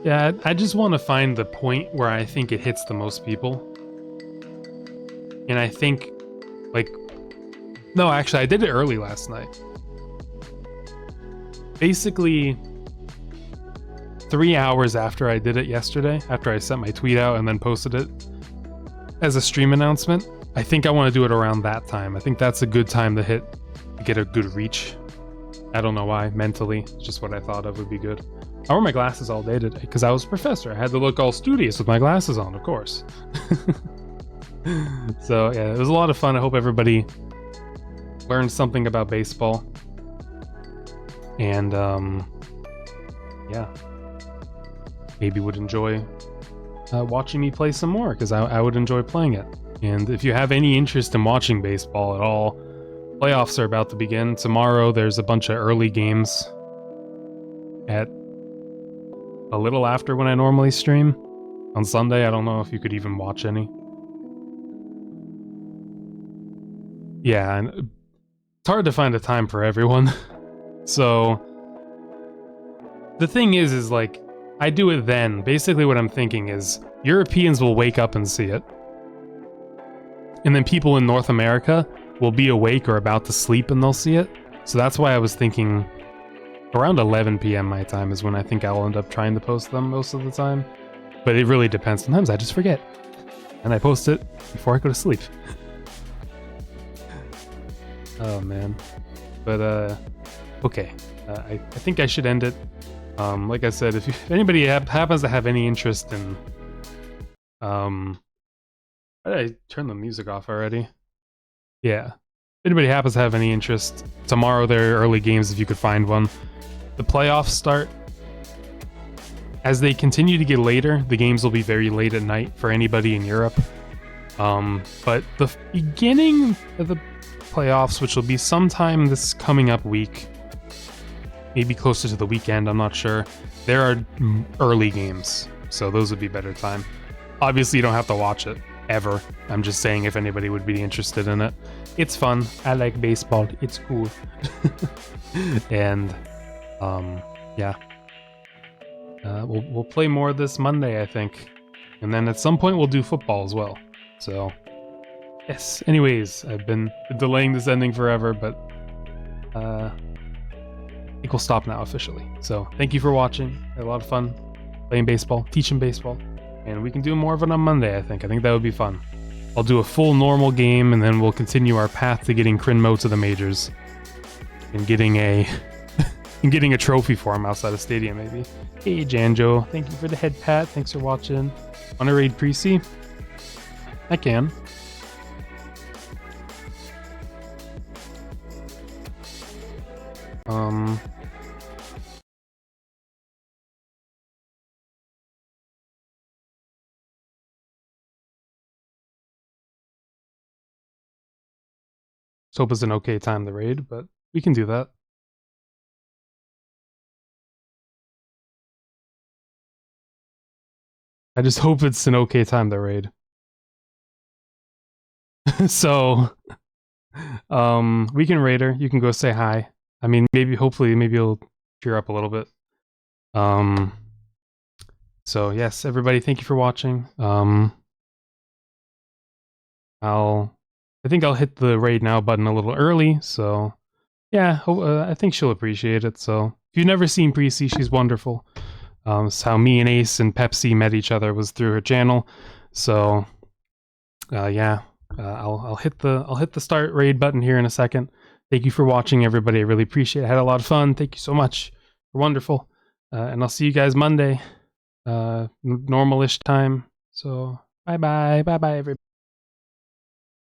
Yeah, I just want to find the point where I think it hits the most people. And I think, like... No, actually, I did it early last night. Basically, 3 hours after I did it yesterday, after I sent my tweet out and then posted it as a stream announcement, I think I want to do it around that time. I think that's a good time to get a good reach. I don't know why, mentally. It's just what I thought of would be good. I wore my glasses all day today because I was a professor. I had to look all studious with my glasses on, of course. So yeah, it was a lot of fun. I hope everybody learned something about baseball. And yeah, maybe would enjoy watching me play some more, because I would enjoy playing it. And if you have any interest in watching baseball at all, playoffs are about to begin. Tomorrow there's a bunch of early games at a little after when I normally stream. On Sunday, I don't know if you could even watch any. Yeah, and it's hard to find a time for everyone. So the thing is like, I do it then. Basically what I'm thinking is Europeans will wake up and see it. And then people in North America will be awake or about to sleep and they'll see it. So that's why I was thinking around 11 p.m. my time is when I think I'll end up trying to post them most of the time. But it really depends. Sometimes I just forget. And I post it before I go to sleep. Oh man. But okay. I think I should end it. Like I said, if anybody happens to have any interest in... Why did I turn the music off already? Yeah. If anybody happens to have any interest, tomorrow there are early games if you could find one. The playoffs start as they continue to get later, the games will be very late at night for anybody in Europe. But the beginning of the playoffs, which will be sometime this coming up week, maybe closer to the weekend, I'm not sure, there are early games, so those would be better time. Obviously, you don't have to watch it, ever. I'm just saying if anybody would be interested in it. It's fun. I like baseball. It's cool. And, yeah. We'll play more this Monday, I think. And then at some point we'll do football as well. So, yes. Anyways, I've been delaying this ending forever, but I think we'll stop now officially. So, thank you for watching. I had a lot of fun playing baseball, teaching baseball. And we can do more of it on Monday, I think. I think that would be fun. I'll do a full normal game, and then we'll continue our path to getting Krinmo to the majors. And getting a trophy for him outside the stadium, maybe. Hey, Janjo. Thank you for the head pat. Thanks for watching. Wanna raid Precy? I can. Let's hope it's an okay time to raid, but we can do that. I just hope it's an okay time to raid. So, we can raid her. You can go say hi. I mean, hopefully, maybe you'll cheer up a little bit. So yes, everybody, thank you for watching. I think I'll hit the raid now button a little early, so yeah, I think she'll appreciate it. So if you've never seen Precy, she's wonderful. It's how me and Ace and Pepsi met each other, was through her channel. So yeah, I'll hit the start raid button here in a second. Thank you for watching, everybody. I really appreciate it. I had a lot of fun. Thank you so much. You're wonderful. And I'll see you guys Monday, normal-ish time. So bye bye everybody.